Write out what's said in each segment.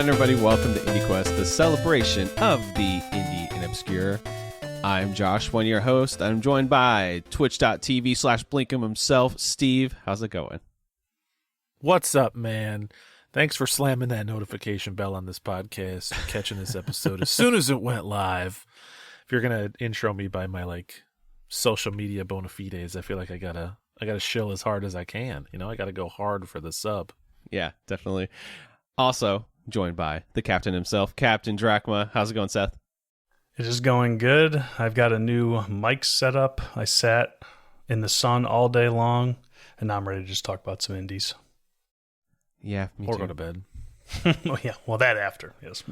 on, everybody? Welcome to IndieQuest, the celebration of the indie and obscure. I'm Josh, one of your hosts. I'm joined by twitch.tv/Blinkum himself, Steve. How's it going? What's up, man? Thanks for slamming that notification bell on this podcast and catching this episode as soon as it went live. If you're going to intro me by my, social media bona fides, I feel like I gotta shill as hard as I can. You know, I gotta go hard for the sub. Yeah, definitely. Also joined by the captain himself, Captain Drachma. How's it going, Seth? It is going good. I've got a new mic set up. I sat in the sun all day long, and now I'm ready to just talk about some indies. Yeah, me or too. Go to bed. Oh, yeah. Well, that after, yes.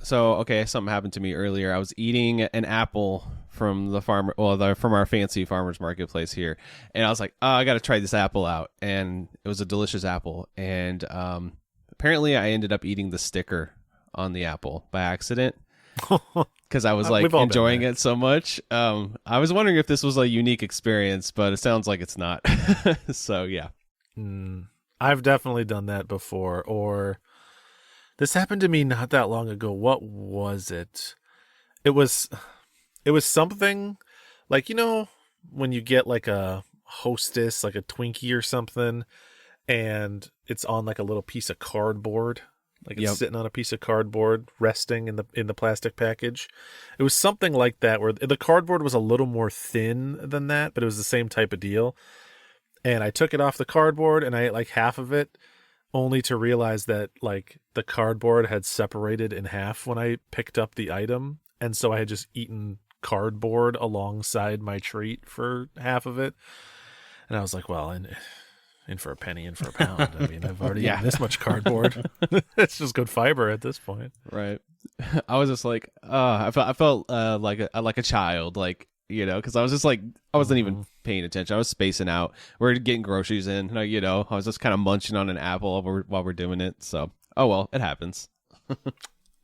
So, okay, something happened to me earlier. I was eating an apple from the farmer, from our fancy farmer's marketplace here, and I was like, "Oh, I got to try this apple out." And it was a delicious apple, and apparently, I ended up eating the sticker on the apple by accident because I was enjoying it so much. I was wondering if this was a unique experience, but it sounds like it's not. So, yeah. I've definitely done that before, or this happened to me not that long ago. What was it? It was something like, when you get like a Hostess, like a Twinkie or something, and it's on like a little piece of cardboard, like it's sitting on a piece of cardboard, resting in the plastic package. It was something like that, where the cardboard was a little more thin than that, but it was the same type of deal. And I took it off the cardboard and I ate like half of it, only to realize that like the cardboard had separated in half when I picked up the item. And so I had just eaten cardboard alongside my treat for half of it. And I was like, well, in for a penny, in for a pound. I mean, I've already eaten this much cardboard. It's just good fiber at this point. Right. I was just like, I felt like a child, because I was just like, I wasn't even paying attention. I was spacing out. We're getting groceries in, I was just kind of munching on an apple while we're doing it. So, oh well, it happens.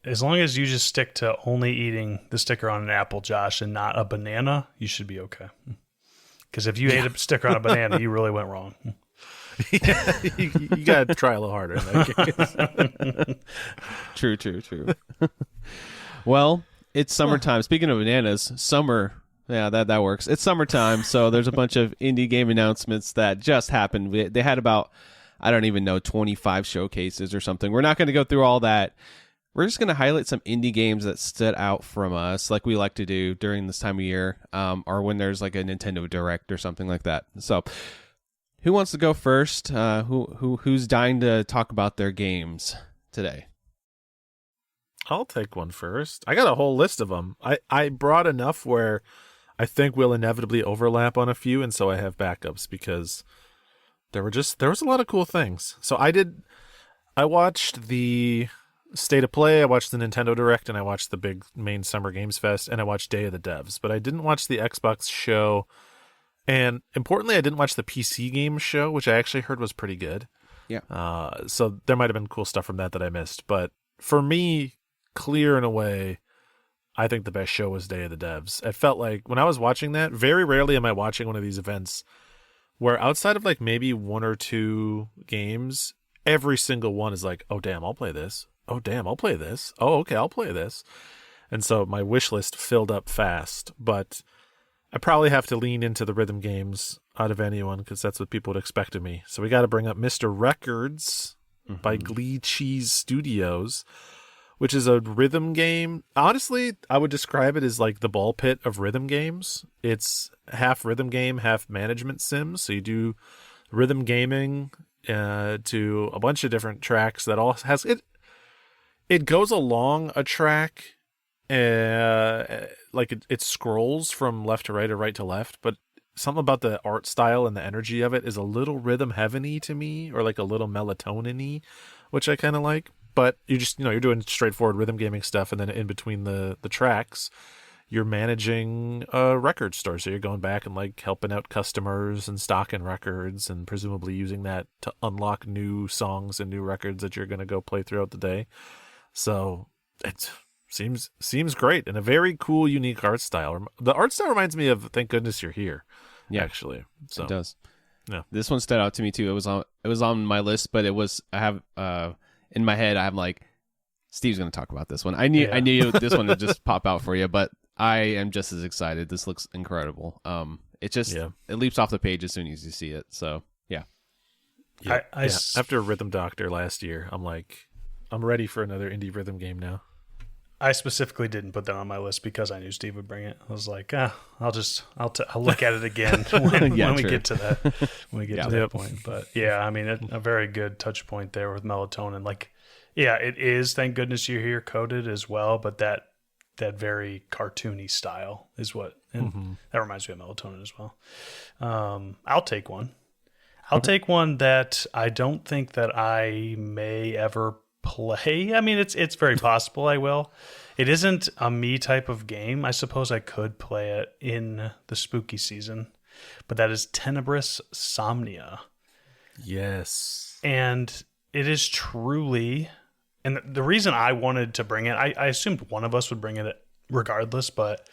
As long as you just stick to only eating the sticker on an apple, Josh, and not a banana, you should be okay. Because if you ate a sticker on a banana, you really went wrong. Yeah, you got to try a little harder in that case. True. Well, it's summertime. Speaking of bananas, summer. Yeah, that works. It's summertime, so there's a bunch of indie game announcements that just happened. They had about, I don't even know, 25 showcases or something. We're not going to go through all that. We're just going to highlight some indie games that stood out from us, like we like to do during this time of year, or when there's like a Nintendo Direct or something like that. So, who wants to go first? Who's dying to talk about their games today? I'll take one first. I got a whole list of them. I brought enough where I think we'll inevitably overlap on a few, and so I have backups because there was a lot of cool things. So I watched the State of Play, I watched the Nintendo Direct, and I watched the big main Summer Games Fest, and I watched Day of the Devs, but I didn't watch the Xbox show, and importantly, I didn't watch the PC game show, which I actually heard was pretty good. Yeah. So there might have been cool stuff from that I missed, but for me, clear and away, I think the best show was Day of the Devs. It felt like when I was watching that, very rarely am I watching one of these events where outside of like maybe one or two games, every single one is like, oh, damn, I'll play this. Oh, damn, I'll play this. Oh, okay, I'll play this. And so my wish list filled up fast, but I probably have to lean into the rhythm games out of anyone because that's what people would expect of me. So we got to bring up Mr. Records by Glee Cheese Studios, which is a rhythm game. Honestly, I would describe it as like the ball pit of rhythm games. It's half rhythm game, half management sims. So you do rhythm gaming to a bunch of different tracks that all has it. It goes along a track, like it scrolls from left to right or right to left, but something about the art style and the energy of it is a little rhythm heaven-y to me, or like a little melatonin-y, which I kind of like. But you just, you're doing straightforward rhythm gaming stuff, and then in between the tracks, you're managing a record store. So you're going back and like helping out customers and stocking records, and presumably using that to unlock new songs and new records that you're going to go play throughout the day. So it seems great, and a very cool, unique art style. The art style reminds me of Thank Goodness You're Here. Yeah, actually, so it does. Yeah, this one stood out to me too. It was on my list, but I have in my head, I'm like, Steve's going to talk about this one. I knew this one would just pop out for you, but I am just as excited. This looks incredible. It just it leaps off the page as soon as you see it. So yeah. After Rhythm Doctor last year, I'm like, I'm ready for another indie rhythm game now. I specifically didn't put that on my list because I knew Steve would bring it. I was like, I'll look at it again when we get to that. When we get to that point. But yeah, I mean, a very good touch point there with Melatonin. Like, yeah, it is. Thank goodness you're here coded as well. But that very cartoony style is what, and that reminds me of Melatonin as well. I'll take one. I'll take one that I don't think that I may ever play. I mean, it's very possible I will. It isn't a me type of game. I suppose I could play it in the spooky season, but that is Tenebris Somnia. Yes. And it is truly, and the reason I wanted to bring it, I assumed one of us would bring it regardless, but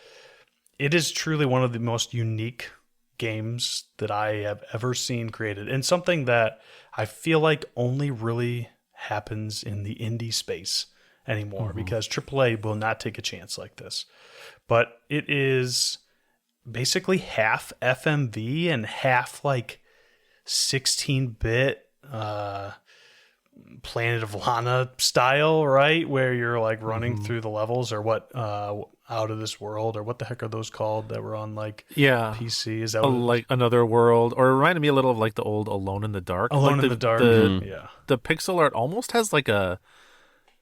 it is truly one of the most unique games that I have ever seen created, and something that I feel like only really happens in the indie space anymore, because AAA will not take a chance like this. But it is basically half FMV and half like 16-bit Planet of Lana style, right? Where you're like running through the levels, or what, Out of This World, or what the heck are those called that were on like PC? Is that like Another World? Or it reminded me a little of like the old Alone in the Dark. Alone like in the Dark. The pixel art almost has like a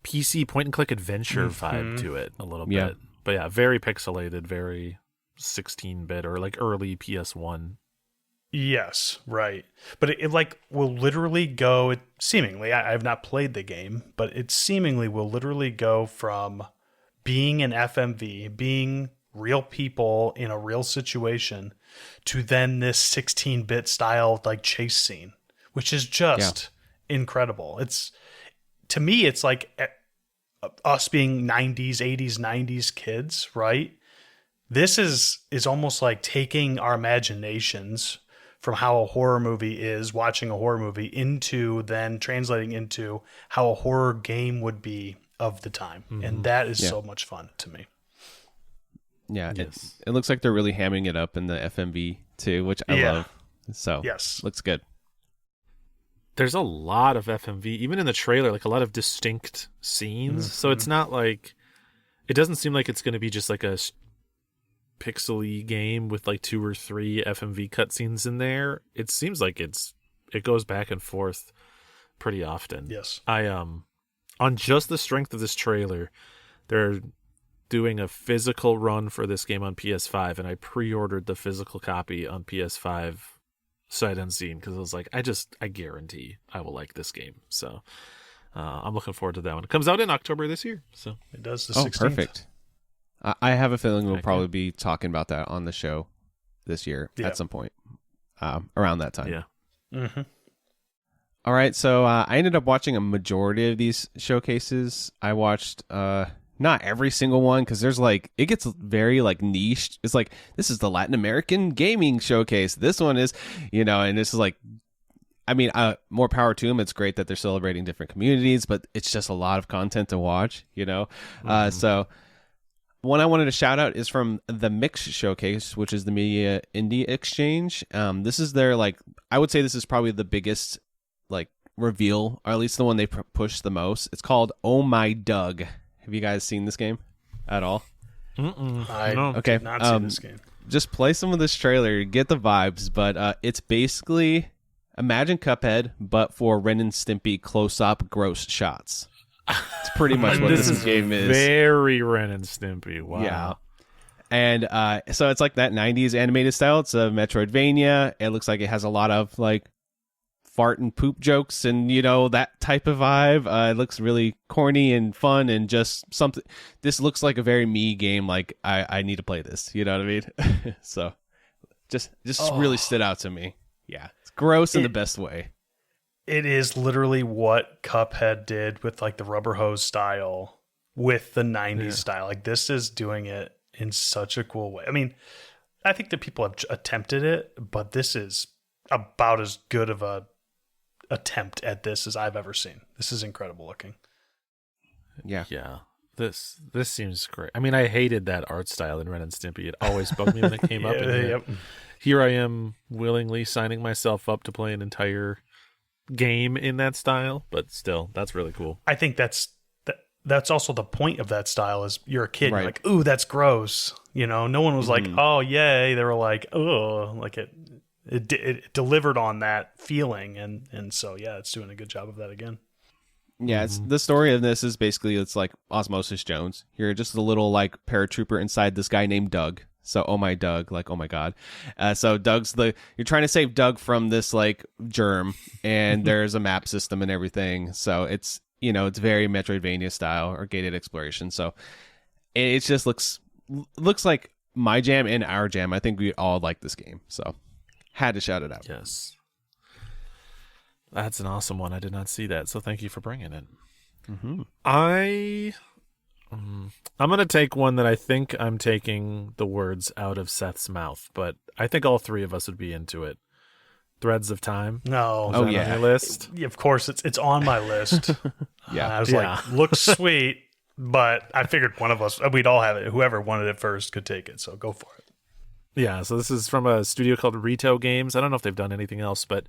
PC point and click adventure vibe to it a little bit. But yeah, very pixelated, very 16-bit or like early PS1. Yes, right. But it like will literally go, seemingly, I have not played the game, but it seemingly will literally go from being an FMV, being real people in a real situation, to then this 16-bit style like chase scene, which is just incredible. To me, it's like us being 90s, 80s, 90s kids, right? This is almost like taking our imaginations from how a horror movie is, watching a horror movie, into then translating into how a horror game would be of the time. And that is so much fun to me. Yeah, it looks like they're really hamming it up in the FMV too, which I love. So looks good. There's a lot of FMV, even in the trailer, like a lot of distinct scenes. So it's not like, it doesn't seem like it's going to be just like a pixely game with like 2 or 3 FMV cutscenes in there. It seems like it goes back and forth pretty often. Yes. On just the strength of this trailer, they're doing a physical run for this game on PS5, and I pre-ordered the physical copy on PS5 sight unseen because I was like, I guarantee I will like this game. So I'm looking forward to that one. It comes out in October this year. So it does, the 16th. Perfect. I have a feeling we'll probably be talking about that on the show this year at some point around that time. Yeah. Mm-hmm. All right, so I ended up watching a majority of these showcases. I watched not every single one, because there's like, it gets very like niche. It's like, this is the Latin American gaming showcase. This one is, and this is like, I mean, more power to them. It's great that they're celebrating different communities, but it's just a lot of content to watch, So one I wanted to shout out is from the Mix Showcase, which is the Media Indie Exchange. This is their, like, I would say this is probably the biggest like reveal, or at least the one they push the most. It's called Oh My Doug. Have you guys seen this game at all? I did not see this game. Just play some of this trailer, get the vibes. But it's basically, imagine Cuphead, but for Ren and Stimpy close-up gross shots. It's pretty much what this game is. Very Ren and Stimpy. Wow. Yeah. And so it's like that 90s animated style. It's a Metroidvania. It looks like it has a lot of like fart and poop jokes and, that type of vibe. It looks really corny and fun and just something. This looks like a very me game. Like, I need to play this. You know what I mean? So just really stood out to me. Yeah. It's gross in the best way. It is literally what Cuphead did with like the rubber hose style with the 90s style. Like, this is doing it in such a cool way. I mean, I think that people have attempted it, but this is about as good of a attempt at this as I've ever seen. This is incredible looking. Yeah. Yeah. This seems great. I mean, I hated that art style in Ren and Stimpy. It always bugged me when it came up. And Yep. here I am willingly signing myself up to play an entire game in that style, but still, that's really cool. I think that's also the point of that style is you're a kid. Right. You're like, ooh, that's gross. You know, no one was like, oh, yay. They were like, oh, like it delivered on that feeling. And so, yeah, it's doing a good job of that again. Yeah, it's the story of this is basically it's like Osmosis Jones. You're just a little like paratrooper inside this guy named Doug. So, oh my Doug, like, oh my God. So you're trying to save Doug from this like germ, and there's a map system and everything. So it's, it's very Metroidvania style or gated exploration. So it just looks like my jam and our jam. I think we all like this game. So had to shout it out. Yes. That's an awesome one. I did not see that, so thank you for bringing it. Mm-hmm. I'm going to take one that I think I'm taking the words out of Seth's mouth, but I think all three of us would be into it. Threads of Time. No. Is that on your list? Yeah, of course, it's on my list. Yeah. I was like, looks sweet, but I figured one of us, we'd all have it. Whoever wanted it first could take it, so go for it. Yeah, so this is from a studio called Rito Games. I don't know if they've done anything else, but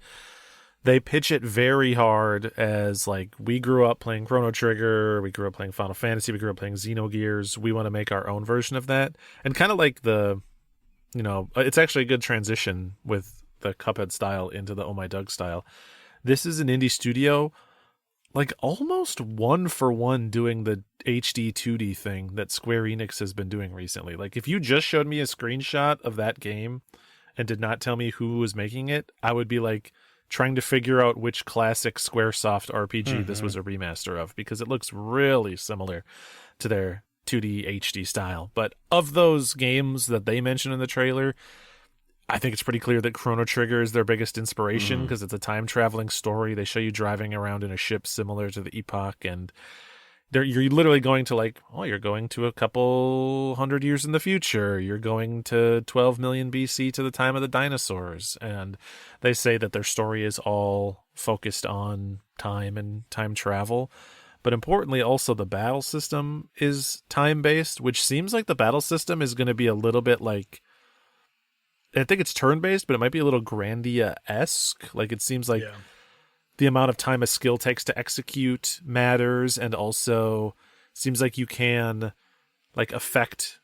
they pitch it very hard as like, we grew up playing Chrono Trigger, we grew up playing Final Fantasy, we grew up playing Xenogears. We want to make our own version of that. And kind of like it's actually a good transition with the Cuphead style into the Oh My Doug style. This is an indie studio, like almost one for one doing the HD 2D thing that Square Enix has been doing recently. Like if you just showed me a screenshot of that game and did not tell me who was making it, I would be like, trying to figure out which classic Squaresoft RPG this was a remaster of, because it looks really similar to their 2D HD style. But of those games that they mentioned in the trailer, I think it's pretty clear that Chrono Trigger is their biggest inspiration, because it's a time-traveling story. They show you driving around in a ship similar to the Epoch, and you're literally going to you're going to a couple hundred years in the future. You're going to 12 million BC to the time of the dinosaurs. And they say that their story is all focused on time and time travel. But importantly, also the battle system is time-based, which seems like the battle system is going to be a little bit like, I think it's turn-based, but it might be a little Grandia-esque. Like it seems like the amount of time a skill takes to execute matters, and also seems like you can like affect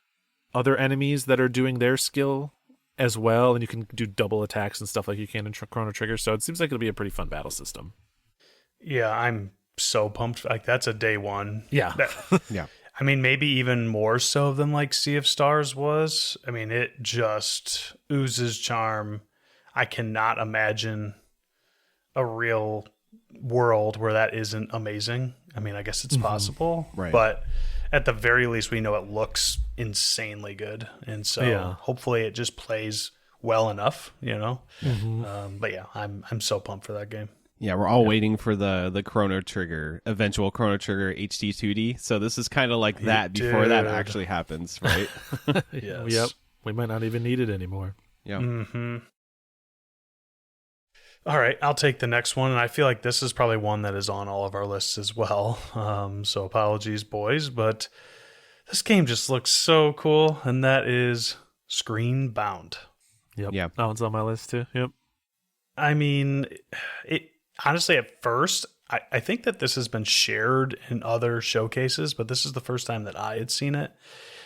other enemies that are doing their skill as well, and you can do double attacks and stuff like you can in Chrono Trigger. So it seems like it'll be a pretty fun battle system. Yeah, I'm so pumped. Like that's a day one. Yeah. Yeah. I mean, maybe even more so than like Sea of Stars was. I mean, it just oozes charm. I cannot imagine a real world where that isn't amazing. I mean, I guess it's possible, right? But at the very least, we know it looks insanely good, and so hopefully it just plays well enough, But yeah, I'm so pumped for that game. Yeah, we're all waiting for the Chrono Trigger, eventual Chrono Trigger HD 2D. So this is kind of like that before that actually happens, right? Yes. Yep. We might not even need it anymore. Yeah. Mm-hmm. All right, I'll take the next one, and I feel like this is probably one that is on all of our lists as well. So apologies, boys, but this game just looks so cool, and that is Screenbound. Yep. Yeah. That one's on my list too. Yep. I mean, it honestly, at first, I think that this has been shared in other showcases, but this is the first time that I had seen it.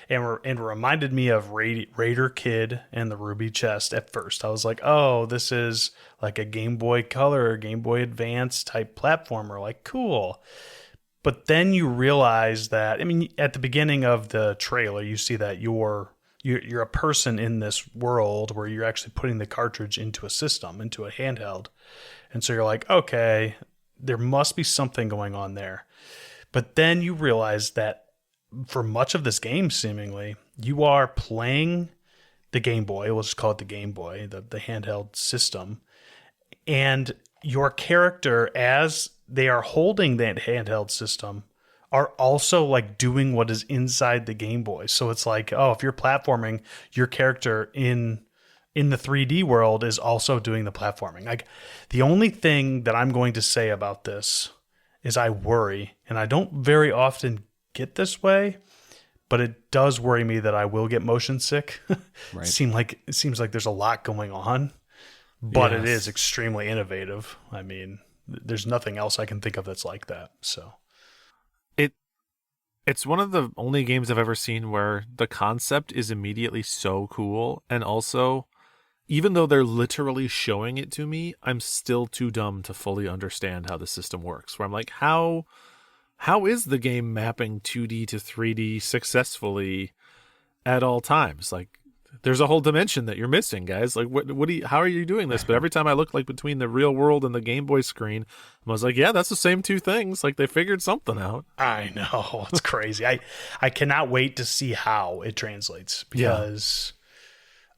And reminded me of Raider Kid and the Ruby Chest at first. I was like, oh, this is like a Game Boy Color or Game Boy Advance type platformer. Like, cool. But then you realize that, I mean, at the beginning of the trailer, you see that you're a person in this world where you're actually putting the cartridge into a system, into a handheld. And so you're like, okay, there must be something going on there. But then you realize that for much of this game, seemingly, you are playing the Game Boy. We'll just call it the Game Boy, the handheld system. And your character, as they are holding that handheld system, are also like doing what is inside the Game Boy. So it's like, oh, if you're platforming, your character in in the 3D world is also doing the platforming. Like, the only thing that I'm going to say about this is I worry, and I don't very often get this way, but it does worry me that I will get motion sick. Right. It seems like there's a lot going on, but Yes. it is extremely innovative. I mean, there's nothing else I can think of that's like that. So It's one of the only games I've ever seen where the concept is immediately so cool, and also, even though they're literally showing it to me, I'm still too dumb to fully understand how the system works. Where I'm like, how is the game mapping 2D to 3D successfully at all times? Like, there's a whole dimension that you're missing, guys. Like, how are you doing this? But every time I look like between the real world and the Game Boy screen, I was like, yeah, that's the same two things. Like, they figured something out. I know, it's crazy. I cannot wait to see how it translates, because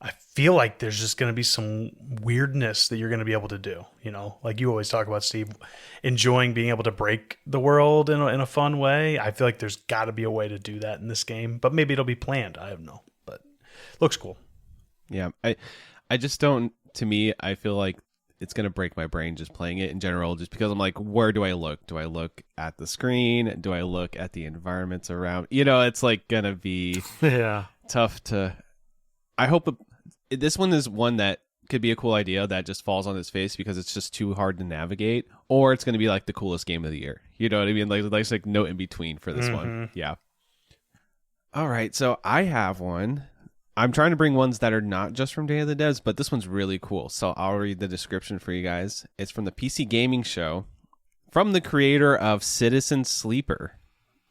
I feel like there's just going to be some weirdness that you're going to be able to do. You know, like you always talk about, Steve, enjoying being able to break the world in a fun way. I feel like there's got to be a way to do that in this game, but maybe it'll be planned. I don't know, but looks cool. Yeah, I just don't. To me, I feel like it's gonna break my brain just playing it in general, just because I'm like, where do I look? Do I look at the screen? Do I look at the environments around? You know, it's like gonna be tough to. I hope this one is one that could be a cool idea that just falls on its face because it's just too hard to navigate, or it's gonna be like the coolest game of the year. You know what I mean? Like there's like no in between for this one. Yeah. All right, so I have one. I'm trying to bring ones that are not just from Day of the Devs, but this one's really cool. So I'll read the description for you guys. It's from the PC Gaming Show, from the creator of Citizen Sleeper.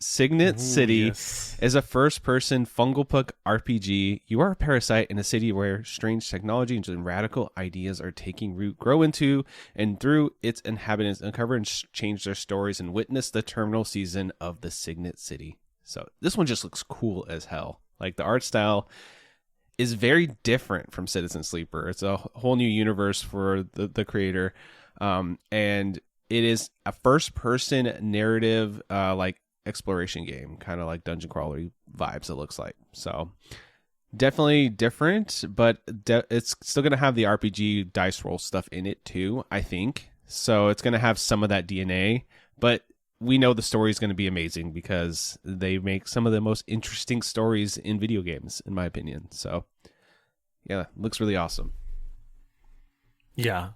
Sygnet City is a first-person fungal RPG. You are a parasite in a city where strange technology and radical ideas are taking root, grow into, and through its inhabitants uncover and change their stories and witness the terminal season of the Sygnet City. So this one just looks cool as hell. Like, the art style is very different from Citizen Sleeper. It's a whole new universe for the creator. And it is a first-person narrative, like, exploration game, kind of like dungeon crawler vibes, it looks like. So definitely different, but it's still going to have the RPG dice roll stuff in it too, I think. So it's going to have some of that DNA, but we know the story is going to be amazing because they make some of the most interesting stories in video games, in my opinion. So, yeah, looks really awesome. Yeah,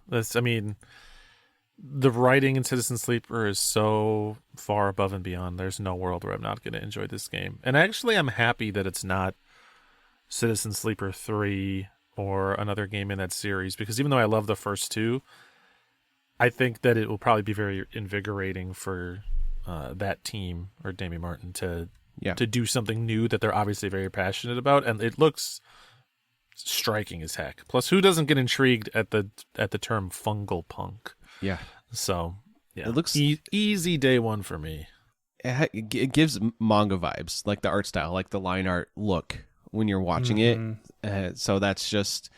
the writing in Citizen Sleeper is so far above and beyond. There's no world where I'm not going to enjoy this game. And actually, I'm happy that it's not Citizen Sleeper 3 or another game in that series, because even though I love the first two, I think that it will probably be very invigorating for that team or Damien Martin to do something new that they're obviously very passionate about, and it looks striking as heck. Plus, who doesn't get intrigued at the term fungal punk? Yeah. So yeah, it looks easy day one for me. It gives manga vibes, like the art style, like the line art look when you're watching it. So that's just.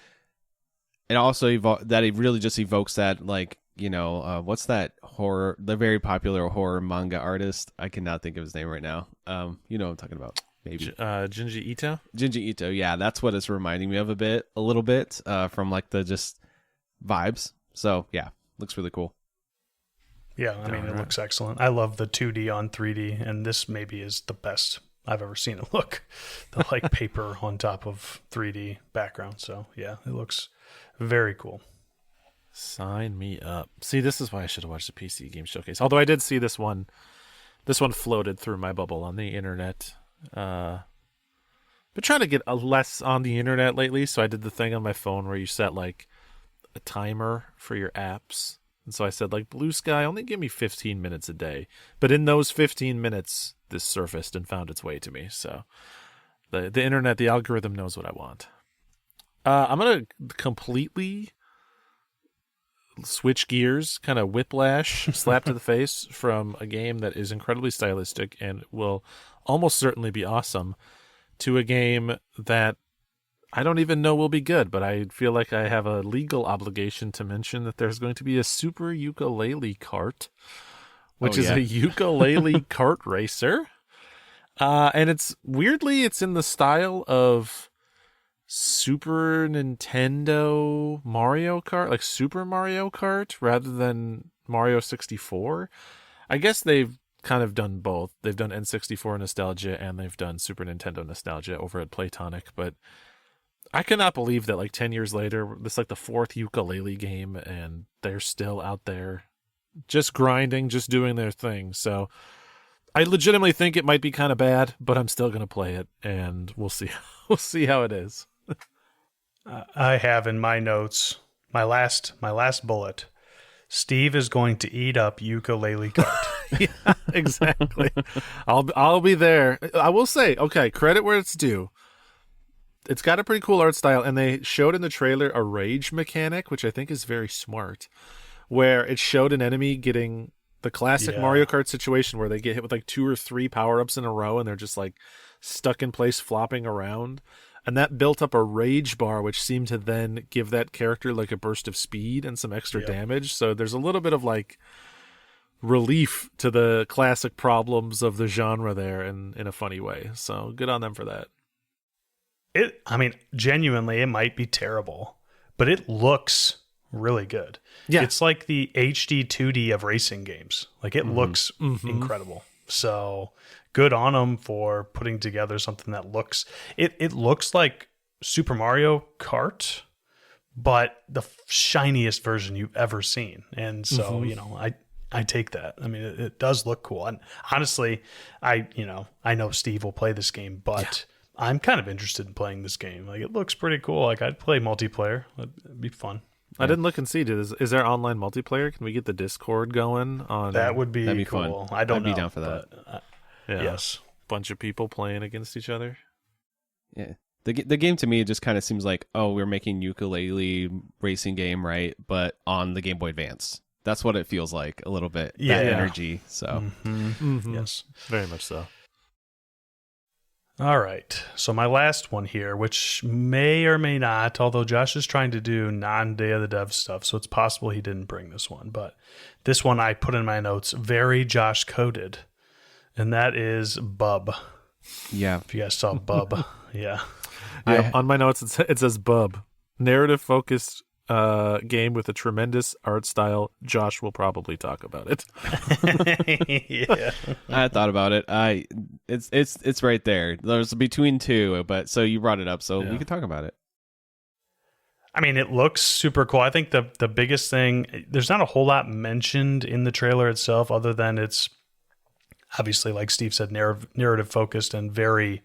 It also it really just evokes that, like, you know, what's that the very popular horror manga artist? I cannot think of his name right now. You know what I'm talking about. Maybe Junji Ito. Junji Ito, yeah, that's what it's reminding me of a little bit, from like the just vibes. So yeah, looks really cool. Yeah, I mean, it looks excellent. I love the 2D on 3D, and this maybe is the best I've ever seen it look. The like paper on top of 3D background. So yeah, it looks very cool. Sign me up. See, this is why I should have watched the PC Game Showcase. Although I did see this one floated through my bubble on the internet. But trying to get less on the internet lately, so I did the thing on my phone where you set like a timer for your apps. And so I said, like, Blue Sky, only give me 15 minutes a day. But in those 15 minutes, this surfaced and found its way to me. So the internet, the algorithm knows what I want. I'm going to completely switch gears, kind of whiplash, slap to the face from a game that is incredibly stylistic and will almost certainly be awesome, to a game that I don't even know will be good, but I feel like I have a legal obligation to mention that there's going to be a Super Yooka-Laylee Kart, which is a Yooka-Laylee kart racer. And it's in the style of Super Nintendo Mario Kart, like Super Mario Kart, rather than Mario 64. I guess they've kind of done both. They've done N64 nostalgia and they've done Super Nintendo nostalgia over at Playtonic, but I cannot believe that like 10 years later, this is like the fourth Yooka-Laylee game and they're still out there just grinding, just doing their thing. So I legitimately think it might be kind of bad, but I'm still going to play it and we'll see. We'll see how it is. I have in my notes, my last bullet, Steve is going to eat up Yooka-Laylee Kart. Yeah, exactly. I'll be there. I will say, okay, credit where it's due. It's got a pretty cool art style, and they showed in the trailer a rage mechanic, which I think is very smart, where it showed an enemy getting the classic Mario Kart situation where they get hit with like 2 or 3 power-ups in a row, and they're just like stuck in place, flopping around. And that built up a rage bar, which seemed to then give that character like a burst of speed and some extra damage. So there's a little bit of like relief to the classic problems of the genre there in a funny way. So good on them for that. I mean, genuinely, it might be terrible, but it looks really good. Yeah. It's like the HD 2D of racing games. Like it looks incredible. So good on them for putting together something that looks, it looks like Super Mario Kart, but the shiniest version you've ever seen. And so, you know, I take that. I mean, it does look cool. And honestly, I know Steve will play this game, but I'm kind of interested in playing this game. Like it looks pretty cool. Like I'd play multiplayer. It'd be fun. I didn't look and see. Is there online multiplayer? Can we get the Discord going on? That'd be cool. Fun. I don't I'd know. be down for that. But, yes. Bunch of people playing against each other. Yeah. The game to me just kind of seems like, oh, we're making Yooka-Laylee racing game, right? But on the Game Boy Advance. That's what it feels like a little bit. That energy. So yes, very much so. All right. So my last one here, which may or may not, although Josh is trying to do non-Day of the Dev stuff, so it's possible he didn't bring this one. But this one I put in my notes, very Josh coded, and that is Bub. Yeah. If you guys saw Bub. Yeah. On my notes, it says Bub. Narrative-focused game with a tremendous art style. Josh will probably talk about it. Yeah. I thought about it. It's right there. There's between two, but so you brought it up, so we could talk about it. I mean, it looks super cool. I think the biggest thing, there's not a whole lot mentioned in the trailer itself, other than it's obviously, like Steve said, narrative focused and very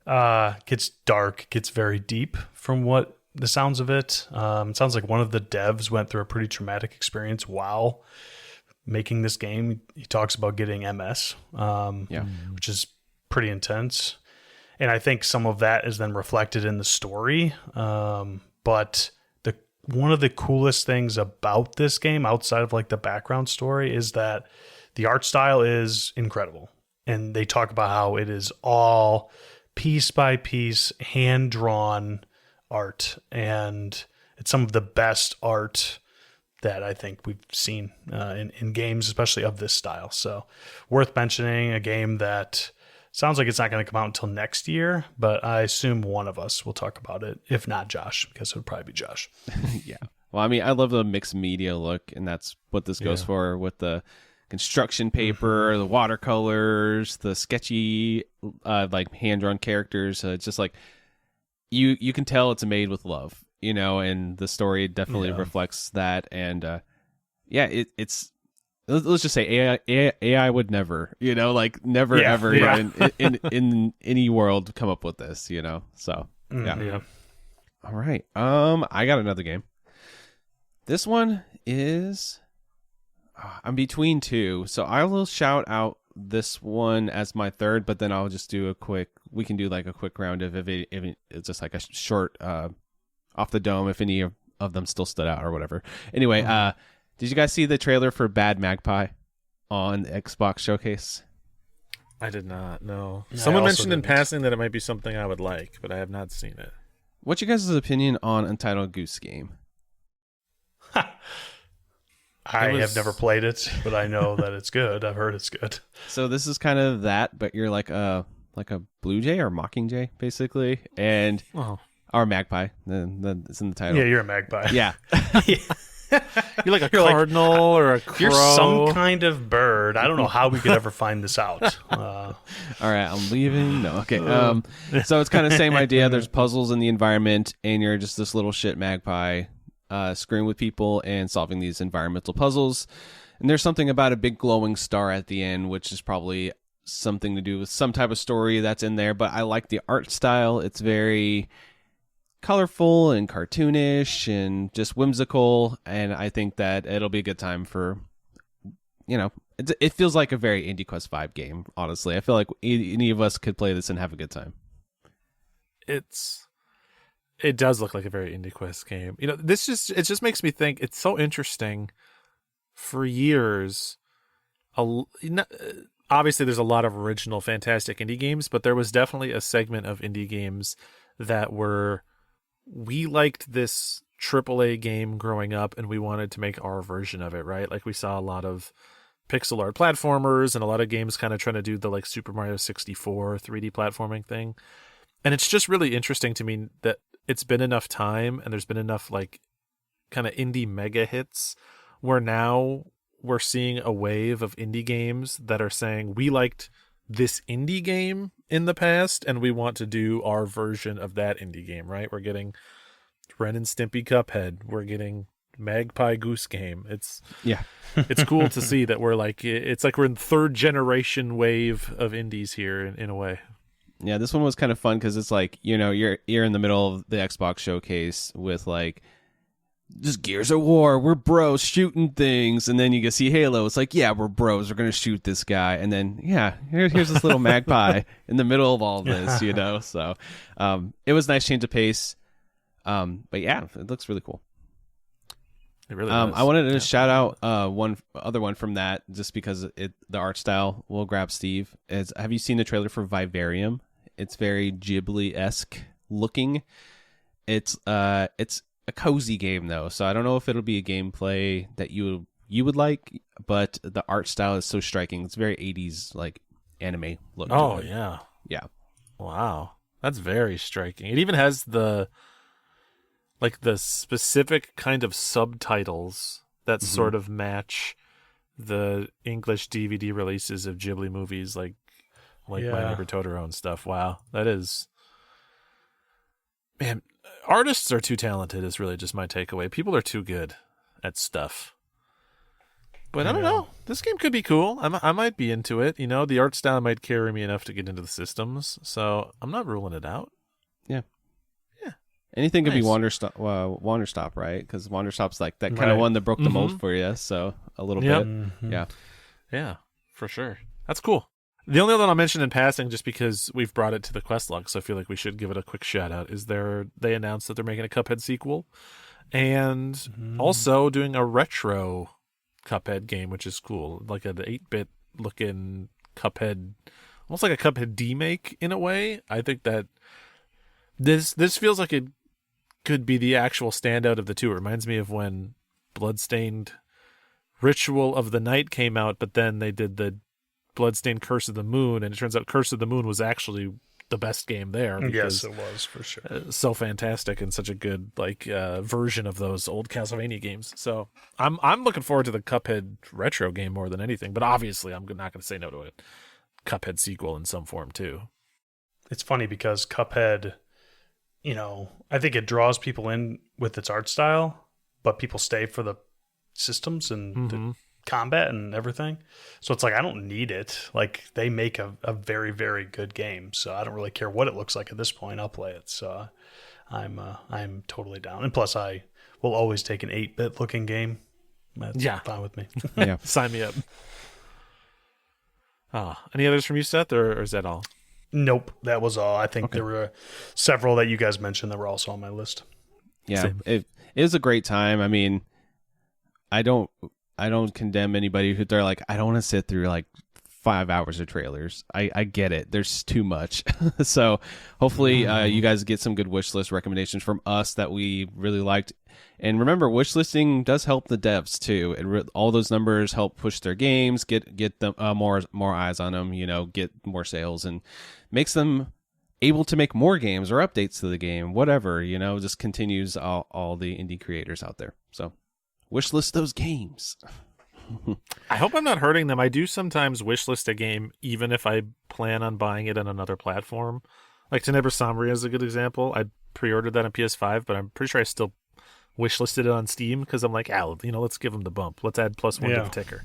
gets dark, gets very deep from what the sounds of it. It sounds like one of the devs went through a pretty traumatic experience while making this game. He talks about getting MS, which is pretty intense. And I think some of that is then reflected in the story. But one of the coolest things about this game, outside of like the background story, is that the art style is incredible. And they talk about how it is all piece by piece, hand-drawn art, and it's some of the best art that I think we've seen in games, especially of this style. So worth mentioning, a game that sounds like it's not going to come out until next year, but I assume one of us will talk about it, if not Josh, because it would probably be Josh. Yeah. Well, I mean, I love the mixed media look, and that's what this goes for, with the construction paper, the watercolors, the sketchy like hand-drawn characters. It's just like you can tell it's made with love, you know, and the story definitely reflects that. And it's let's just say AI would never, you know, like never ever in any world come up with this, you know. So yeah. All right. I got another game. This one is I'm between two, so I will shout out this one as my third, but then I'll just do we can do like a quick round of if it's just like a short off the dome if any of them still stood out or whatever. Anyway, did you guys see the trailer for Bad Magpie on the Xbox Showcase? I did not, no. Someone mentioned in passing that it might be something I would like, but I have not seen it. What's your guys' opinion on Untitled Goose Game? I have never played it, but I know that it's good. I've heard it's good. So this is kind of that, but you're like a blue jay or mockingjay, basically. And Or Magpie. It's in the title. Yeah, you're a magpie. Yeah. You're like a cardinal or a crow. You're some kind of bird. I don't know how we could ever find this out. All right, I'm leaving. No, okay. So it's kind of same idea. There's puzzles in the environment, and you're just this little shit magpie screwing with people and solving these environmental puzzles. And there's something about a big glowing star at the end, which is probably something to do with some type of story that's in there. But I like the art style. It's very colorful and cartoonish and just whimsical, and I think that it'll be a good time for, it feels like a very IndieQuest vibe game, honestly. I feel like any of us could play this and have a good time. It does look like a very IndieQuest game. It just makes me think it's so interesting. For years, obviously there's a lot of original fantastic indie games, but there was definitely a segment of indie games that we liked this AAA game growing up and we wanted to make our version of it, right? Like we saw a lot of pixel art platformers and a lot of games kind of trying to do the like Super Mario 64 3D platforming thing. And it's just really interesting to me that it's been enough time and there's been enough like kind of indie mega hits where now we're seeing a wave of indie games that are saying we liked this indie game in the past and we want to do our version of that indie game, right? We're getting Ren and Stimpy Cuphead, we're getting Magpie Goose Game. It's cool to see that we're like, it's like we're in third generation wave of indies here in a way. Yeah, this one was kind of fun because it's like, you're in the middle of the Xbox showcase with like just Gears of War, we're bros shooting things, and then you can see Halo. It's like, yeah, we're bros, we're gonna shoot this guy, and then here's this little magpie in the middle of all this, So it was a nice change of pace. But yeah, it looks really cool. It really does. I wanted to shout out one other one from that just because the art style will grab Steve. Have you seen the trailer for Vivarium? It's very Ghibli-esque looking. It's a cozy game though, so I don't know if it'll be a gameplay that you would like, but the art style is so striking. It's very 80s like anime look. Oh yeah. Wow, that's very striking. It even has the specific kind of subtitles that sort of match the English DVD releases of Ghibli movies, like My Neighbor Totoro and stuff. Wow, that is, man. Artists are too talented is really just my takeaway. People are too good at stuff. But I don't know. This game could be cool. I might be into it. The art style might carry me enough to get into the systems. So I'm not ruling it out. Yeah. Anything could be Wanderstop, right? Because Wanderstop's like that kind of one that broke the mold for you. So a little bit. Yeah. Yeah, for sure. That's cool. The only other one I'll mention in passing, just because we've brought it to the quest log, so I feel like we should give it a quick shout out, is they announced that they're making a Cuphead sequel and also doing a retro Cuphead game, which is cool. Like an 8-bit looking Cuphead, almost like a Cuphead demake in a way. I think that this feels like it could be the actual standout of the two. It reminds me of when Bloodstained Ritual of the Night came out, but then they did the Bloodstained Curse of the Moon, and it turns out Curse of the Moon was actually the best game there. Yes, it was, for sure. So fantastic and such a good version of those old Castlevania games. So I'm looking forward to the Cuphead retro game more than anything, but obviously I'm not going to say no to a Cuphead sequel in some form too. It's funny because Cuphead, I think it draws people in with its art style, but people stay for the systems and the combat and everything. So it's like, I don't need it. Like, they make a very, very good game. So I don't really care what it looks like at this point. I'll play it. So I'm totally down. And plus, I will always take an 8-bit looking game. That's fine with me. Yeah. Sign me up. Any others from you, Seth, or is that all? Nope, that was all. I think there were several that you guys mentioned that were also on my list. Yeah, it was a great time. I mean, I don't condemn anybody who they're like, I don't want to sit through like 5 hours of trailers. I get it. There's too much. So hopefully you guys get some good wish list recommendations from us that we really liked. And remember, wish listing does help the devs too. All those numbers help push their games, get them more eyes on them. Get more sales and makes them able to make more games or updates to the game, whatever, just continues all the indie creators out there. So wishlist those games. I hope I'm not hurting them. I do sometimes wishlist a game even if I plan on buying it on another platform. Like Tenebris is a good example. I pre-ordered that on PS5, but I'm pretty sure I still wishlisted it on Steam because I'm like, let's give them the bump. Let's add +1 to the ticker.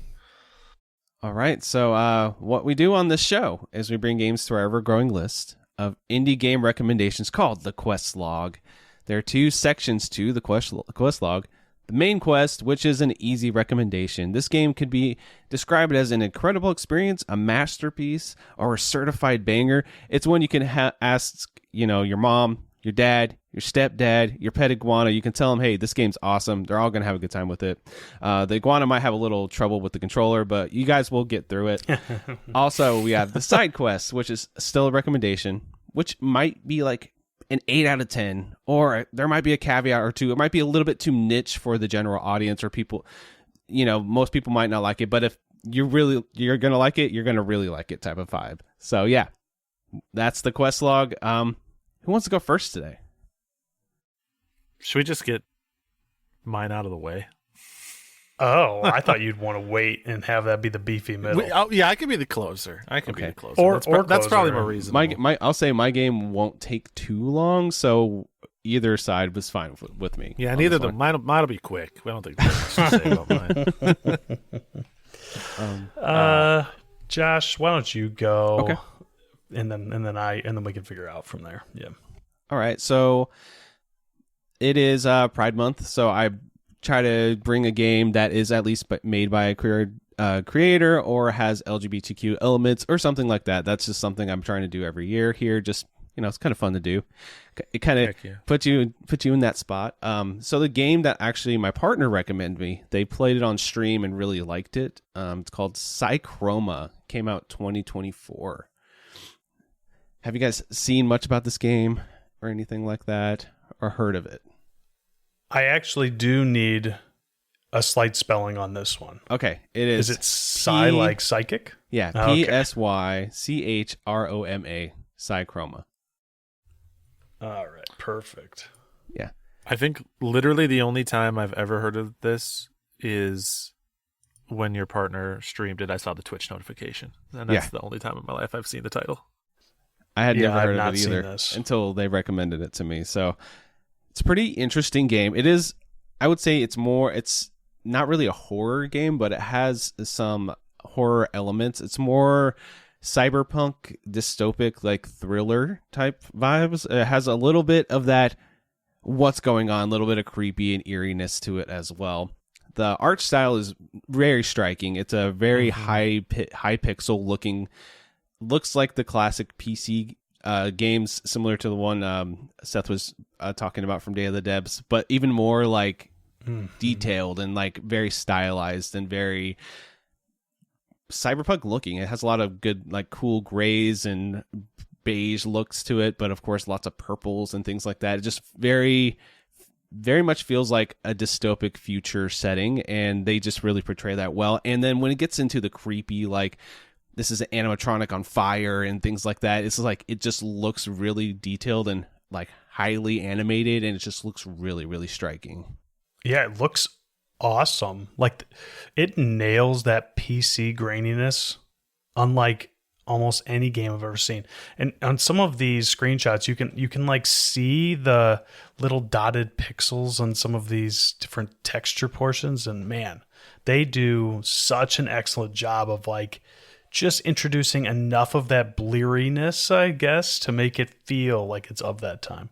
All right. So what we do on this show is we bring games to our ever-growing list of indie game recommendations called the Quest Log. There are 2 sections to the Quest Log. The main quest, which is an easy recommendation. This game could be described as an incredible experience, a masterpiece, or a certified banger. It's one you can ask, your mom, your dad, your stepdad, your pet iguana. You can tell them, hey, this game's awesome. They're all going to have a good time with it. The iguana might have a little trouble with the controller, but you guys will get through it. Also, we have the side quest, which is still a recommendation, which might be like an 8 out of 10, or there might be a caveat or two. It might be a little bit too niche for the general audience, or people, most people might not like it, but if you're going to like it, you're going to really like it type of vibe. So yeah, that's the Quest Log. Who wants to go first today? Should we just get mine out of the way? Oh, I thought you'd want to wait and have that be the beefy middle. I can be the closer. I can be the closer. Or that's probably more reasonable. I'll say my game won't take too long, so either side was fine with me. Yeah, neither of them. Mine'll be quick. I don't think there's much to say about mine. Josh, why don't you go? Okay. And then we can figure out from there. Yeah. All right. So it is Pride Month, so I try to bring a game that is at least made by a queer creator or has LGBTQ elements or something like that. That's just something I'm trying to do every year here. Just, it's kind of fun to do. It kind of puts you in that spot. So the game that actually my partner recommended me, they played it on stream and really liked it. It's called Psychroma. Came out 2024. Have you guys seen much about this game or anything like that, or heard of it? I actually do need a slight spelling on this one. Okay, it is. Is it Psy like psychic? Yeah, Okay. Psychroma, Psychroma. All right, perfect. Yeah. I think literally the only time I've ever heard of this is when your partner streamed it. I saw the Twitch notification, and that's the only time in my life I've seen the title. I had never heard I've of it not either seen this. until they recommended it to me. So it's a pretty interesting game. It is, I would say it's not really a horror game, but it has some horror elements. It's more cyberpunk, dystopic, like thriller type vibes. It has a little bit of that what's going on, a little bit of creepy and eeriness to it as well. The art style is very striking. It's a very high pixel looking, looks like the classic PC games, similar to the one Seth was talking about from Day of the Debs, but even more like detailed and like very stylized and very cyberpunk looking. It has a lot of good, like, cool grays and beige looks to it, but of course lots of purples and things like that. It just very much feels like a dystopic future setting, and they just really portray that well. And then when it gets into the creepy, like, this is an animatronic on fire and things like that, it's like it just looks really detailed and like highly animated, and it just looks really, really striking. Yeah, it looks awesome. Like, it nails that PC graininess, unlike almost any game I've ever seen. And on some of these screenshots, you can like see the little dotted pixels on some of these different texture portions, and man, they do such an excellent job of like just introducing enough of that bleariness, I guess, to make it feel like it's of that time.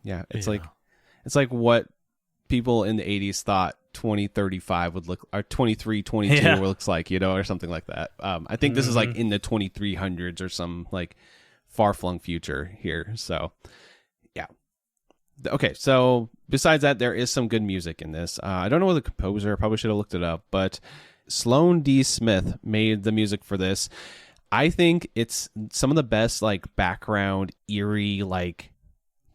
Yeah, it's like what people in the 80s thought 2035 would look, or 2322 looks like, or something like that. I think this is like in the 2300s or some like far-flung future here. So yeah. Okay, so besides that, there is some good music in this. I don't know the composer, I probably should have looked it up, but Sloan D. Smith made the music for this. I think it's some of the best, like, background, eerie, like,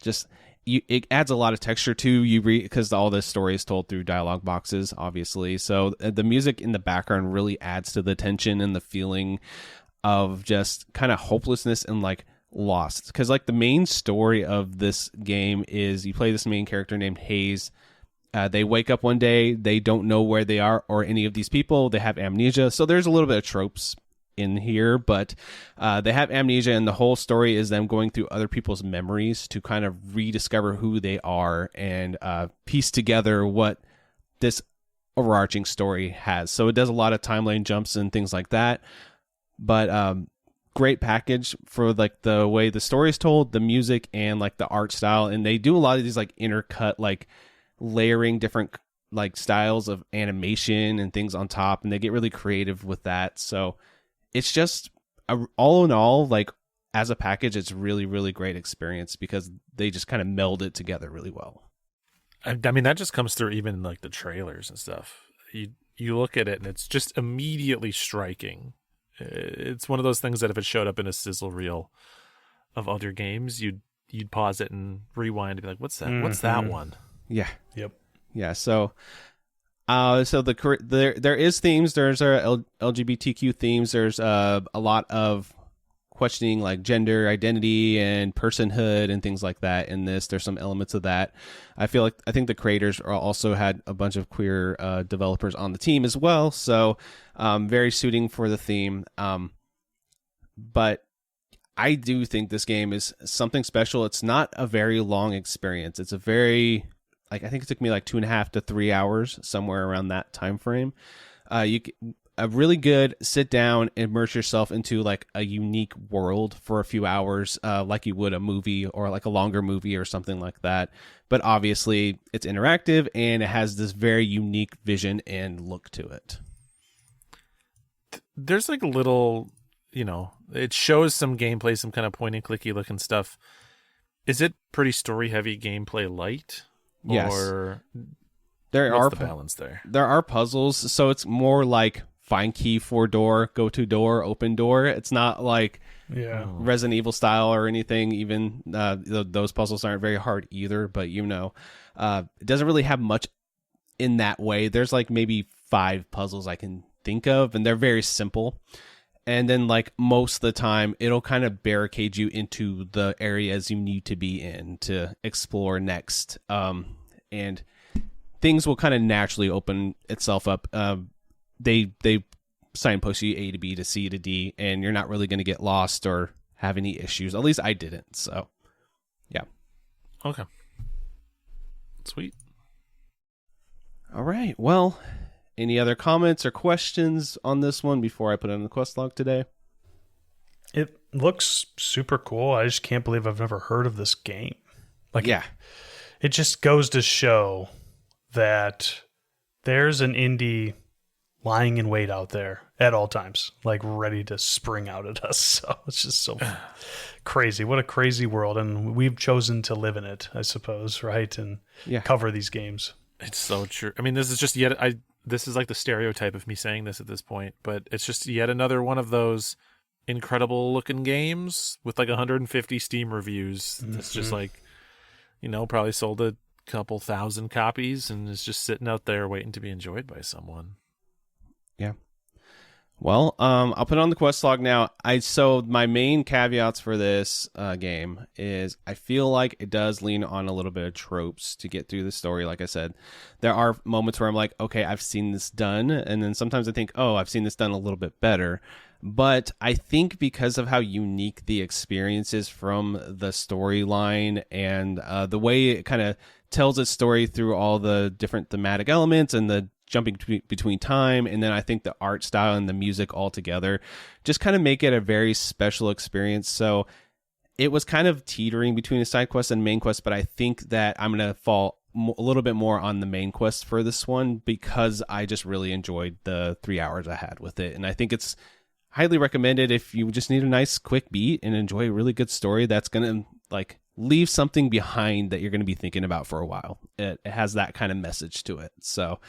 just... it adds a lot of texture to you because all this story is told through dialogue boxes, obviously. So the music in the background really adds to the tension and the feeling of just kind of hopelessness and like lost, because like the main story of this game is you play this main character named Hayes. They wake up one day, they don't know where they are or any of these people. They have amnesia, so there's a little bit of tropes in here, but they have amnesia, and the whole story is them going through other people's memories to kind of rediscover who they are and piece together what this overarching story has. So it does a lot of timeline jumps and things like that, but great package for like the way the story is told, the music, and like the art style. And they do a lot of these like intercut, like layering different like styles of animation and things on top, and they get really creative with that. So it's just all in all, like as a package, it's really, really great experience because they just kind of meld it together really well. I mean, that just comes through even in like the trailers and stuff. You look at it and it's just immediately striking. It's one of those things that if it showed up in a sizzle reel of other games, you'd pause it and rewind and be like, "What's that? What's that one?" Yeah. Yep. Yeah. So, there is themes. There's LGBTQ themes. There's a lot of questioning like gender identity and personhood and things like that in this. There's some elements of that. I think the creators also had a bunch of queer developers on the team as well, so very suiting for the theme. But I do think this game is something special. It's not a very long experience. It's a very, like, I think it took me like 2.5 to 3 hours, somewhere around that time frame. A really good sit down, immerse yourself into like a unique world for a few hours, like you would a movie or like a longer movie or something like that. But obviously it's interactive and it has this very unique vision and look to it. There's like a little, it shows some gameplay, some kind of point and clicky looking stuff. Is it pretty story heavy, gameplay light? Yes. Or what's the balance there? There are puzzles, so it's more like find key for door, go to door, open door. It's not like Resident Evil style or anything. Even those puzzles aren't very hard either, but it doesn't really have much in that way. There's like maybe 5 puzzles I can think of, and they're very simple. And then like most of the time, it'll kind of barricade you into the areas you need to be in to explore next. And things will kind of naturally open itself up. They signpost you A to B to C to D, and you're not really going to get lost or have any issues. At least I didn't. So, yeah. Okay. Sweet. All right. Well, any other comments or questions on this one before I put it on the quest log today? It looks super cool. I just can't believe I've never heard of this game. It just goes to show that there's an indie lying in wait out there at all times, like ready to spring out at us. So it's just so crazy. What a crazy world. And we've chosen to live in it, I suppose, right? And cover these games. It's so true. I mean, this is just this is like the stereotype of me saying this at this point, but it's just yet another one of those incredible looking games with like 150 Steam reviews. It's just like, probably sold a couple thousand copies and is just sitting out there waiting to be enjoyed by someone. Yeah. Well, I'll put it on the quest log now. So my main caveats for this game is I feel like it does lean on a little bit of tropes to get through the story. Like I said, there are moments where I'm like, okay, I've seen this done. And then sometimes I think, oh, I've seen this done a little bit better. But I think because of how unique the experience is from the storyline and the way it kind of tells its story through all the different thematic elements and the jumping between time, and then I think the art style and the music all together just kind of make it a very special experience. So it was kind of teetering between a side quest and main quest, but I think that I'm going to fall a little bit more on the main quest for this one because I just really enjoyed the 3 hours I had with it. And I think it's highly recommended if you just need a nice quick beat and enjoy a really good story that's going to like leave something behind that you're going to be thinking about for a while. It has that kind of message to it. So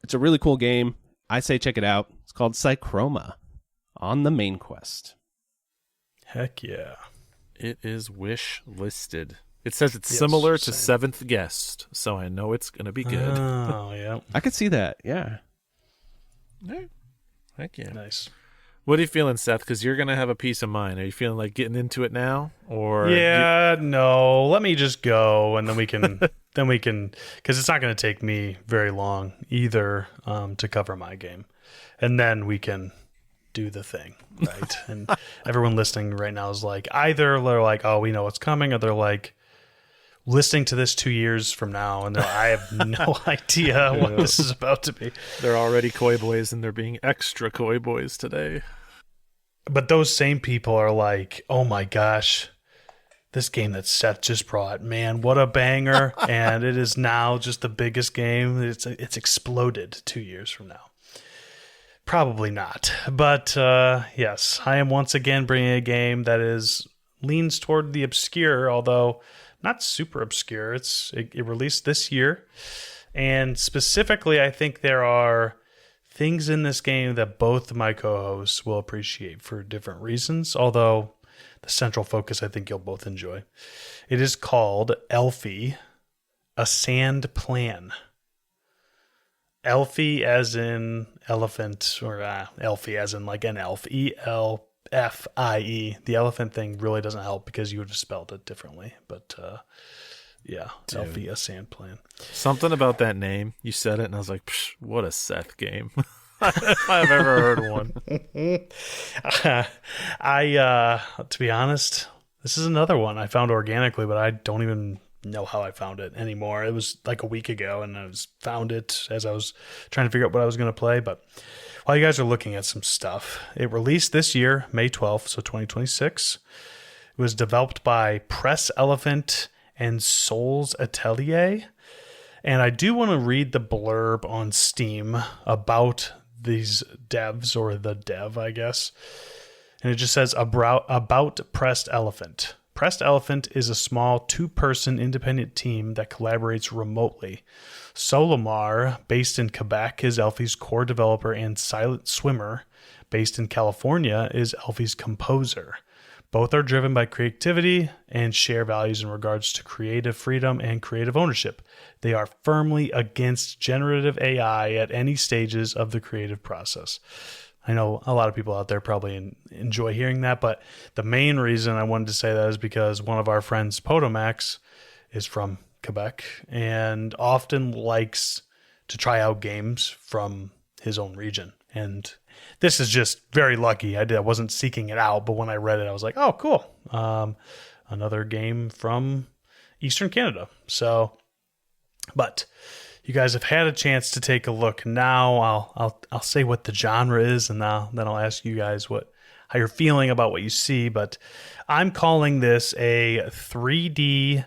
it's a really cool game. I say check it out. It's called Psychroma on the main quest. Heck yeah. It is wish listed. It says it's similar to Seventh Guest, so I know it's going to be good. Oh, yeah. I could see that, yeah. Heck yeah. Nice. What are you feeling, Seth? Because you're gonna have a peace of mind. Are you feeling like getting into it now, or Yeah, no. Let me just go, and then we can, because it's not going to take me very long either to cover my game, and then we can do the thing, right? And everyone listening right now is like, either they're like, oh, we know what's coming, or they're like, listening to this 2 years from now, and I have no idea what this is about to be. They're already coy boys, and they're being extra coy boys today. But those same people are like, oh my gosh, this game that Seth just brought, man, what a banger. And it is now just the biggest game. It's exploded 2 years from now. Probably not. But yes, I am once again bringing a game that leans toward the obscure, although not super obscure. It released this year. And specifically, I think there are things in this game that both of my co-hosts will appreciate for different reasons, although the central focus I think you'll both enjoy. It is called Elfie, A Sand Plan. Elfie as in elephant, or Elfie as in like an elf. Elfie. The elephant thing really doesn't help because you would have spelled it differently. But yeah, dude. Elfie, A Sand Plan. Something about that name. You said it, and I was like, what a Seth game. If I've ever heard one. To be honest, this is another one I found organically, but I don't even know how I found it anymore. It was like a week ago, and I found it as I was trying to figure out what I was going to play. But while you guys are looking at some stuff, it released this year, May 12th, so 2026. It was developed by Press Elephant and Souls Atelier. And I do want to read the blurb on Steam about these devs, or the dev, I guess. And it just says about Pressed Elephant. Pressed Elephant is a small two-person independent team that collaborates remotely. Solomar, based in Quebec, is Elfie's core developer, and Silent Swimmer, based in California, is Elfie's composer. Both are driven by creativity and share values in regards to creative freedom and creative ownership. They are firmly against generative AI at any stages of the creative process. I know a lot of people out there probably enjoy hearing that, but the main reason I wanted to say that is because one of our friends, Potomax, is from Quebec and often likes to try out games from his own region. And this is just very lucky. I wasn't seeking it out, but when I read it, I was like, oh, cool. Another game from Eastern Canada. So, but you guys have had a chance to take a look. Now I'll say what the genre is, and then I'll ask you guys how you're feeling about what you see. But I'm calling this a 3D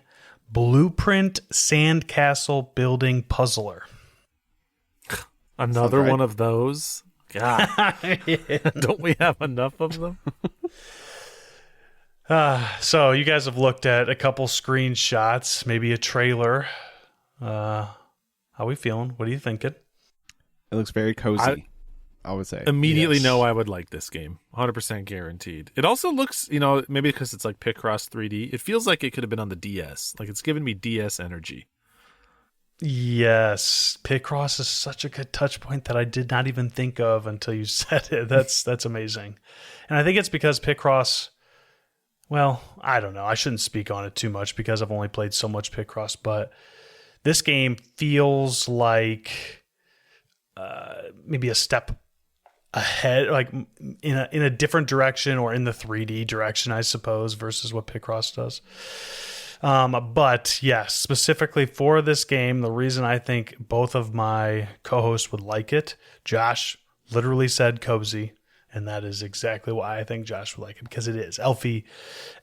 blueprint sandcastle building puzzler. Another one of those. God, don't we have enough of them? So you guys have looked at a couple screenshots, maybe a trailer. How we feeling? What are you thinking? It looks very cozy, I would say. Immediately know I would like this game. 100% guaranteed. It also looks, maybe because it's like Picross 3D, it feels like it could have been on the DS. Like it's giving me DS energy. Yes, Picross is such a good touch point that I did not even think of until you said it. That's amazing. And I think it's because Picross, well, I don't know. I shouldn't speak on it too much because I've only played so much Picross, but this game feels like maybe a step ahead, like in a different direction, or in the 3D direction, I suppose, versus what Picross does. But yes, specifically for this game, the reason I think both of my co-hosts would like it, Josh literally said cozy, and that is exactly why I think Josh would like it, because it is. Elfie,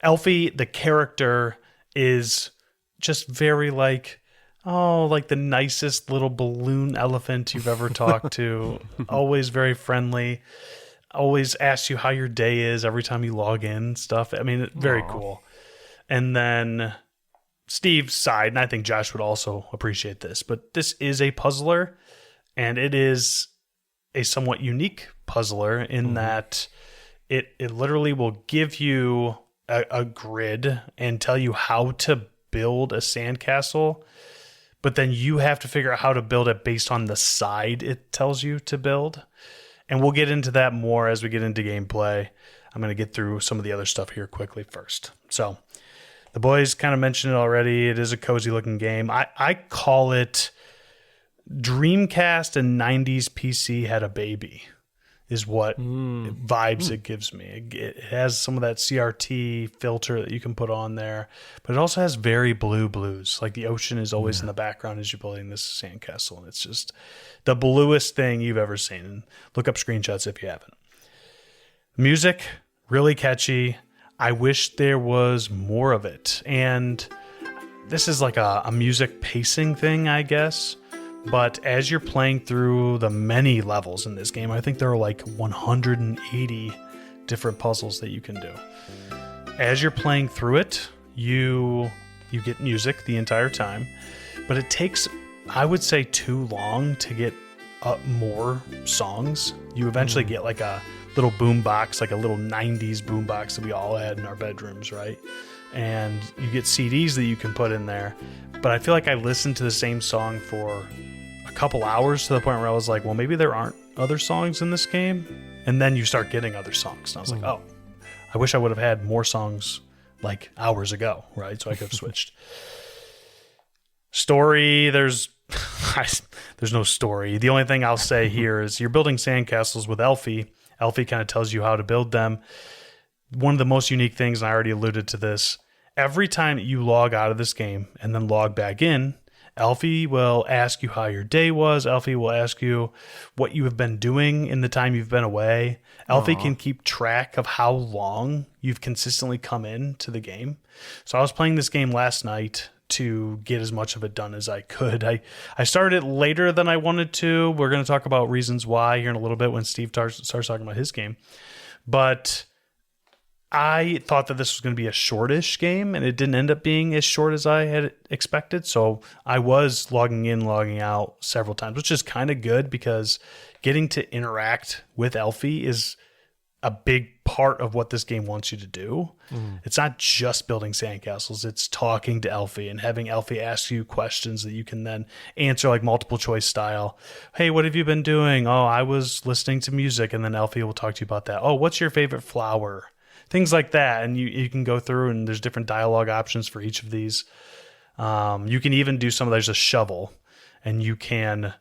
the character, is just very like the nicest little balloon elephant you've ever talked to. Always very friendly. Always asks you how your day is every time you log in, stuff. I mean, very cool. And then Steve's side, and I think Josh would also appreciate this, but this is a puzzler, and it is a somewhat unique puzzler in that it literally will give you a grid and tell you how to build a sandcastle, but then you have to figure out how to build it based on the side it tells you to build. And we'll get into that more as we get into gameplay. I'm going to get through some of the other stuff here quickly first. So the boys kind of mentioned it already. It is a cozy looking game. I call it Dreamcast and 90s PC had a baby, is what vibes it gives me. It has some of that CRT filter that you can put on there, but it also has very blue blues. Like the ocean is always in the background as you're building this sandcastle, and it's just the bluest thing you've ever seen. And look up screenshots if you haven't. Music, really catchy. I wish there was more of it. And this is like a music pacing thing, I guess. But as you're playing through the many levels in this game, I think there are like 180 different puzzles that you can do. As you're playing through it, you get music the entire time, but it takes, I would say, too long to get more songs. You eventually get like a little boombox, like a little 90s boombox that we all had in our bedrooms, right? And you get CDs that you can put in there. But I feel like I listened to the same song for a couple hours to the point where I was like, well, maybe there aren't other songs in this game. And then you start getting other songs. And I was like, oh, I wish I would have had more songs like hours ago, right? So I could have switched. Story, there's no story. The only thing I'll say here is you're building sandcastles with Elfie. Elfie kind of tells you how to build them. One of the most unique things, and I already alluded to this, every time that you log out of this game and then log back in, Elfie will ask you how your day was. Elfie will ask you what you have been doing in the time you've been away. Elfie can keep track of how long you've consistently come in to the game. So I was playing this game last night to get as much of it done as I could. I started it later than I wanted to. We're going to talk about reasons why here in a little bit when Steve starts talking about his game. But I thought that this was going to be a shortish game, and it didn't end up being as short as I had expected. So I was logging in, logging out several times, which is kind of good because getting to interact with Elfie is a big part of what this game wants you to do. It's not just building sandcastles. It's talking to Elfie and having Elfie ask you questions that you can then answer, like multiple choice style. Hey, what have you been doing? Oh, I was listening to music. And then Elfie will talk to you about that. Oh, what's your favorite flower? Things like that. And you can go through and there's different dialogue options for each of these. You can even do there's a shovel, and you can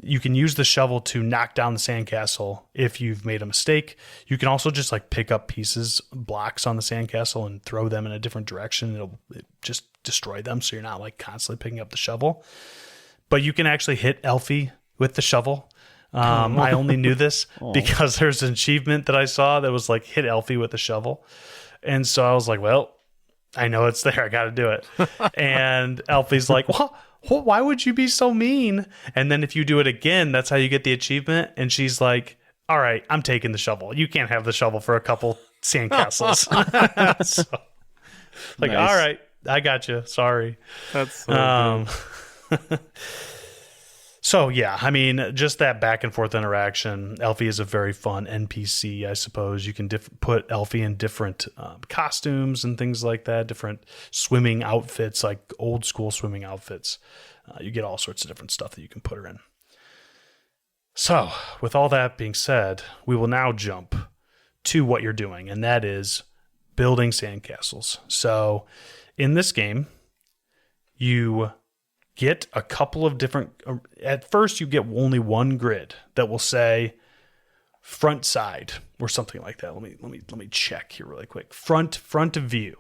use the shovel to knock down the sandcastle if you've made a mistake. You can also just like pick up blocks on the sandcastle and throw them in a different direction. It'll just destroy them. So you're not like constantly picking up the shovel, but you can actually hit Elfie with the shovel. I only knew this because there's an achievement that I saw that was like hit Elfie with a shovel. And so I was like, well, I know it's there. I got to do it. And Elfie's like, well, why would you be so mean? And then if you do it again, that's how you get the achievement. And she's like, all right, I'm taking the shovel. You can't have the shovel for a couple sandcastles. So, like, nice. All right, I got you. Sorry. That's so good. So, yeah, I mean, just that back and forth interaction. Elfie is a very fun NPC, I suppose. You can put Elfie in different costumes and things like that, different swimming outfits, like old school swimming outfits. You get all sorts of different stuff that you can put her in. So, with all that being said, we will now jump to what you're doing, and that is building sandcastles. So, in this game, you get a couple of different. At first, you get only one grid that will say front side or something like that. Let me check here really quick. Front view,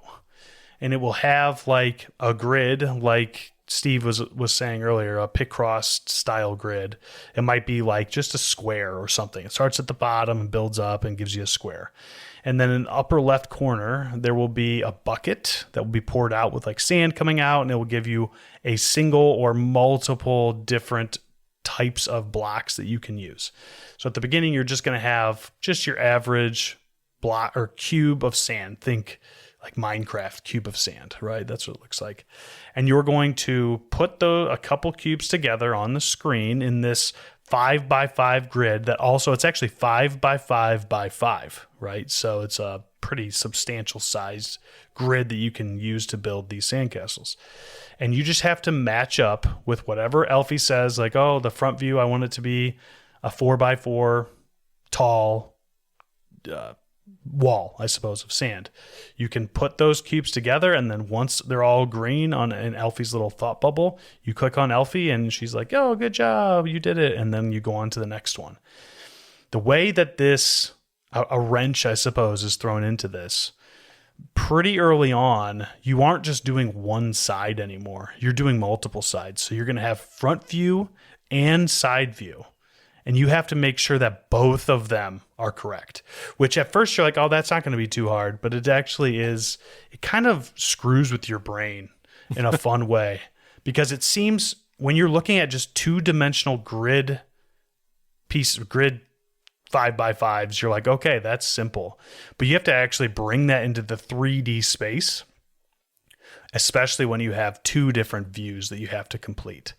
and it will have like a grid, like Steve was saying earlier, a Picross style grid. It might be like just a square or something. It starts at the bottom and builds up and gives you a square. And then in the upper left corner, there will be a bucket that will be poured out with like sand coming out, and it will give you a single or multiple different types of blocks that you can use. So at the beginning, you're just going to have just your average block or cube of sand. Think like Minecraft cube of sand, right? That's what it looks like. And you're going to put a couple cubes together on the screen in this 5x5 grid that also, it's actually 5x5x5, right? So it's a pretty substantial sized grid that you can use to build these sandcastles. And you just have to match up with whatever Elfie says, like, oh, the front view, I want it to be a 4x4 tall wall, I suppose, of sand. You can put those cubes together, and then once they're all green on in Elfie's little thought bubble, you click on Elfie, and she's like, "Oh, good job, you did it," and then you go on to the next one. The way that this a wrench, I suppose, is thrown into this, pretty early on, you aren't just doing one side anymore. You're doing multiple sides. So you're going to have front view and side view. And you have to make sure that both of them are correct, which at first you're like, oh, that's not going to be too hard. But it actually is. It kind of screws with your brain in a fun way, because it seems when you're looking at just two-dimensional grid 5x5s, you're like, okay, that's simple. But you have to actually bring that into the 3D space, especially when you have two different views that you have to complete.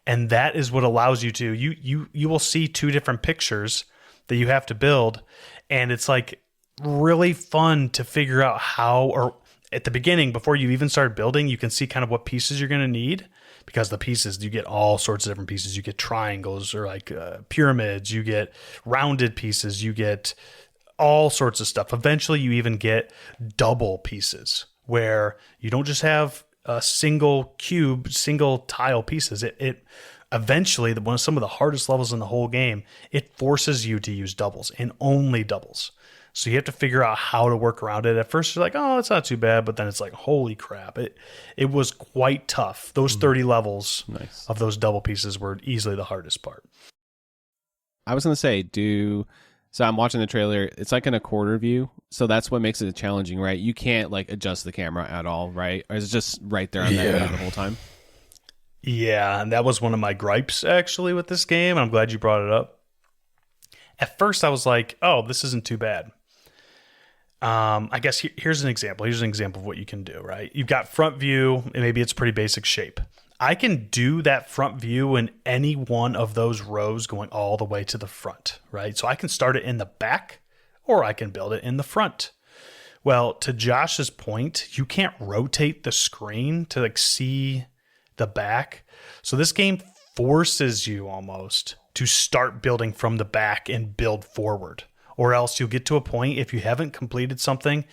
And that is what allows you to, you will see two different pictures that you have to build. And it's like really fun to figure out how, or at the beginning, before you even start building, you can see kind of what pieces you're going to need, because the pieces, you get all sorts of different pieces. You get triangles, or like pyramids, you get rounded pieces, you get all sorts of stuff. Eventually you even get double pieces, where you don't just have a single cube, single tile pieces. It eventually, some of the hardest levels in the whole game, it forces you to use doubles and only doubles. So you have to figure out how to work around it. At first you're like, oh, it's not too bad. But then it's like, holy crap. It was quite tough. Those 30 levels of those double pieces were easily the hardest part. I was going to say, so I'm watching the trailer. It's like in a quarter view. So that's what makes it challenging, right? You can't like adjust the camera at all, right? Or is it just right there on that view the whole time? Yeah. And that was one of my gripes actually with this game. I'm glad you brought it up. At first I was like, oh, this isn't too bad. I guess here's an example. Here's an example of what you can do, right? You've got front view, and maybe it's pretty basic shape. I can do that front view in any one of those rows going all the way to the front, right? So I can start it in the back, or I can build it in the front. Well, to Josh's point, you can't rotate the screen to like see the back. So this game forces you almost to start building from the back and build forward. Or else you'll get to a point, if you haven't completed something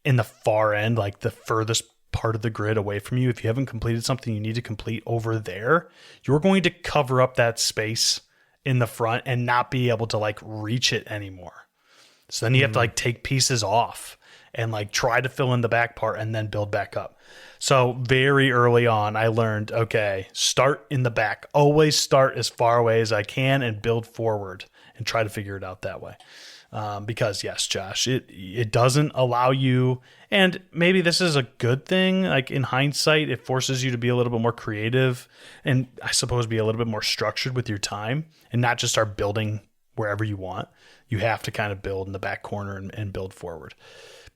in the far end, like the furthest part of the grid away from you, if you haven't completed something you need to complete over there, you're going to cover up that space in the front and not be able to like reach it anymore. So then you have to like take pieces off and like try to fill in the back part and then build back up. So very early on, I learned, okay, start in the back. Always start as far away as I can and build forward and try to figure it out that way. Because yes, Josh, it doesn't allow you, and maybe this is a good thing. Like in hindsight, it forces you to be a little bit more creative and I suppose be a little bit more structured with your time and not just start building wherever you want. You have to kind of build in the back corner and build forward.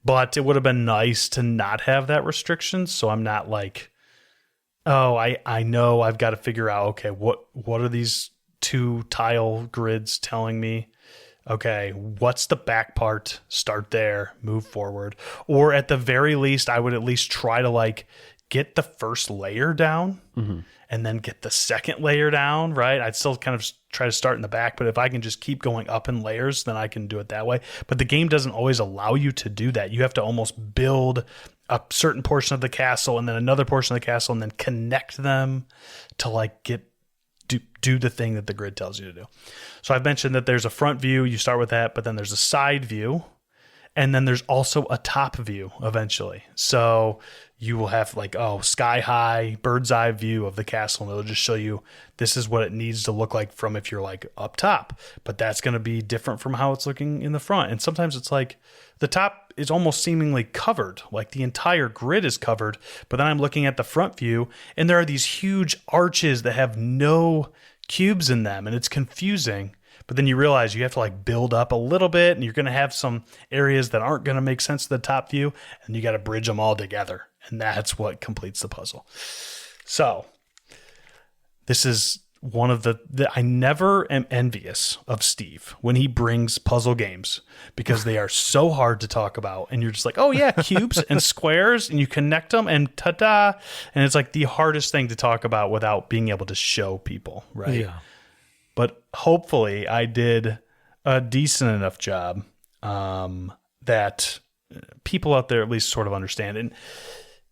But it would have been nice to not have that restriction. So I'm not like, oh, I know I've got to figure out, okay, what are these two tile grids telling me? Okay, what's the back part? Start there, move forward. Or at the very least, I would at least try to like get the first layer down and then get the second layer down, right? I'd still kind of try to start in the back, but if I can just keep going up in layers, then I can do it that way. But the game doesn't always allow you to do that. You have to almost build a certain portion of the castle and then another portion of the castle and then connect them to like do the thing that the grid tells you to do. So I've mentioned that there's a front view, you start with that, but then there's a side view, and then there's also a top view eventually. So you will have like, sky high, bird's eye view of the castle, and it'll just show you this is what it needs to look like from if you're like up top, but that's going to be different from how it's looking in the front. And sometimes it's like the top is almost seemingly covered, like the entire grid is covered, but then I'm looking at the front view and there are these huge arches that have no cubes in them, and it's confusing. But then you realize you have to like build up a little bit, and you're going to have some areas that aren't going to make sense to the top view, and you got to bridge them all together, and that's what completes the puzzle. So this is one of the I never am envious of Steve when he brings puzzle games, because they are so hard to talk about, and you're just like, oh yeah, cubes and squares, and you connect them and ta-da, and it's like the hardest thing to talk about without being able to show people, right? Yeah. But hopefully I did a decent enough job that people out there at least sort of understand. And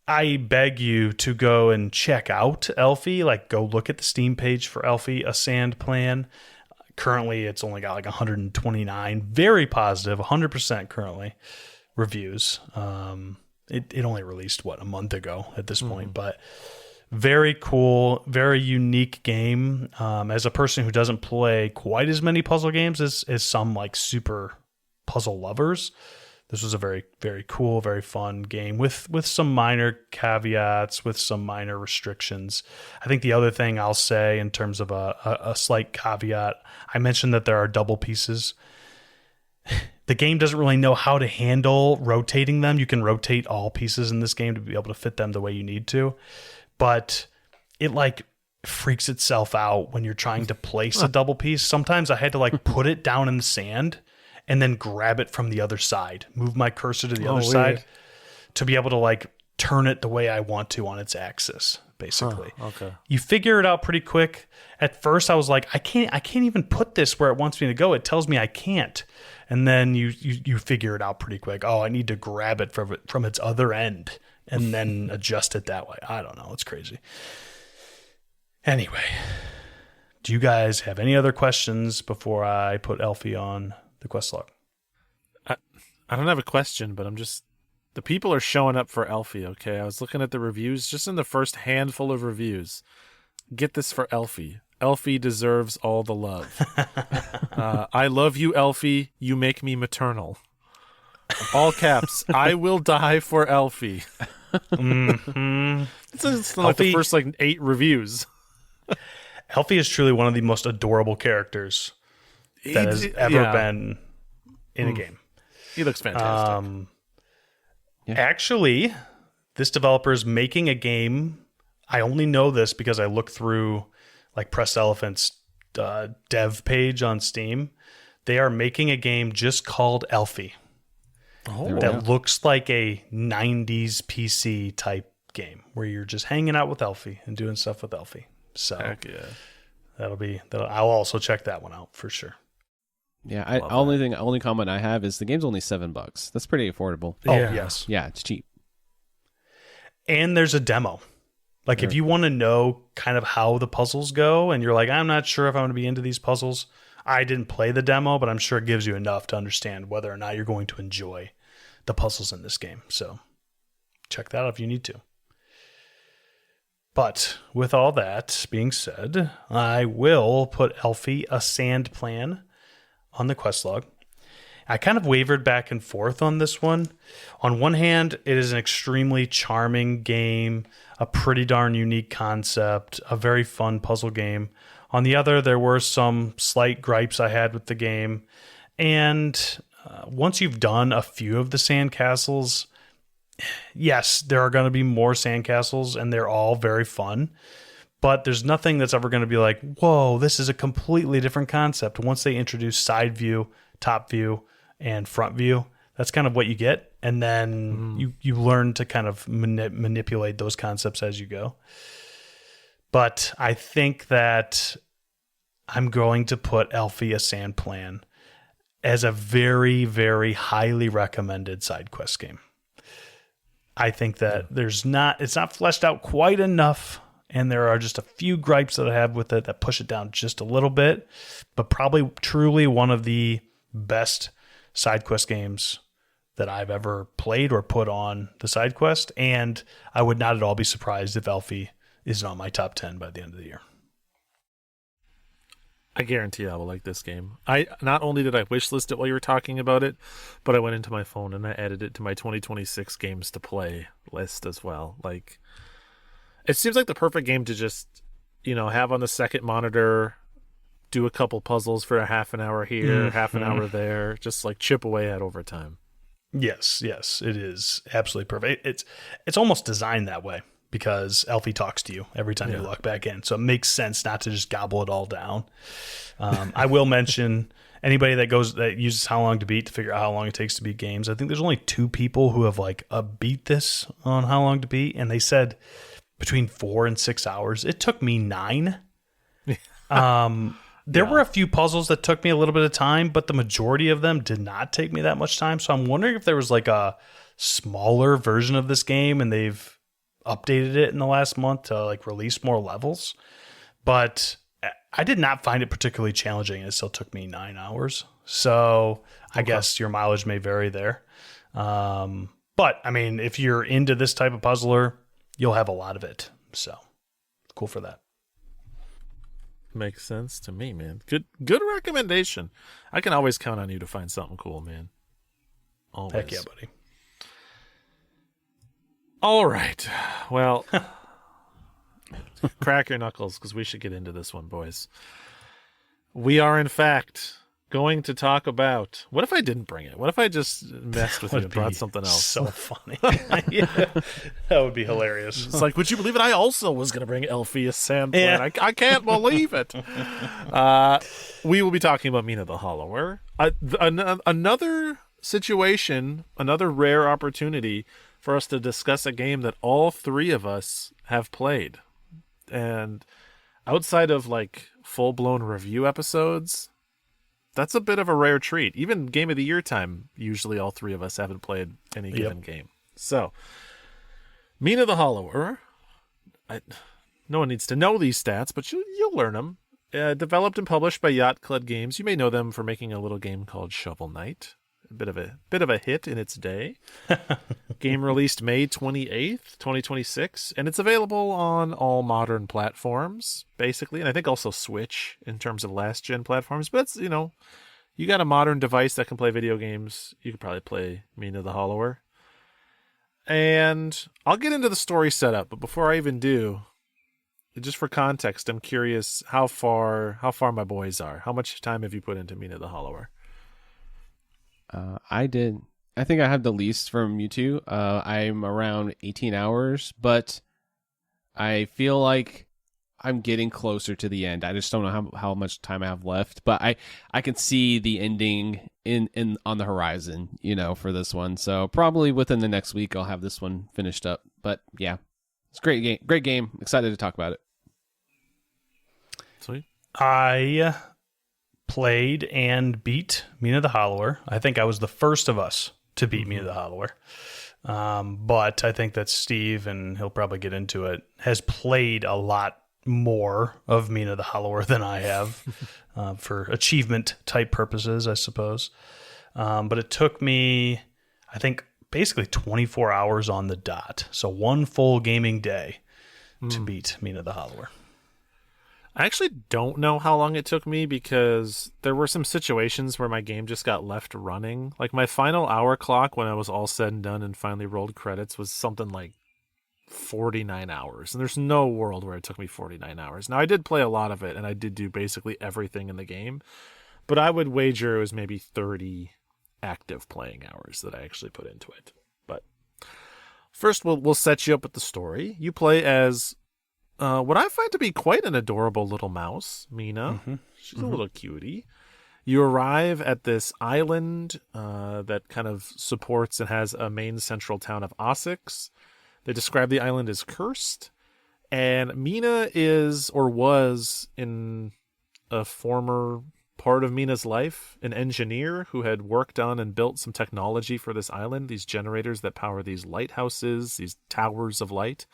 I beg you to go and check out Elfie. Like, go look at the Steam page for Elfie, a sand plan. Currently, it's only got like 129 very positive, 100% currently reviews. It only released, a month ago at this point, but very cool, very unique game. As a person who doesn't play quite as many puzzle games as some like super puzzle lovers, this was a very, very cool, very fun game with some minor caveats, with some minor restrictions. I think the other thing I'll say in terms of a slight caveat, I mentioned that there are double pieces. The game doesn't really know how to handle rotating them. You can rotate all pieces in this game to be able to fit them the way you need to, but it like freaks itself out when you're trying to place a double piece. Sometimes I had to like put it down in the sand and then grab it from the other side, move my cursor to the other side to be able to like turn it the way I want to on its axis, basically. Okay. You figure it out pretty quick. At first I was like, I can't even put this where it wants me to go. It tells me I can't. And then you figure it out pretty quick. Oh, I need to grab it from its other end and then adjust it that way. I don't know. It's crazy. Anyway, do you guys have any other questions before I put Elfie on the quest log? I don't have a question, but the people are showing up for Elfie, okay? I was looking at the reviews, just in the first handful of reviews. Get this for Elfie. Elfie deserves all the love. I love you, Elfie. You make me maternal. All caps. I will die for Elfie. Mm-hmm. It's like the first 8 reviews. Elfie is truly one of the most adorable characters that has ever been in a game. He looks fantastic. Actually, this developer is making a game. I only know this because I looked through like Pressed Elephant's dev page on Steam. They are making a game just called Elfie. That looks like a 90s PC type game where you're just hanging out with Elfie and doing stuff with Elfie. So heck yeah. I'll also check that one out for sure. Yeah, only comment I have is the game's only $7. That's pretty affordable. Oh, yes. Yeah, it's cheap. And there's a demo. Like, if you want to know kind of how the puzzles go and you're like, I'm not sure if I'm going to be into these puzzles. I didn't play the demo, but I'm sure it gives you enough to understand whether or not you're going to enjoy the puzzles in this game. So check that out if you need to. But with all that being said, I will put Elfie, a sand plan, on the quest log. I kind of wavered back and forth on this one. On one hand, it is an extremely charming game, a pretty darn unique concept, a very fun puzzle game. On the other, there were some slight gripes I had with the game. And once you've done a few of the sandcastles, yes, there are going to be more sandcastles, and they're all very fun. But there's nothing that's ever going to be like, whoa, this is a completely different concept. Once they introduce side view, top view, and front view, that's kind of what you get. And then you learn to kind of manipulate those concepts as you go. But I think that I'm going to put Elfie, a sand plan, as a very, very highly recommended side quest game. I think that it's not fleshed out quite enough. And there are just a few gripes that I have with it that push it down just a little bit, but probably truly one of the best side quest games that I've ever played or put on the side quest. And I would not at all be surprised if Elfie isn't on my top 10 by the end of the year. I guarantee I will like this game. I not only did I wishlist it while you were talking about it, but I went into my phone and I added it to my 2026 games to play list as well. Like, it seems like the perfect game to just, have on the second monitor, do a couple puzzles for a half an hour here, half an hour there, just like chip away at over time. Yes, it is absolutely perfect. It's almost designed that way because Elfie talks to you every time you log back in. So it makes sense not to just gobble it all down. I will mention anybody that uses How Long to Beat to figure out how long it takes to beat games. I think there's only 2 people who have beat this on How Long to Beat, and they said between 4 and 6 hours. It took me 9. There were a few puzzles that took me a little bit of time, but the majority of them did not take me that much time. So I'm wondering if there was like a smaller version of this game and they've updated it in the last month to like release more levels. But I did not find it particularly challenging. It still took me 9 hours. So I guess your mileage may vary there. But I mean, if you're into this type of puzzler, you'll have a lot of it. So cool for that. Makes sense to me, man. Good recommendation. I can always count on you to find something cool, man. Always. Heck yeah, buddy. All right. Well, crack your knuckles because we should get into this one, boys. We are, in fact, going to talk about... What if I didn't bring it? What if I just messed with you and brought something else? So funny. Yeah, that would be hilarious. It's like, would you believe it? I also was going to bring Elfie a sand plant. I can't believe it. We will be talking about Mina the Hollower. Another situation, another rare opportunity for us to discuss a game that all three of us have played. And outside of like full-blown review episodes, that's a bit of a rare treat. Even Game of the Year time, usually all three of us haven't played any given game. So, Mina the Hollower, no one needs to know these stats, but you'll learn them. Developed and published by Yacht Club Games. You may know them for making a little game called Shovel Knight. A bit of a hit in its day. Game released May 28th, 2026, and it's available on all modern platforms, basically, and I think also Switch in terms of last-gen platforms, but it's, you got a modern device that can play video games, you could probably play Mina the Hollower. And I'll get into the story setup, but before I even do, just for context, I'm curious how far my boys are. How much time have you put into Mina the Hollower? I did. I think I have the least from you two. I'm around 18 hours, but I feel like I'm getting closer to the end. I just don't know how much time I have left, but I can see the ending in on the horizon, for this one. So probably within the next week, I'll have this one finished up. But yeah, it's a great game. Great game. Excited to talk about it. Sweet. I played and beat Mina the Hollower. I think I was the first of us to beat Mina the Hollower. But I think that Steve, and he'll probably get into it, has played a lot more of Mina the Hollower than I have for achievement type purposes, I suppose. But it took me, I think, basically 24 hours on the dot. So one full gaming day to beat Mina the Hollower. I actually don't know how long it took me because there were some situations where my game just got left running. Like my final hour clock when I was all said and done and finally rolled credits was something like 49 hours. And there's no world where it took me 49 hours. Now I did play a lot of it and I did do basically everything in the game, but I would wager it was maybe 30 active playing hours that I actually put into it. But first we'll set you up with the story. You play as what I find to be quite an adorable little mouse, Mina. She's a little cutie. You arrive at this island that kind of supports and has a main central town of Osix. They describe the island as cursed. And Mina is, or was, in a former part of Mina's life, an engineer who had worked on and built some technology for this island, these generators that power these lighthouses, these towers of light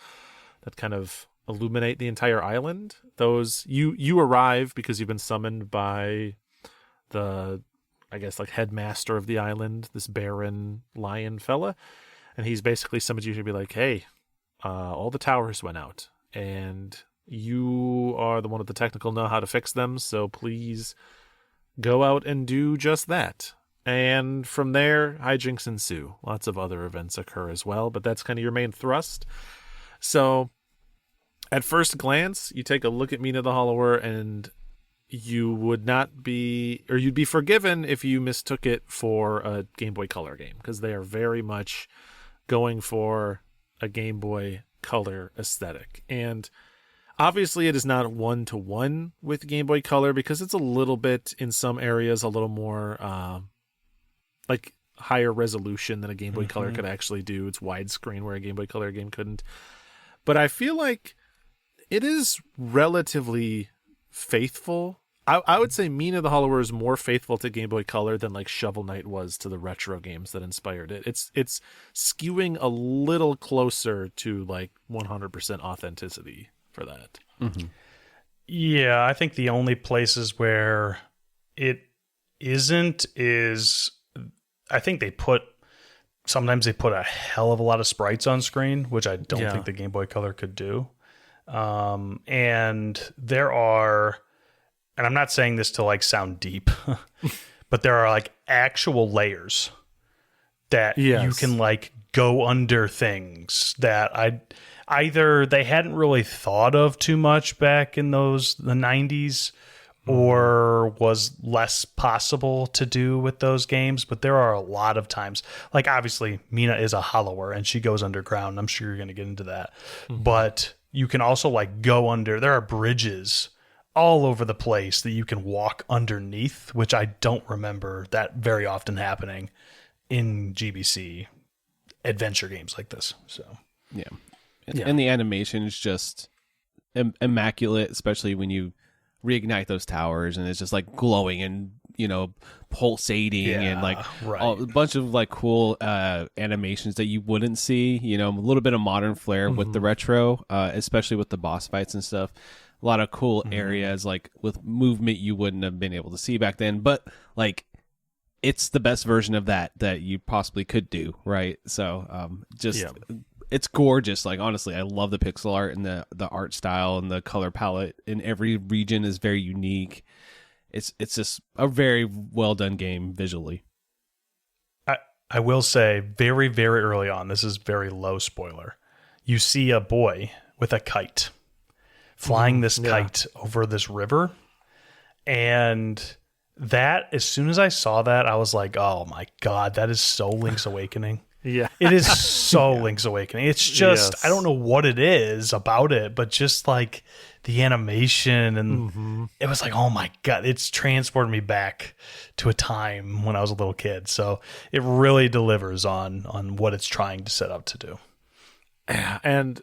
that kind of illuminate the entire island. Those you arrive because you've been summoned by the, I guess, like headmaster of the island, this Baron Lion fella, and he's basically summoned you to be like, hey, all the towers went out and you are the one with the technical know how to fix them, so please go out and do just that. And from there, hijinks ensue. Lots of other events occur as well, but that's kind of your main thrust. So at first glance, you take a look at Mina the Hollower, and you would not be, or you'd be forgiven if you mistook it for a Game Boy Color game, because they are very much going for a Game Boy Color aesthetic. And obviously it is not one-to-one with Game Boy Color, because it's a little bit, in some areas, a little more like higher resolution than a Game Boy Color could actually do. It's widescreen where a Game Boy Color game couldn't. But I feel like it is relatively faithful I would say Mina the Hollower is more faithful to Game Boy Color than like Shovel Knight was to the retro games that inspired it. It's skewing a little closer to like 100% authenticity for that. Mm-hmm. Yeah, I think the only places where it isn't is I think sometimes they put a hell of a lot of sprites on screen, which I don't think the Game Boy Color could do. And there are, and I'm not saying this to like sound deep, but there are like actual layers that you can like go under things that either they hadn't really thought of too much back in the 90s or was less possible to do with those games. But there are a lot of times, like obviously Mina is a hollower and she goes underground. I'm sure you're going to get into that. But you can also like go under, there are bridges all over the place that you can walk underneath, which I don't remember that very often happening in GBC adventure games like this. So and the animation is just immaculate, especially when you reignite those towers and it's just like glowing and pulsating and like a bunch of like cool animations that you wouldn't see, a little bit of modern flair with the retro, especially with the boss fights and stuff. A lot of cool areas like with movement you wouldn't have been able to see back then, but like it's the best version of that you possibly could do, right? So it's gorgeous. Like honestly, I love the pixel art and the art style and the color palette in every region is very unique. It's just a very well done game visually. I will say very, very early on, this is very low spoiler. You see a boy with a kite flying this kite over this river. And that, as soon as I saw that, I was like, oh my God, that is so Link's Awakening. Yeah. It is so Link's Awakening. It's just, I don't know what it is about it, but just like the animation and it was like, oh my God, it's transported me back to a time when I was a little kid. So it really delivers on what it's trying to set up to do. And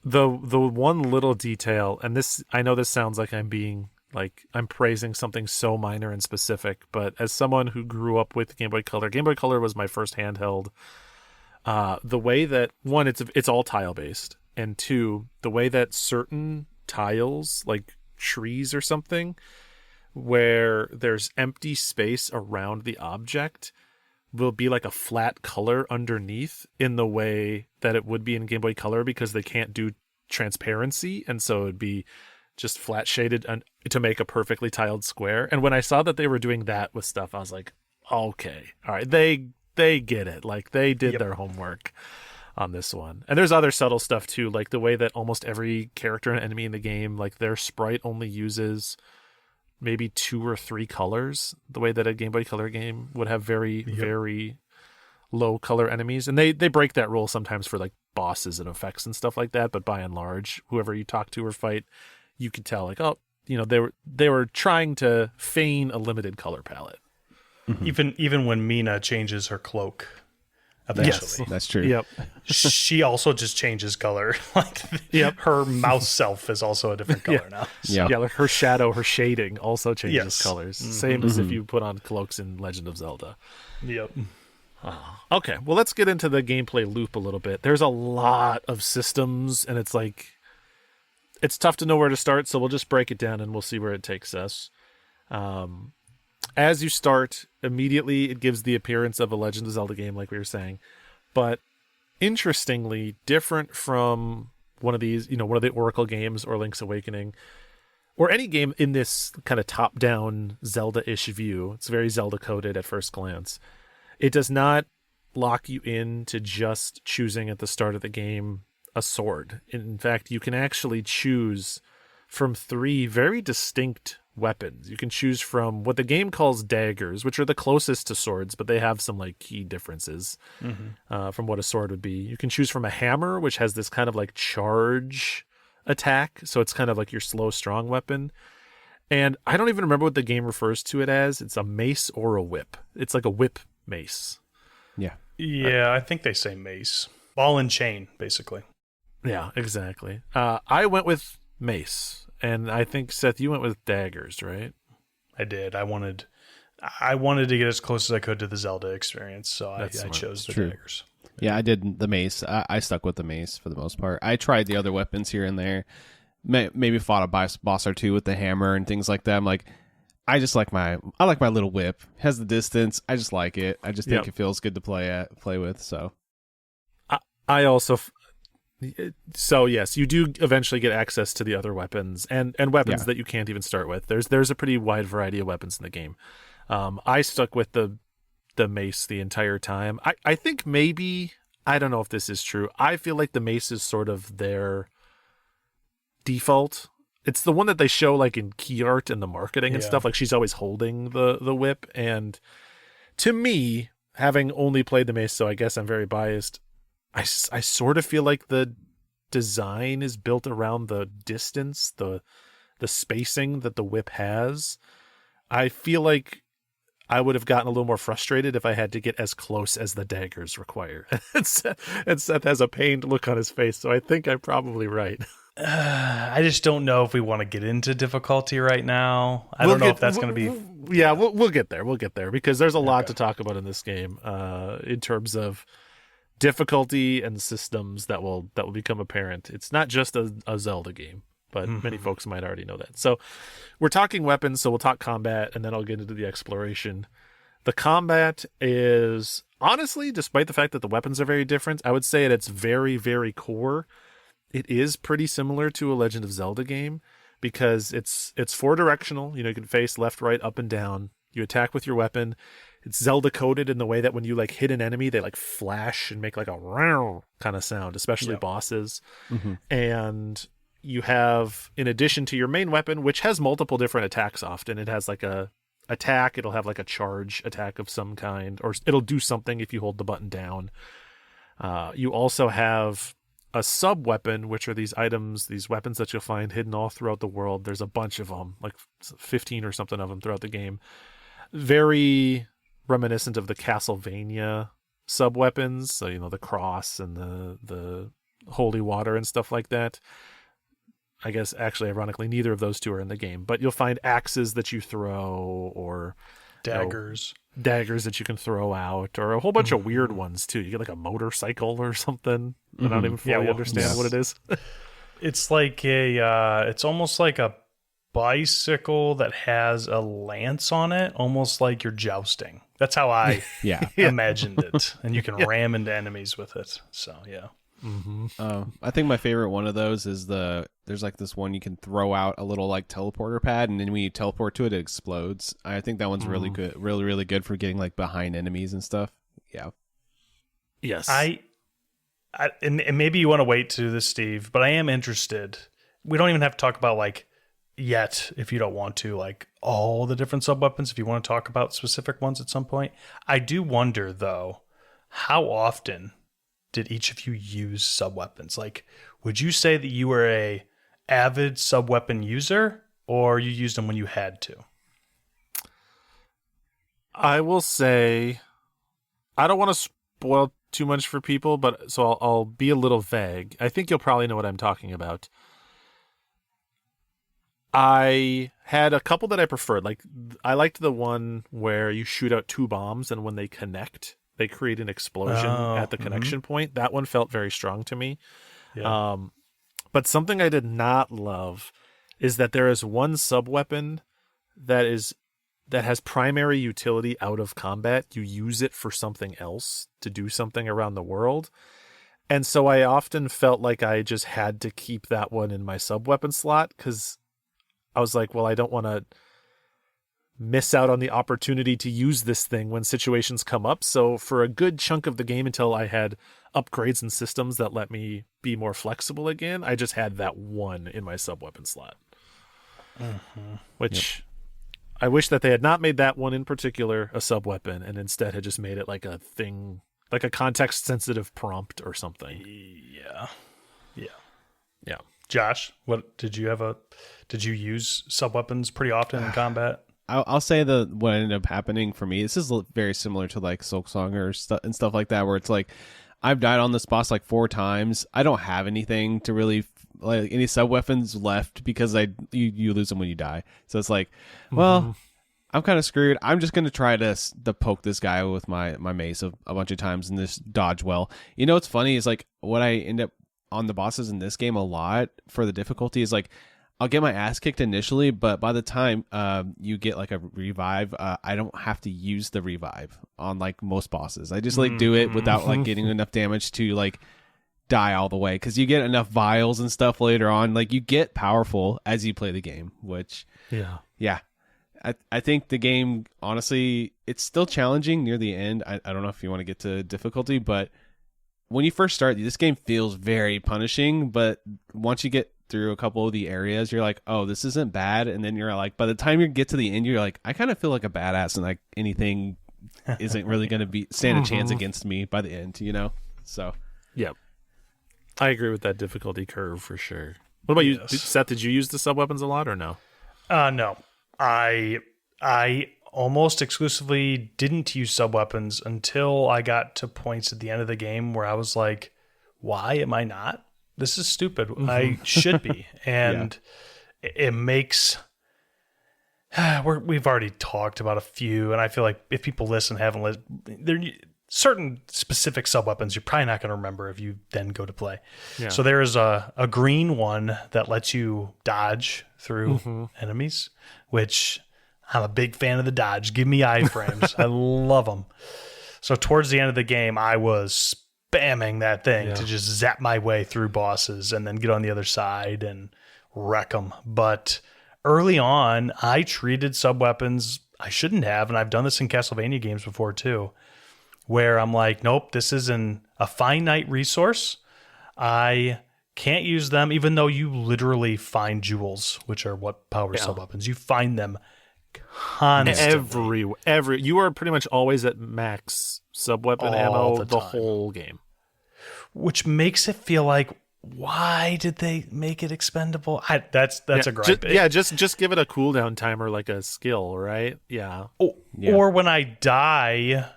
the one little detail, and this, I know this sounds like I'm praising something so minor and specific, but as someone who grew up with Game Boy Color was my first handheld. The way that, one, it's all tile based, and two, the way that certain tiles, like trees or something, where there's empty space around the object, will be like a flat color underneath in the way that it would be in Game Boy Color because they can't do transparency, and so it'd be just flat shaded to make a perfectly tiled square. And when I saw that they were doing that with stuff, I was like, okay, all right, they get it. Like they did their homework on this one. And there's other subtle stuff too, like the way that almost every character and enemy in the game, like their sprite only uses maybe 2 or 3 colors, the way that a Game Boy Color game would have very, very low color enemies. And they break that rule sometimes for like bosses and effects and stuff like that. But by and large, whoever you talk to or fight, you can tell like, oh, they were trying to feign a limited color palette. Even when Mina changes her cloak eventually. Yes, that's true. Yep. She also just changes color. Like her mouse self is also a different color now. Yeah, like her shadow, her shading also changes colors. Same as if you put on cloaks in Legend of Zelda. Yep. Okay, well, let's get into the gameplay loop a little bit. There's a lot of systems, and it's tough to know where to start, so we'll just break it down and we'll see where it takes us. As you start, immediately it gives the appearance of a Legend of Zelda game, like we were saying. But interestingly, different from one of these, one of the Oracle games or Link's Awakening, or any game in this kind of top-down Zelda-ish view. It's very Zelda-coded at first glance. It does not lock you in to just choosing at the start of the game a sword. In fact, you can actually choose from 3 very distinct weapons. You can choose from what the game calls daggers, which are the closest to swords, but they have some like key differences from what a sword would be. You can choose from a hammer, which has this kind of like charge attack, so it's kind of like your slow, strong weapon. And I don't even remember what the game refers to it as. It's a mace or a whip. It's like a whip mace. Yeah, I think they say mace. Ball and chain, basically. Yeah, exactly. I went with mace. And I think, Seth, you went with daggers, right? I did. I wanted to get as close as I could to the Zelda experience, so I chose the daggers. Yeah, I did the mace. I stuck with the mace for the most part. I tried the other weapons here and there. Maybe fought a boss or two with the hammer and things like that. I'm like, I like my little whip. It has the distance. I just like it. I just think it feels good to play with. So, I also. So yes, you do eventually get access to the other weapons and weapons that you can't even start with. There's a pretty wide variety of weapons in the game. I stuck with the mace the entire time. I think maybe, I don't know if this is true. I feel like the mace is sort of their default. It's the one that they show like in key art and the marketing and stuff. Like she's always holding the whip. And to me, having only played the mace, so I guess I'm very biased, I sort of feel like the design is built around the distance, the spacing that the whip has. I feel like I would have gotten a little more frustrated if I had to get as close as the daggers require. And Seth has a pained look on his face, so I think I'm probably right. I just don't know if we want to get into difficulty right now. I don't know if that's going to be... Yeah, we'll get there. We'll get there, because there's a lot to talk about in this game in terms of difficulty and systems that will become apparent. It's not just a Zelda game, but many folks might already know that. So we're talking weapons, so we'll talk combat, and then I'll get into the exploration. The combat is, honestly, despite the fact that the weapons are very different, I would say at its very, very core, it is pretty similar to a Legend of Zelda game, because it's four-directional. You can face left, right, up, and down. You attack with your weapon. It's Zelda coded in the way that when you like hit an enemy, they like flash and make like a row kind of sound, especially bosses. And you have, in addition to your main weapon, which has multiple different attacks often, it has like a attack, it'll have like a charge attack of some kind, or it'll do something if you hold the button down. You also have a sub weapon, which are these items, these weapons that you'll find hidden all throughout the world. There's a bunch of them, like 15 or something of them throughout the game. Very reminiscent of the Castlevania sub weapons, so the cross and the holy water and stuff like that. I guess actually, ironically, neither of those two are in the game, but you'll find axes that you throw, or daggers that you can throw out, or a whole bunch of weird ones too. You get like a motorcycle or something. I don't even fully understand what it is. It's like it's almost like a bicycle that has a lance on it, almost like you're jousting. That's how I imagined it. And you can ram into enemies with it. So, yeah. I think my favorite one of those is there's like this one you can throw out a little like teleporter pad, and then when you teleport to it, it explodes. I think that one's really good, really good for getting like behind enemies and stuff. Yeah. Yes. And maybe you want to wait to this, Steve, but I am interested. We don't even have to talk about like yet, if you don't want to, like all the different sub weapons. If you want to talk about specific ones at some point, I do wonder though, how often did each of you use sub-weapons? Like, would you say that you were a avid sub-weapon user, or you used them when you had to? I will say, I don't want to spoil too much for people, but so I'll be a little vague. I think you'll probably know what I'm talking about. I had a couple that I preferred. Like, I liked the one where you shoot out two bombs, and when they connect, they create an explosion at the connection point. That one felt very strong to me. Yeah. But something I did not love is that there is one sub-weapon that has primary utility out of combat. You use it for something else, to do something around the world. And so I often felt like I just had to keep that one in my sub-weapon slot, because I was like, well, I don't want to miss out on the opportunity to use this thing when situations come up. So for a good chunk of the game, until I had upgrades and systems that let me be more flexible again, I just had that one in my sub-weapon slot. Which I wish that they had not made that one in particular a sub-weapon, and instead had just made it like a thing, like a context-sensitive prompt or something. Yeah. Josh, did you use sub-weapons pretty often in combat? I'll say what ended up happening for me, this is very similar to like Silk Song and stuff like that, where it's like I've died on this boss like 4 times. I don't have anything to really like any sub weapons left, because you lose them when you die. So it's like, well, I'm kind of screwed. I'm just gonna try to poke this guy with my mace a bunch of times and just dodge well. You know what's funny is like what I end up on the bosses in this game a lot for the difficulty is like I'll get my ass kicked initially, but by the time you get like a revive, I don't have to use the revive on like most bosses. I just like do it without like getting enough damage to like die all the way, because you get enough vials and stuff later on. Like you get powerful as you play the game, which yeah. I think the game, honestly, it's still challenging near the end. I don't know if you want to get to difficulty, but when you first start, this game feels very punishing, but once you get through a couple of the areas, you're like, oh, this isn't bad. And then you're like, by the time you get to the end, you're like, I kind of feel like a badass, and like anything isn't really going to stand a chance against me by the end, you know? So, yeah, I agree with that difficulty curve for sure. What about you, Seth? Did you use the sub weapons a lot or no? No, I almost exclusively didn't use sub weapons until I got to points at the end of the game where I was like, why am I not? This is stupid. I should be. And it makes... we've already talked about a few, and I feel like if people haven't listened, there certain specific sub-weapons you're probably not going to remember if you then go to play. Yeah. So there is a green one that lets you dodge through enemies, which I'm a big fan of the dodge. Give me iframes. I love them. So towards the end of the game, I was spamming that thing to just zap my way through bosses and then get on the other side and wreck them. But early on, I treated sub-weapons I shouldn't have, and I've done this in Castlevania games before too, where I'm like, nope, this is a finite resource. I can't use them, even though you literally find jewels, which are what power sub-weapons. You find them constantly. You are pretty much always at max sub-weapon ammo the whole game. Which makes it feel like, why did they make it expendable? That's a gripe. Just give it a cooldown timer like a skill, right? Yeah. Or when I die,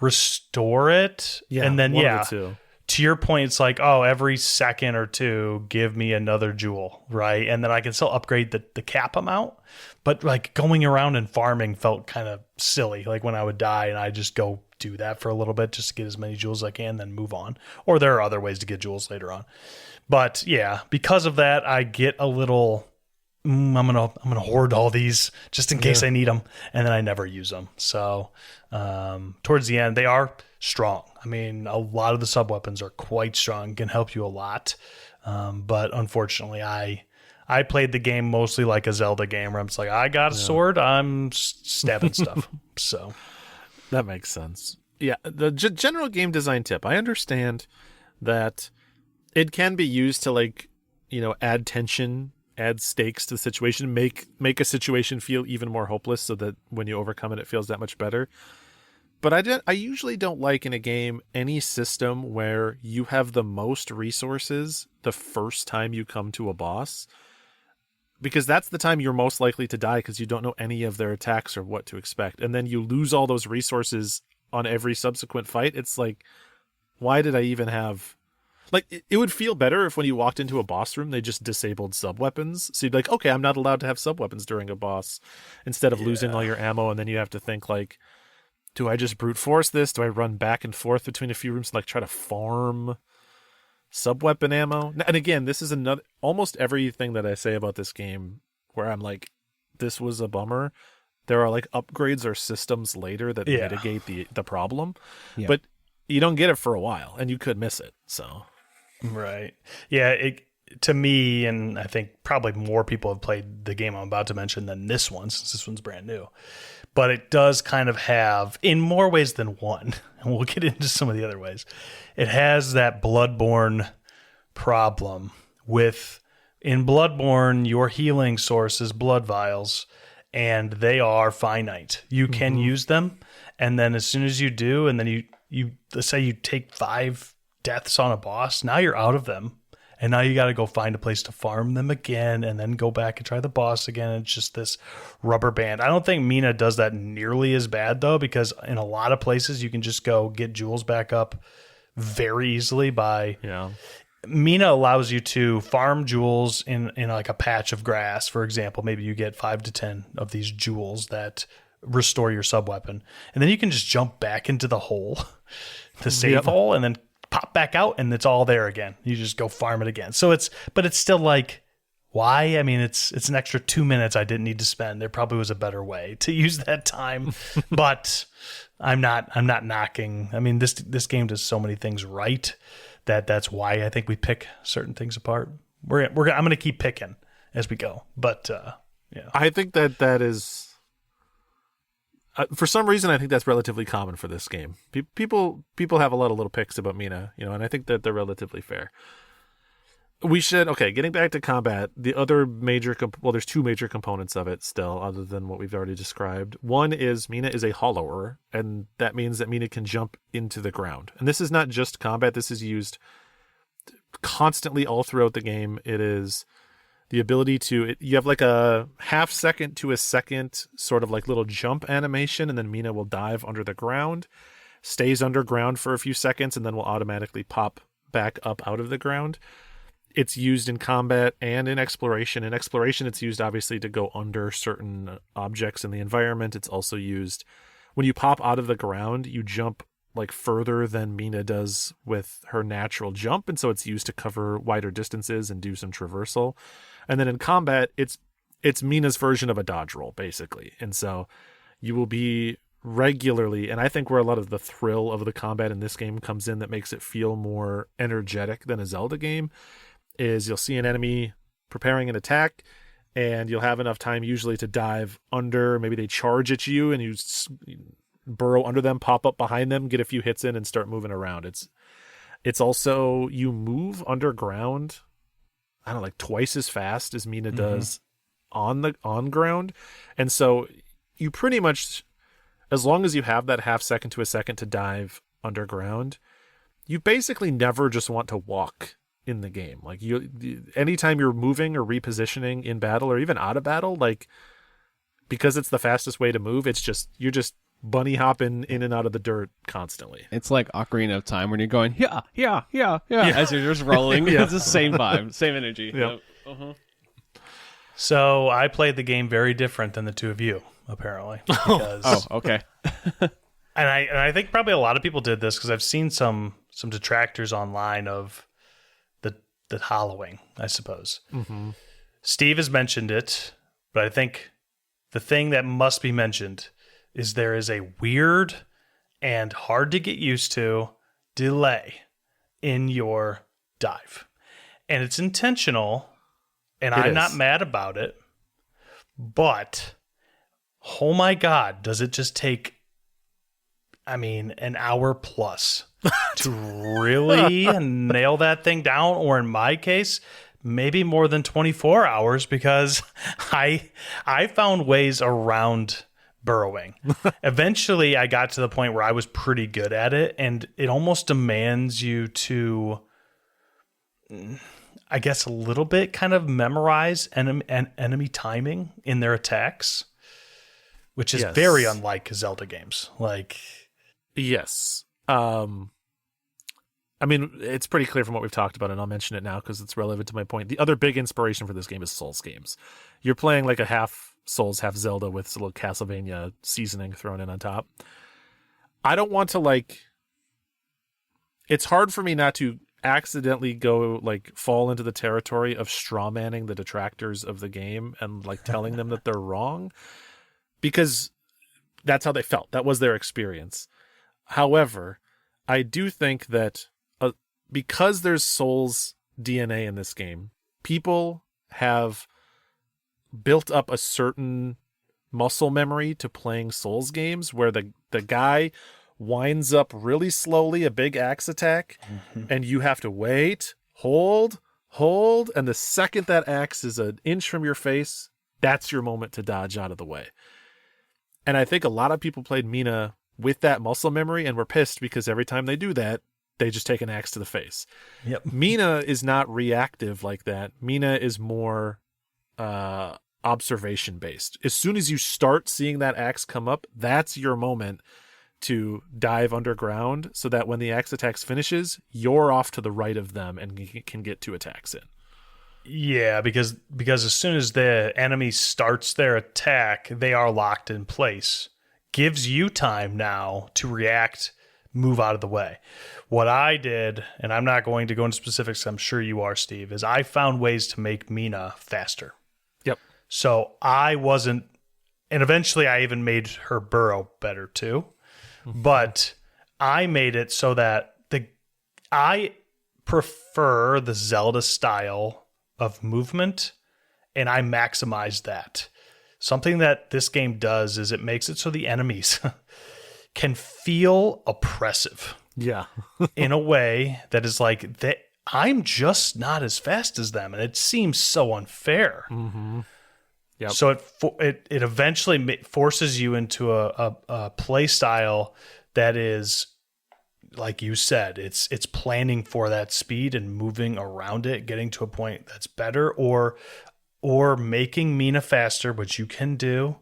restore it. Yeah, and then, to your point, it's like, oh, every second or two, give me another jewel, right? And then I can still upgrade the cap amount. But like going around and farming felt kind of silly. Like when I would die and I just go do that for a little bit just to get as many jewels as I can, then move on. Or there are other ways to get jewels later on. But yeah, because of that, I get a little, I'm gonna hoard all these just in case I need them, and then I never use them. So towards the end, they are strong. I mean, a lot of the sub weapons are quite strong, can help you a lot. But unfortunately, I played the game mostly like a Zelda game, where I'm just like, I got a sword, I'm stabbing stuff. So that makes sense. Yeah, the general game design tip. I understand that it can be used to, like, you know, add tension, add stakes to the situation, make a situation feel even more hopeless, so that when you overcome it, it feels that much better. But I usually don't like in a game any system where you have the most resources the first time you come to a boss, because that's the time you're most likely to die, because you don't know any of their attacks or what to expect. And then you lose all those resources on every subsequent fight. It's like, why did I even have... Like, it would feel better if when you walked into a boss room, they just disabled sub-weapons. So you'd be like, okay, I'm not allowed to have sub-weapons during a boss, instead of losing all your ammo, and then you have to think, like, do I just brute force this? Do I run back and forth between a few rooms and, like, try to farm sub-weapon ammo? And again, this is another... Almost everything that I say about this game where I'm like, this was a bummer, there are, like, upgrades or systems later that mitigate the problem. Yeah. But you don't get it for a while, and you could miss it, so... Right. Yeah, to me, and I think probably more people have played the game I'm about to mention than this one, since this one's brand new. But it does kind of have, in more ways than one, and we'll get into some of the other ways, it has that Bloodborne problem with, in Bloodborne, your healing source is blood vials, and they are finite. You can use them, and then as soon as you do, and then you let's say you take 5 deaths on a boss, now you're out of them, and now you got to go find a place to farm them again, and then go back and try the boss again. It's just this rubber band. I don't think Mina does that nearly as bad, though, because in a lot of places you can just go get jewels back up very easily by Mina allows you to farm jewels in like a patch of grass, for example. Maybe you get 5 to 10 of these jewels that restore your sub weapon, and then you can just jump back into the hole, the save hole, and then pop back out, and it's all there again. You just go farm it again. So it's still like, why? I mean, it's an extra 2 minutes I didn't need to spend. There probably was a better way to use that time, but I'm not knocking. I mean, this game does so many things right that's why I think we pick certain things apart. I'm going to keep picking as we go, but yeah, I think that is. For some reason, I think that's relatively common for this game. People have a lot of little picks about Mina, and I think that they're relatively fair. Getting back to combat, the other major, there's two major components of it still, other than what we've already described. One is Mina is a hollower, and that means that Mina can jump into the ground. And this is not just combat, this is used constantly all throughout the game. It is the ability you have like a half second to a second sort of like little jump animation, and then Mina will dive under the ground, stays underground for a few seconds, and then will automatically pop back up out of the ground. It's used in combat and in exploration. In exploration, it's used obviously to go under certain objects in the environment. It's also used when you pop out of the ground, you jump like further than Mina does with her natural jump, and so it's used to cover wider distances and do some traversal. And then in combat, it's Mina's version of a dodge roll, basically. And so you will be regularly, and I think where a lot of the thrill of the combat in this game comes in that makes it feel more energetic than a Zelda game, is you'll see an enemy preparing an attack, and you'll have enough time usually to dive under. Maybe they charge at you, and you burrow under them, pop up behind them, get a few hits in, and start moving around. It's also, you move underground, I don't know, like twice as fast as Mina does on ground. And so you pretty much, as long as you have that half second to a second to dive underground, you basically never just want to walk in the game. Like anytime you're moving or repositioning in battle or even out of battle, like, because it's the fastest way to move, you're just bunny hopping in and out of the dirt constantly. It's like Ocarina of Time when you're going, yeah, as you're just rolling. Yeah. It's the same vibe, same energy. Yep. So I played the game very different than the two of you, apparently. Because, Okay. and I think probably a lot of people did this because I've seen some detractors online of the hollowing, I suppose. Mm-hmm. Steve has mentioned it, but I think the thing that must be mentioned is there is a weird and hard to get used to delay in your dive. And it's intentional, and I'm not mad about it, but oh my God, does it just take, an hour plus to really nail that thing down? Or in my case, maybe more than 24 hours, because I found ways around burrowing. Eventually, I got to the point where I was pretty good at it, and it almost demands you to, I guess, a little bit kind of memorize enemy timing in their attacks, which is very unlike Zelda games. Yes. It's pretty clear from what we've talked about, and I'll mention it now because it's relevant to my point. The other big inspiration for this game is Souls games. You're playing like a half Souls, half Zelda with a little Castlevania seasoning thrown in on top. I don't want to it's hard for me not to accidentally fall into the territory of strawmanning the detractors of the game and telling them that they're wrong, because that's how they felt. That was their experience. However, I do think that because there's Souls DNA in this game, people have built up a certain muscle memory to playing Souls games where the guy winds up really slowly, a big axe attack, and you have to wait, hold, and the second that axe is an inch from your face, that's your moment to dodge out of the way. And I think a lot of people played Mina with that muscle memory and were pissed because every time they do that, they just take an axe to the face. Yep. Mina is not reactive like that. Mina is more observation based. As soon as you start seeing that axe come up, that's your moment to dive underground so that when the axe attacks finishes, you're off to the right of them and can get two attacks in. Yeah, because as soon as the enemy starts their attack, they are locked in place. Gives you time now to react, move out of the way. What I did, and I'm not going to go into specifics, I'm sure you are, Steve, is I found ways to make Mina faster. Yep. So I wasn't, and eventually I even made her burrow better too. But I made it so that I prefer the Zelda style of movement, and I maximize that. Something that this game does is it makes it so the enemies can feel oppressive. Yeah. In a way that is like, I'm just not as fast as them, and it seems so unfair. Mm-hmm. Yep. So it eventually forces you into a play style that is, like you said, it's planning for that speed and moving around it, getting to a point that's better, or making Mina faster, which you can do,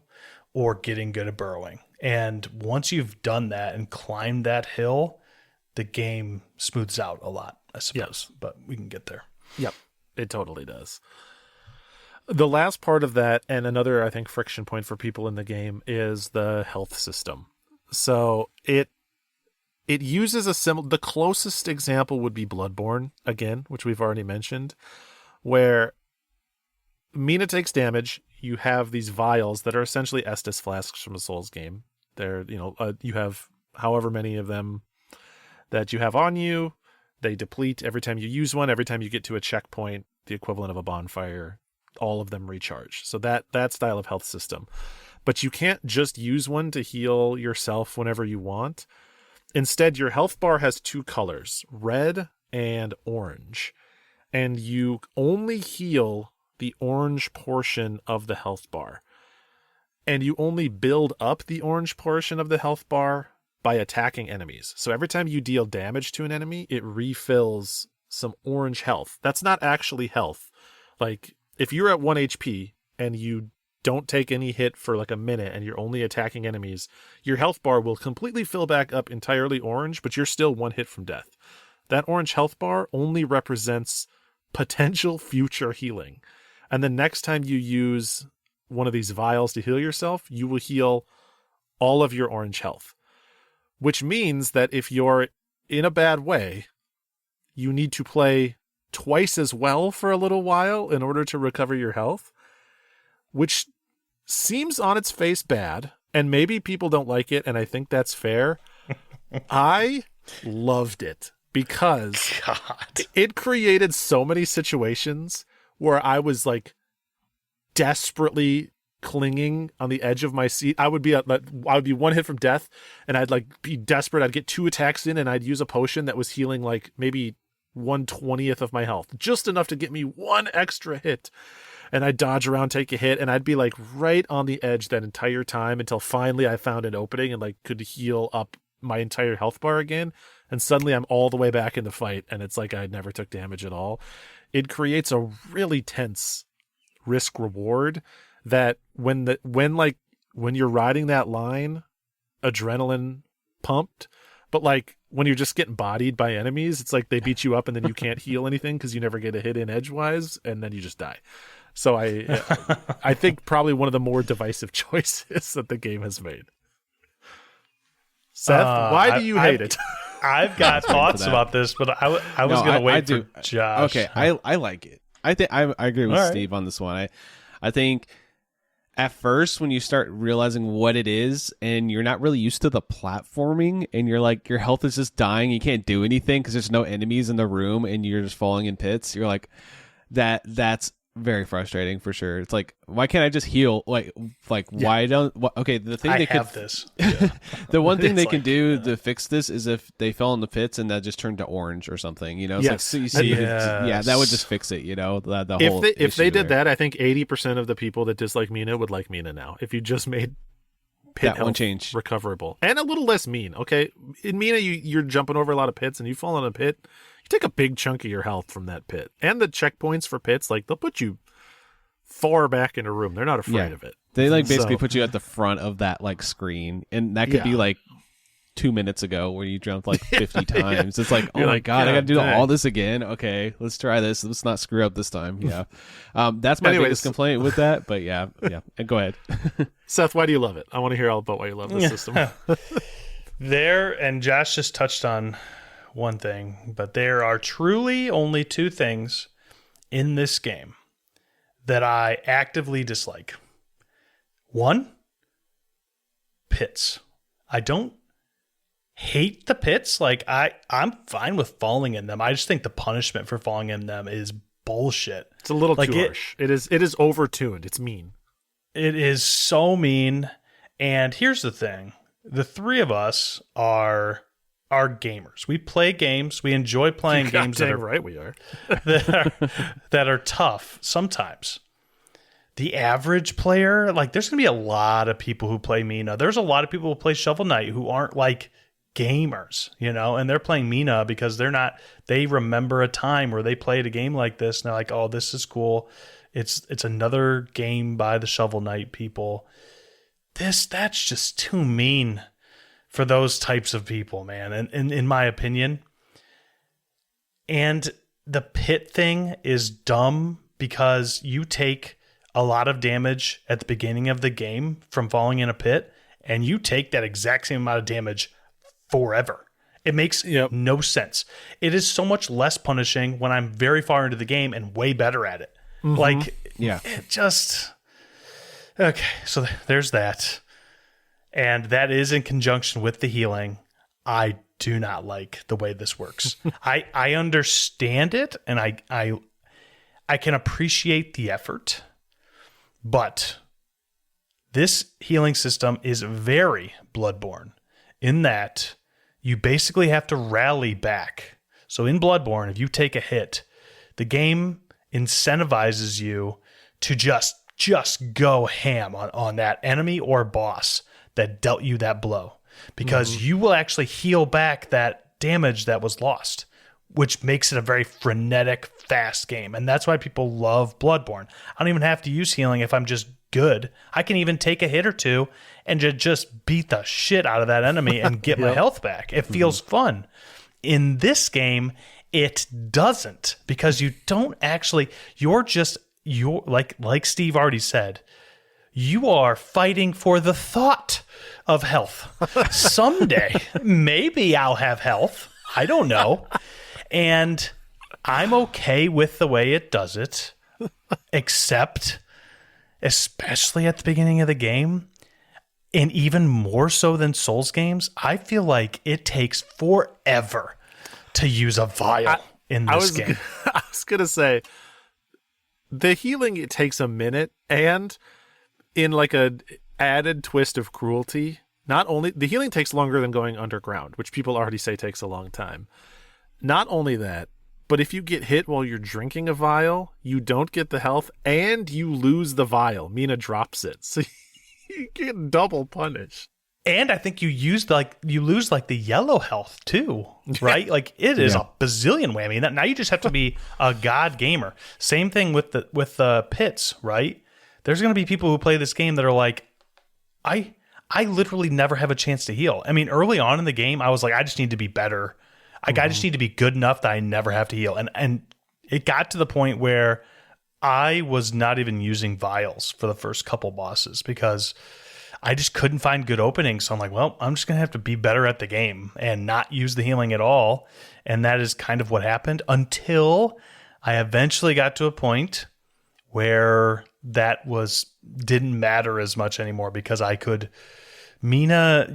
or getting good at burrowing. And once you've done that and climbed that hill, the game smooths out a lot, I suppose. Yes. But we can get there. Yep, it totally does. The last part of that, and another, I think, friction point for people in the game, is the health system. So it uses the closest example would be Bloodborne, again, which we've already mentioned, where Mina takes damage. You have these vials that are essentially Estus flasks from a Souls game. They're, you have however many of them that you have on you. They deplete every time you use one. Every time you get to a checkpoint, the equivalent of a bonfire, all of them recharge. So that style of health system. But you can't just use one to heal yourself whenever you want. Instead, your health bar has two colors, red and orange. And you only heal the orange portion of the health bar. And you only build up the orange portion of the health bar by attacking enemies. So every time you deal damage to an enemy, it refills some orange health. That's not actually health. Like, if you're at 1 HP and you don't take any hit for like a minute and you're only attacking enemies, your health bar will completely fill back up entirely orange, but you're still 1 hit from death. That orange health bar only represents potential future healing. And the next time you use one of these vials to heal yourself, you will heal all of your orange health. Which means that if you're in a bad way, you need to play twice as well for a little while in order to recover your health, which seems on its face bad, and maybe people don't like it, and I think that's fair. I loved it because it created so many situations where I was like desperately clinging on the edge of my seat. I would be 1 hit from death, and I'd like be desperate. I'd get 2 attacks in, and I'd use a potion that was healing like maybe 1/20th of my health, just enough to get me 1 extra hit. And I'd dodge around, take a hit, and I'd be like right on the edge that entire time until finally I found an opening and like could heal up my entire health bar again. And suddenly I'm all the way back in the fight, and it's like I never took damage at all. It creates a really tense risk reward that when you're riding that line, adrenaline pumped, but like when you're just getting bodied by enemies, it's like they beat you up and then you can't heal anything because you never get a hit in edgewise, and then you just die. So I think probably one of the more divisive choices that the game has made. Seth, why do you hate it? I've got thoughts about this, but I was going to wait for Josh. Okay, I like it. I think I agree with Steve on this one. I think at first when you start realizing what it is and you're not really used to the platforming and you're like your health is just dying, you can't do anything because there's no enemies in the room and you're just falling in pits. You're like that's very frustrating for sure. It's like, why can't I just heal? Why don't? Okay, the thing they have could, this. The one thing they can do to fix this is if they fell in the pits and that just turned to orange or something. It's like, so you see, that would just fix it. The whole. If they did that, I think 80% of the people that dislike Mina would like Mina now. If you just made pit that one change recoverable and a little less mean. Okay, in Mina, you're jumping over a lot of pits, and you fall in a pit. Take a big chunk of your health from that pit, and the checkpoints for pits, like they'll put you far back in a room. They're not afraid of it. They basically put you at the front of that screen, and that could be 2 minutes ago where you jumped like 50 times. It's like, oh You're my like, God, I got to do dang. all this again. Okay, let's try this. Let's not screw up this time. Yeah. That's my Anyways. biggest complaint with that. But yeah. And go ahead. Seth, why do you love it? I want to hear all about why you love this system. There, and Josh just touched on one thing, but there are truly only two things in this game that I actively dislike. One, pits. I don't hate the pits. Like I'm fine with falling in them. I just think the punishment for falling in them is bullshit. It's a little Like too harsh. It is overtuned. It's mean. It is so mean. And here's the thing. The three of us are gamers. We play games. We enjoy playing games that are right. We are that are tough sometimes. The average player, like there's going to be a lot of people who play Mina. There's a lot of people who play Shovel Knight who aren't like gamers, and they're playing Mina because they remember a time where they played a game like this and they're like, oh, this is cool. It's another game by the Shovel Knight people. That's just too mean for those types of people, man. And in my opinion, and the pit thing is dumb because you take a lot of damage at the beginning of the game from falling in a pit, and you take that exact same amount of damage forever. It makes no sense. It is so much less punishing when I'm very far into the game and way better at it. Mm-hmm. Like, it just... Okay, so there's that. And that is in conjunction with the healing. I do not like the way this works. I understand it, and I can appreciate the effort, but this healing system is very Bloodborne in that you basically have to rally back. So in Bloodborne, if you take a hit, the game incentivizes you to just go ham on that enemy or boss that dealt you that blow, because you will actually heal back that damage that was lost, which makes it a very frenetic, fast game. And that's why people love Bloodborne. I don't even have to use healing if I'm just good. I can even take a hit or two and just beat the shit out of that enemy and get my health back. It feels fun. In this game, it doesn't, because you don't actually, you're like Steve already said, you are fighting for the thought of health. Someday, maybe I'll have health. I don't know. And I'm okay with the way it does it, except, especially at the beginning of the game, and even more so than Souls games, I feel like it takes forever to use a vial in this game. I was going to say, the healing, it takes a minute, and in like a added twist of cruelty, not only the healing takes longer than going underground, which people already say takes a long time. Not only that, but if you get hit while you're drinking a vial, you don't get the health and you lose the vial. Mina drops it. So you get double punished. And I think you lose the yellow health too, right? Like it is a bazillion whammy. Now you just have to be a god gamer. Same thing with the pits, right? There's going to be people who play this game that are like, I literally never have a chance to heal. I mean, early on in the game, I was like, I just need to be better. I just need to be good enough that I never have to heal. And it got to the point where I was not even using vials for the first couple bosses because I just couldn't find good openings. So I'm like, well, I'm just going to have to be better at the game and not use the healing at all. And that is kind of what happened until I eventually got to a point where that didn't matter as much anymore because I could... Mina,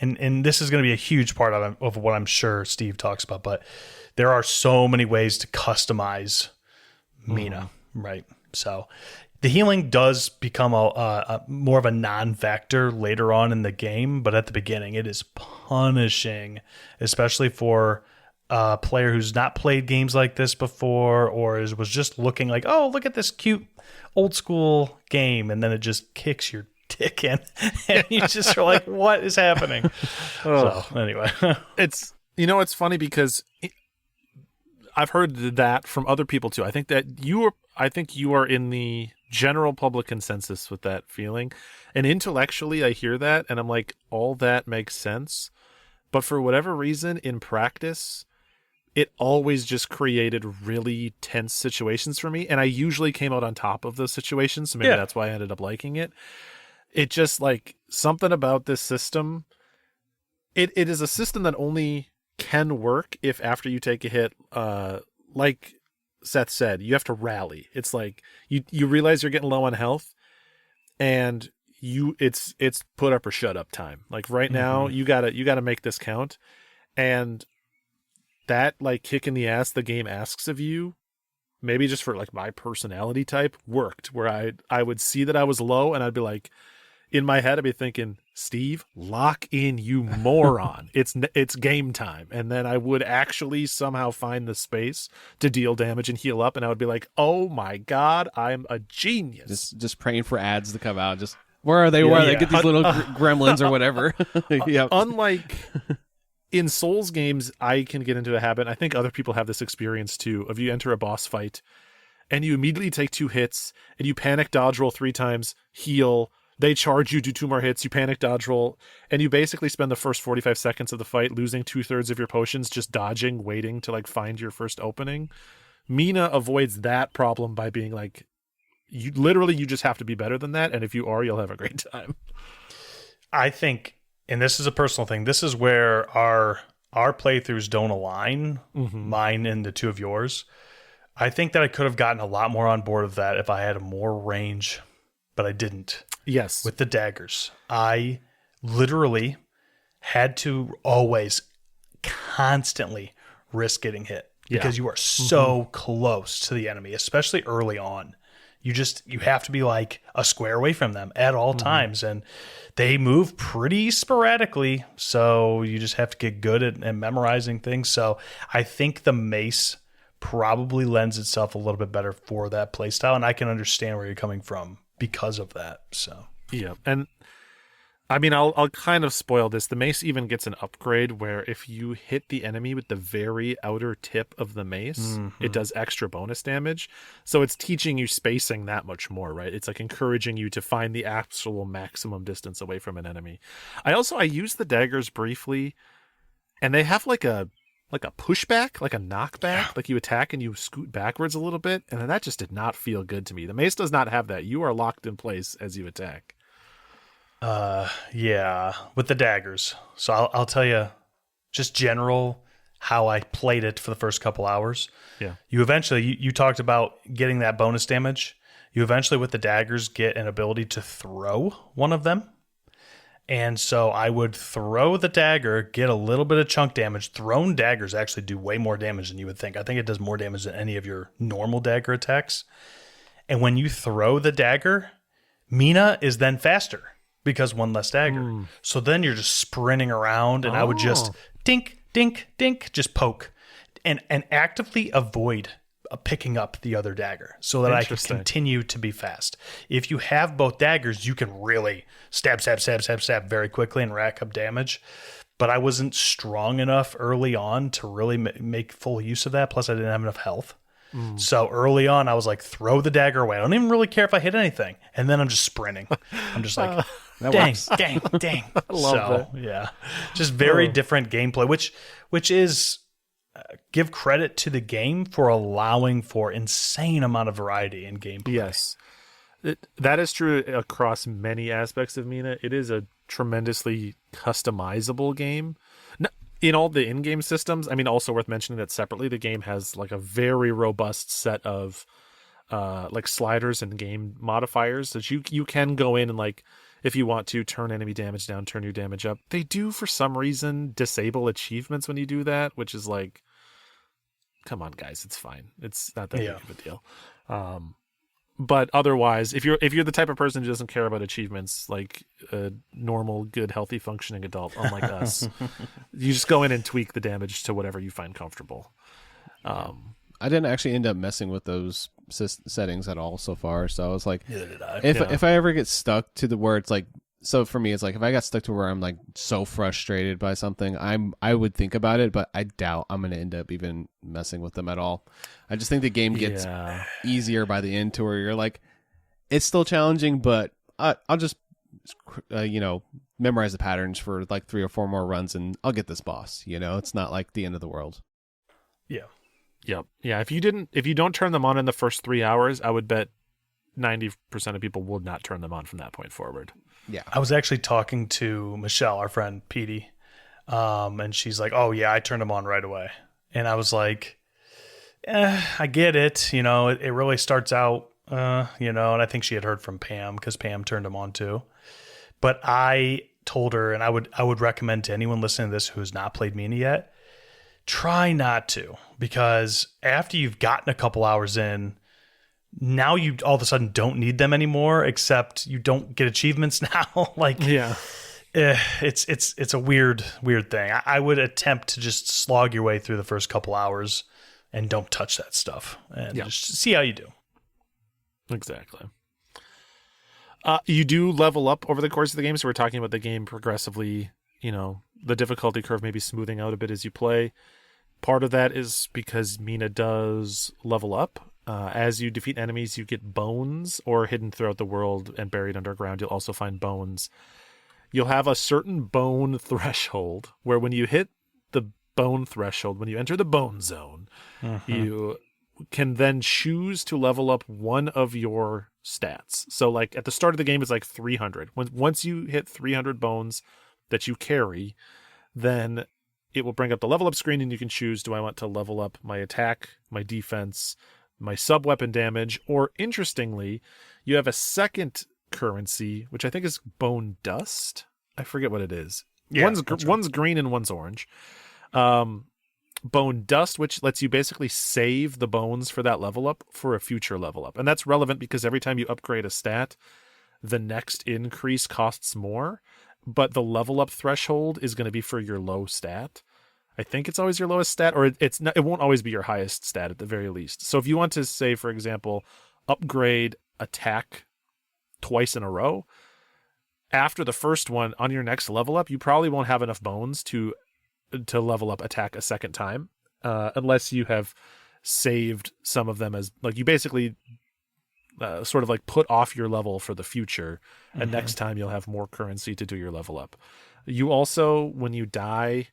and this is going to be a huge part of what I'm sure Steve talks about, but there are so many ways to customize Mina, right? So the healing does become a more of a non-factor later on in the game, but at the beginning it is punishing, especially for a player who's not played games like this before or was just looking like, oh, look at this cute old school game, and then it just kicks your dick in and you just are like, what is happening? So anyway, it's funny because I've heard that from other people too. I think you are in the general public consensus with that feeling, and intellectually I hear that and I'm like, all that makes sense, But for whatever reason, in practice, it always just created really tense situations for me. And I usually came out on top of those situations. So maybe that's why I ended up liking it. It just like something about this system. It is a system that only can work if after you take a hit, like Seth said, you have to rally. It's like you realize you're getting low on health and it's put up or shut up time. Like right now you gotta make this count. And that like kick in the ass the game asks of you, maybe just for like my personality type, worked where I would see that I was low and I'd be like, in my head I'd be thinking, Steve, lock in, you moron. It's game time. And then I would actually somehow find the space to deal damage and heal up, and I would be like, oh my god, I'm a genius. Just praying for ads to come out. Just where are they? Where are they? Get these little gremlins or whatever. Yep. Unlike in Souls games, I can get into a habit, I think other people have this experience too, of you enter a boss fight and you immediately take 2 hits and you panic dodge roll 3 times, heal, they charge you, do 2 more hits, you panic dodge roll, and you basically spend the first 45 seconds of the fight losing 2/3 of your potions, just dodging, waiting to like find your first opening. Mina avoids that problem by being like, you just have to be better than that, and if you are, you'll have a great time. I think, and this is a personal thing, this is where our playthroughs don't align, mine and the 2 of yours. I think that I could have gotten a lot more on board of that if I had more range, but I didn't. Yes. With the daggers, I literally had to always constantly risk getting hit because you are so close to the enemy, especially early on. You have to be like a square away from them at all times, and they move pretty sporadically, so you just have to get good at memorizing things. So I think the mace probably lends itself a little bit better for that playstyle, and I can understand where you're coming from because of that. So yeah, and I mean, I'll kind of spoil this. The mace even gets an upgrade where if you hit the enemy with the very outer tip of the mace, it does extra bonus damage. So it's teaching you spacing that much more, right? It's like encouraging you to find the actual maximum distance away from an enemy. I used the daggers briefly, and they have like a pushback, like a knockback, like you attack and you scoot backwards a little bit, and that just did not feel good to me. The mace does not have that. You are locked in place as you attack. Yeah, with the daggers. So I'll tell you just general how I played it for the first couple hours. Yeah. You eventually, you talked about getting that bonus damage. You eventually with the daggers get an ability to throw one of them. And so I would throw the dagger, get a little bit of chunk damage. Thrown daggers actually do way more damage than you would think. I think it does more damage than any of your normal dagger attacks. And when you throw the dagger, Mina is then faster because one less dagger. So then you're just sprinting around, and I would just dink, dink, dink, just poke and actively avoid picking up the other dagger so that I can continue to be fast. If you have both daggers, you can really stab very quickly and rack up damage. But I wasn't strong enough early on to really make full use of that. Plus, I didn't have enough health. So early on, I was like, throw the dagger away. I don't even really care if I hit anything. And then I'm just sprinting. I'm just like, dang. I love that. Yeah, just very different gameplay, which is give credit to the game for allowing for insane amount of variety in gameplay. Yes, that is true across many aspects of Mina. It is a tremendously customizable game. In all the in-game systems, I mean, also worth mentioning that separately, the game has like a very robust set of like sliders and game modifiers that you can go in and like, if you want to, turn enemy damage down, turn your damage up. They do, for some reason, disable achievements when you do that, which is like, come on, guys, it's fine. It's not that big of a deal. But otherwise, if you're the type of person who doesn't care about achievements, like a normal, good, healthy, functioning adult, unlike us, you just go in and tweak the damage to whatever you find comfortable. I didn't actually end up messing with those settings at all so far. So I was like, neither did I. If I ever get stuck to the where it's like, so for me, it's like if I got stuck to where I'm like so frustrated by something, I would think about it, but I doubt I'm going to end up even messing with them at all. I just think the game gets easier by the end to where you're like, it's still challenging, but I'll just memorize the patterns for like 3 or 4 more runs, and I'll get this boss. It's not like the end of the world. Yeah. Yep. Yeah. If you don't turn them on in the first 3 hours, I would bet 90% of people will not turn them on from that point forward. Yeah. I was actually talking to Michelle, our friend Petey, and she's like, "Oh yeah, I turned them on right away." And I was like, I get it. It really starts out, and I think she had heard from Pam because Pam turned them on too. But I told her, and I would recommend to anyone listening to this who has not played Mina yet, try not to, because after you've gotten a couple hours in, now you all of a sudden don't need them anymore, except you don't get achievements now. It's a weird thing. I would attempt to just slog your way through the first couple hours and don't touch that stuff and just see how you do. Exactly. You do level up over the course of the game, so we're talking about the game progressively, the difficulty curve maybe smoothing out a bit as you play. Part of that is because Mina does level up. As you defeat enemies, you get bones, or hidden throughout the world and buried underground, you'll also find bones. You'll have a certain bone threshold where when you hit the bone threshold, when you enter the bone zone, you can then choose to level up one of your stats. So like at the start of the game, it's like 300. Once you hit 300 bones that you carry, then it will bring up the level up screen and you can choose, do I want to level up my attack, my defense, my sub-weapon damage, or interestingly, you have a second currency, which I think is bone dust. I forget what it is. Yeah, one's green and one's orange. Bone dust, which lets you basically save the bones for that level up for a future level up. And that's relevant because every time you upgrade a stat, the next increase costs more, but the level up threshold is going to be for your low stat. I think it's always your lowest stat, or it's not, it won't always be your highest stat at the very least. So if you want to say, for example, upgrade attack twice in a row, after the first one on your next level up, you probably won't have enough bones to level up attack a second time, unless you have saved some of them as like you basically sort of like put off your level for the future, and next time you'll have more currency to do your level up. You also, when you die,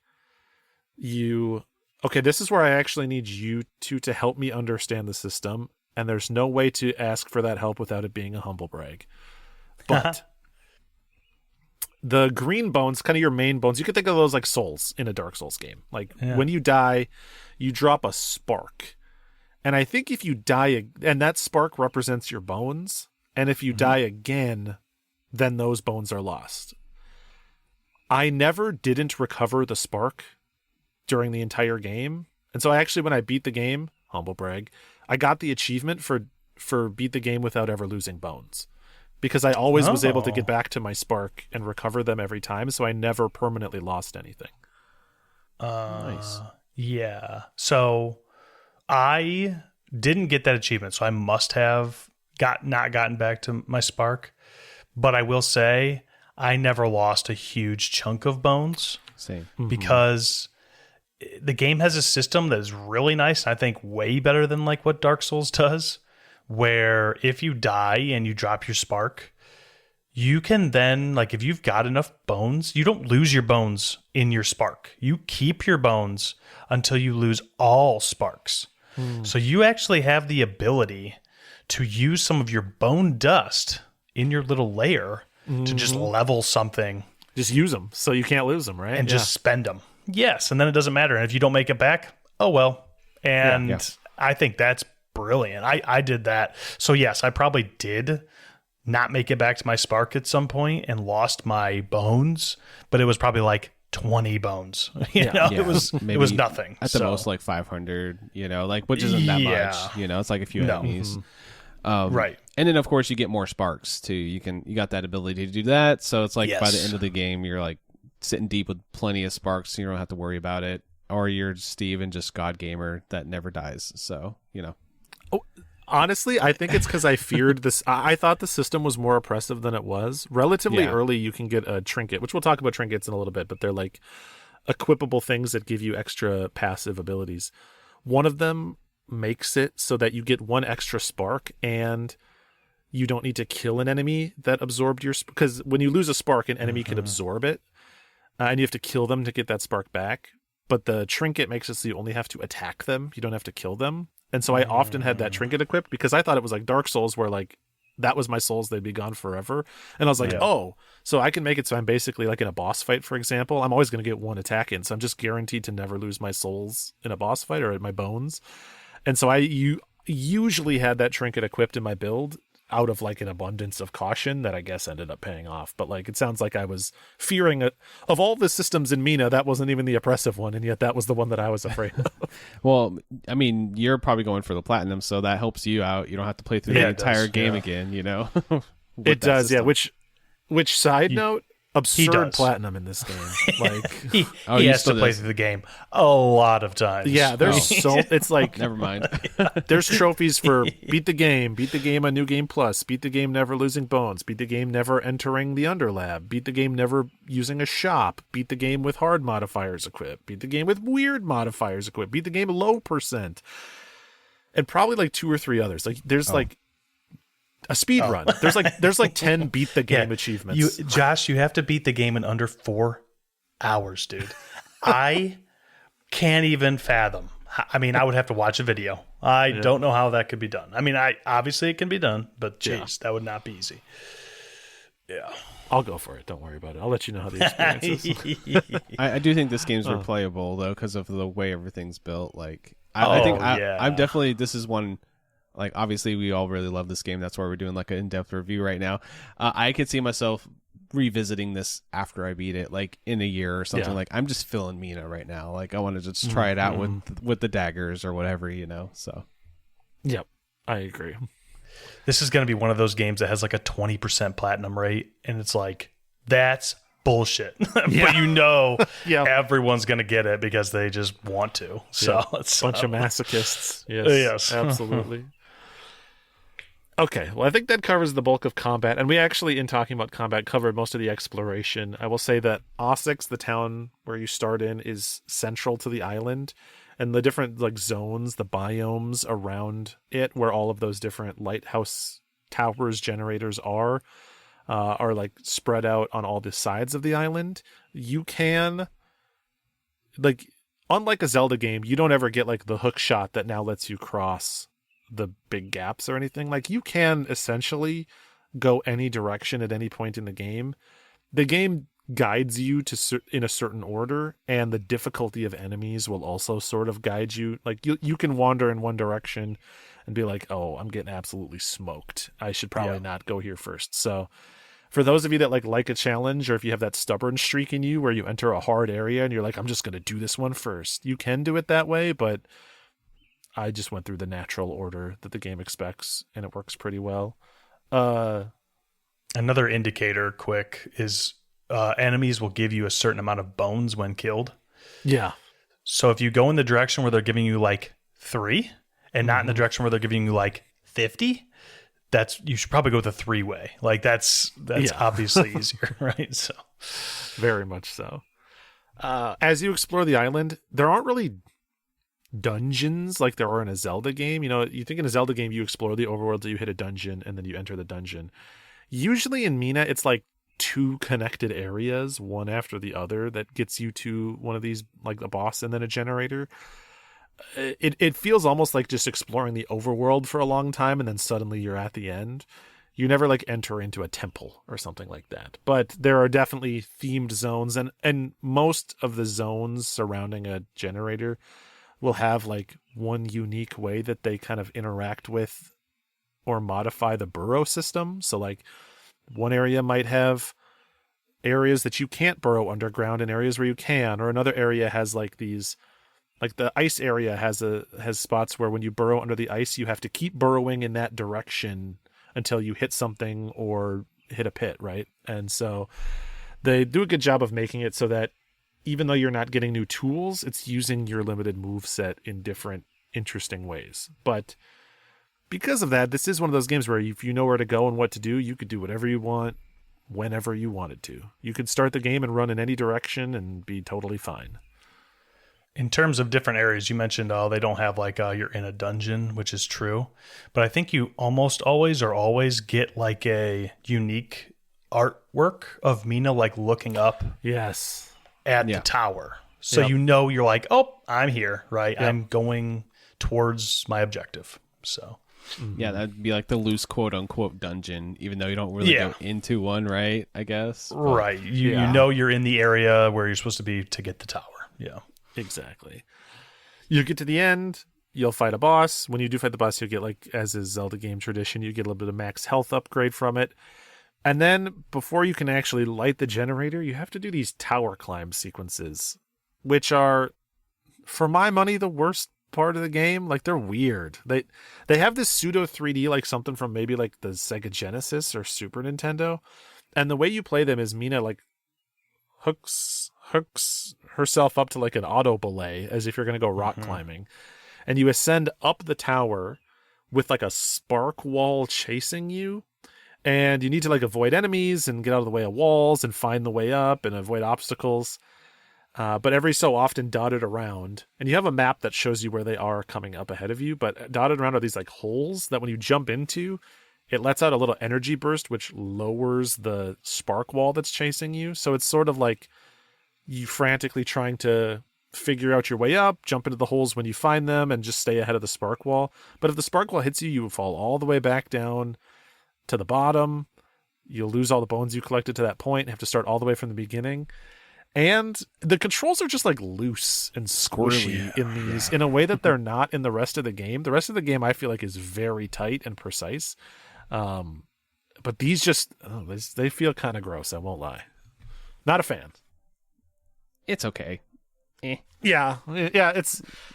this is where I actually need you two to help me understand the system, and there's no way to ask for that help without it being a humble brag. But the green bones, kind of your main bones, you can think of those like souls in a Dark Souls game. Like when you die, you drop a spark. And I think if you die, and that spark represents your bones, and if you die again, then those bones are lost. I never didn't recover the spark during the entire game. And so when I beat the game, humble brag, I got the achievement for beat the game without ever losing bones. Because I always was able to get back to my spark and recover them every time, so I never permanently lost anything. Nice. Yeah. So I didn't get that achievement, so I must have not gotten back to my spark. But I will say I never lost a huge chunk of bones. Same. Because the game has a system that is really nice, and I think way better than like what Dark Souls does, where if you die and you drop your spark, you can then, like if you've got enough bones, you don't lose your bones in your spark. You keep your bones until you lose all sparks. So you actually have the ability to use some of your bone dust in your little layer to just level something. Just use them so you can't lose them, right? And just spend them. Yes, and then it doesn't matter. And if you don't make it back, oh well. And I think that's brilliant. I did that. So yes, I probably did not make it back to my spark at some point and lost my bones, but it was probably like 20 bones. It was nothing. At the most like 500, which isn't that much. It's like a few enemies. Right. And then of course you get more sparks too. You got that ability to do that. So it's like by the end of the game you're like sitting deep with plenty of sparks, so you don't have to worry about it. Or you're Steve and just God Gamer that never dies. So, Honestly, I think it's because I feared this. I thought the system was more oppressive than it was. Relatively early, you can get a trinket, which we'll talk about trinkets in a little bit, but they're like equipable things that give you extra passive abilities. One of them makes it so that you get one extra spark and you don't need to kill an enemy that absorbed your... Because when you lose a spark, an enemy can absorb it, and you have to kill them to get that spark back. But the trinket makes it so you only have to attack them. You don't have to kill them. And so I often had that trinket equipped because I thought it was like Dark Souls where like that was my souls, they'd be gone forever. And I was like, oh, so I can make it so I'm basically like in a boss fight, for example, I'm always going to get one attack in. So I'm just guaranteed to never lose my souls in a boss fight or my bones. And so you usually had that trinket equipped in my build out of like an abundance of caution that I guess ended up paying off. But like, it sounds like I was fearing it. Of all the systems in Mina, that wasn't even the oppressive one. And yet that was the one that I was afraid of. Well, I mean, you're probably going for the platinum, so that helps you out. You don't have to play through the entire game again, you know? It does, system. Yeah. Which side note? Absurd platinum in this game. Like he has to play through the game a lot of times. Yeah, there's it's like never mind. There's trophies for beat the game a new game plus, beat the game never losing bones, beat the game never entering the underlab, beat the game never using a shop, beat the game with hard modifiers equipped, beat the game with weird modifiers equipped, beat the game low percent, and probably like 2 or 3 others. Like there's like a speed run. There's like 10 beat the game achievements. Josh, you have to beat the game in under 4 hours, dude. I can't even fathom. I mean, I would have to watch a video. I don't know how that could be done. I mean, obviously it can be done, but geez, that would not be easy. Yeah. I'll go for it. Don't worry about it. I'll let you know how the experience is. I do think this game's replayable though, because of the way everything's built. Like, I'm definitely, this is one. Like, obviously, we all really love this game. That's why we're doing, like, an in-depth review right now. I could see myself revisiting this after I beat it, like, in a year or something. Like, I'm just feeling Mina right now. Like, I want to just try it out with the daggers or whatever, you know, so. Yep, I agree. This is going to be one of those games that has, like, a 20% platinum rate, and it's like, that's bullshit. But you know everyone's going to get it because they just want to. So it's a bunch of masochists. Yes, absolutely. Okay, well, I think that covers the bulk of combat, and we actually, in talking about combat, covered most of the exploration. I will say that Osix, the town where you start in, is central to the island, and the different like zones, the biomes around it, where all of those different lighthouse towers generators are like spread out on all the sides of the island. You can, like, unlike a Zelda game, you don't ever get like the hook shot that now lets you cross the big gaps or anything. Like, you can essentially go any direction at any point in the game. The game guides you to in a certain order, and the difficulty of enemies will also sort of guide you. Like, you can wander in one direction and be like, oh, I'm getting absolutely smoked. I should probably not go here first. So for those of you that like a challenge, or if you have that stubborn streak in you where you enter a hard area and you're like, I'm just going to do this one first, you can do it that way, but I just went through the natural order that the game expects, and it works pretty well. Another indicator, quick, is enemies will give you a certain amount of bones when killed. Yeah. So if you go in the direction where they're giving you like 3 and not in the direction where they're giving you like 50, you should probably go with a 3-way. Like that's obviously easier, right? So very much so. As you explore the island, there aren't really dungeons like there are in a Zelda game. You know, you think in a Zelda game you explore the overworld till you hit a dungeon and then you enter the dungeon. Usually in Mina it's like 2 connected areas, one after the other, that gets you to one of these, like a boss and then a generator. It feels almost like just exploring the overworld for a long time and then suddenly you're at the end. You never like enter into a temple or something like that. But there are definitely themed zones, and most of the zones surrounding a generator will have like one unique way that they kind of interact with or modify the burrow system. So like one area might have areas that you can't burrow underground and areas where you can, or another area has like these, like the ice area has spots where when you burrow under the ice, you have to keep burrowing in that direction until you hit something or hit a pit, right? And so they do a good job of making it so that even though you're not getting new tools, it's using your limited move set in different interesting ways. But because of that, this is one of those games where if you know where to go and what to do, you could do whatever you want, whenever you wanted to. You could start the game and run in any direction and be totally fine. In terms of different areas, you mentioned they don't have like you're in a dungeon, which is true. But I think you almost always get like a unique artwork of Mina like looking up Yes. at the tower. So you're like, oh, I'm here, right? Yep. I'm going towards my objective. So Yeah, that'd be like the loose quote unquote dungeon, even though you don't really go into one, right? I guess. Right. You know you're in the area where you're supposed to be to get the tower. Yeah. Exactly. You get to the end, you'll fight a boss. When you do fight the boss, you'll get, like, as is Zelda game tradition, you get a little bit of max health upgrade from it. And then before you can actually light the generator, you have to do these tower climb sequences, which are, for my money, the worst part of the game. Like, they're weird. They have this pseudo 3D, like something from maybe like the Sega Genesis or Super Nintendo. And the way you play them is Mina like hooks herself up to like an auto belay as if you're going to go rock climbing. And you ascend up the tower with like a spark wall chasing you. And you need to like avoid enemies and get out of the way of walls and find the way up and avoid obstacles. But every so often dotted around, and you have a map that shows you where they are coming up ahead of you, but dotted around are these like holes that when you jump into, it lets out a little energy burst, which lowers the spark wall that's chasing you. So it's sort of like you frantically trying to figure out your way up, jump into the holes when you find them, and just stay ahead of the spark wall. But if the spark wall hits you, you fall all the way back down to the bottom. You'll lose all the bones you collected to that point and have to start all the way from the beginning. And the controls are just like loose and squishy in these in a way that they're not in the rest of the game. The rest of the game I feel like is very tight and precise. But these just, they feel kind of gross, I won't lie. Not a fan. It's okay. Yeah.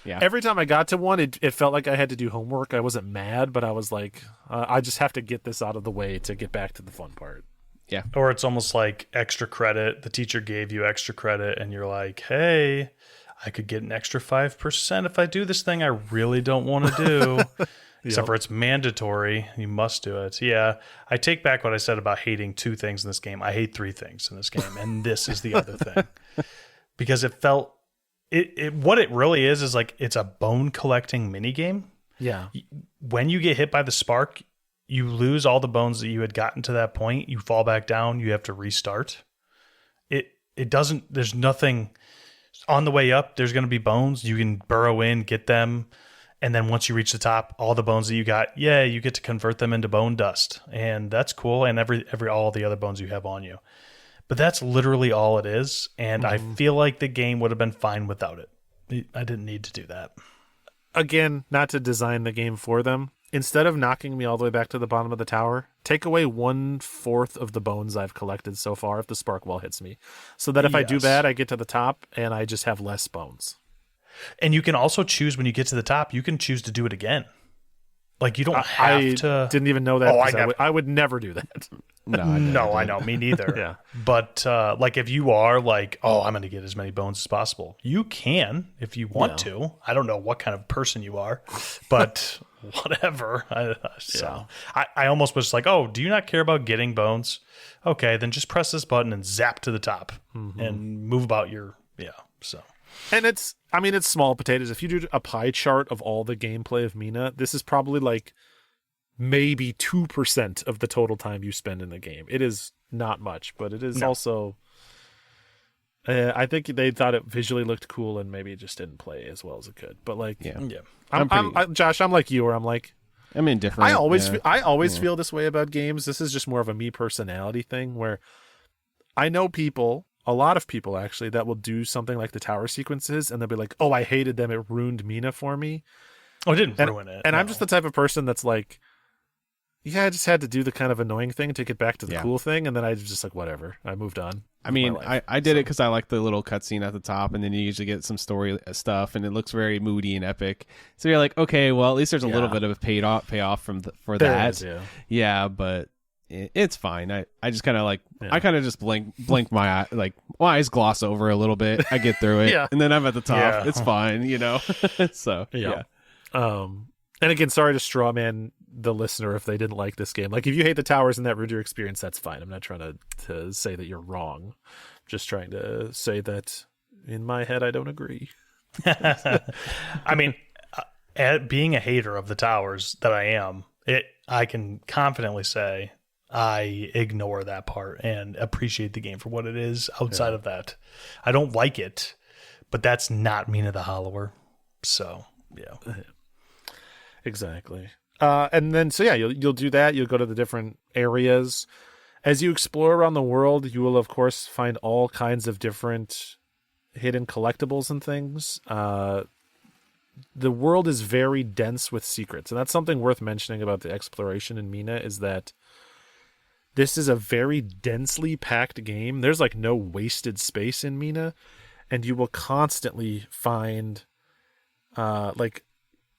Every time I got to one, it felt like I had to do homework. I wasn't mad, but I was like, I just have to get this out of the way to get back to the fun part. Yeah. Or it's almost like extra credit. The teacher gave you extra credit and you're like, hey, I could get an extra 5% if I do this thing I really don't want to do. Except for it's mandatory. You must do it. Yeah. I take back what I said about hating 2 things in this game. I hate 3 things in this game. And this is the other thing. Because it felt, what it really is like, it's a bone collecting mini game. Yeah. When you get hit by the spark, you lose all the bones that you had gotten to that point. You fall back down. You have to restart. It doesn't, there's nothing on the way up. There's going to be bones. You can burrow in, get them. And then once you reach the top, all the bones that you got, you get to convert them into bone dust. And that's cool. And all the other bones you have on you. But that's literally all it is. And I feel like the game would have been fine without it. I didn't need to do that. Again, not to design the game for them. Instead of knocking me all the way back to the bottom of the tower, take away 1/4 of the bones I've collected so far if the spark wall hits me. So that if I do bad, I get to the top and I just have less bones. And you can also choose when you get to the top, you can choose to do it again. Like you don't have to. Didn't even know that. I would never do that. No, I know. Me neither. Yeah. But like if you are like, oh, I'm going to get as many bones as possible, you can if you want to. I don't know what kind of person you are, but whatever. I almost was like, oh, do you not care about getting bones? Okay, then just press this button and zap to the top and move about your so. And it's small potatoes. If you do a pie chart of all the gameplay of Mina, this is probably like maybe 2% of the total time you spend in the game. It is not much, but it is also... I think they thought it visually looked cool and maybe it just didn't play as well as it could. But like... Josh, I'm like you, where I'm like... I'm indifferent. I always feel this way about games. This is just more of a me personality thing where I know people... A lot of people, actually, that will do something like the tower sequences, and they'll be like, oh, I hated them. It ruined Mina for me. Oh, it didn't ruin it. And I'm just the type of person that's like, I just had to do the kind of annoying thing to get back to the cool thing, and then I was just like, whatever. I moved on. I mean, I did it because I like the little cutscene at the top, and then you usually get some story stuff, and it looks very moody and epic. So you're like, okay, well, at least there's a little bit of a payoff for that. Yeah, but... It's fine. I just kind of like I kind of just blink my eye, like my eyes gloss over a little bit. I get through it, and then I'm at the top. It's fine, So and again, sorry to straw man the listener if they didn't like this game. Like if you hate the towers and that ruined your experience, that's fine. I'm not trying to say that you're wrong. Just trying to say that in my head I don't agree. I mean, being a hater of the towers that I am, I can confidently say I ignore that part and appreciate the game for what it is outside of that. I don't like it, but that's not Mina the Hollower. So, yeah. Exactly. And then, so yeah, you'll do that. You'll go to the different areas. As you explore around the world, you will, of course, find all kinds of different hidden collectibles and things. The world is very dense with secrets, and that's something worth mentioning about the exploration in Mina, is that this is a very densely packed game. There's like no wasted space in Mina, and you will constantly find like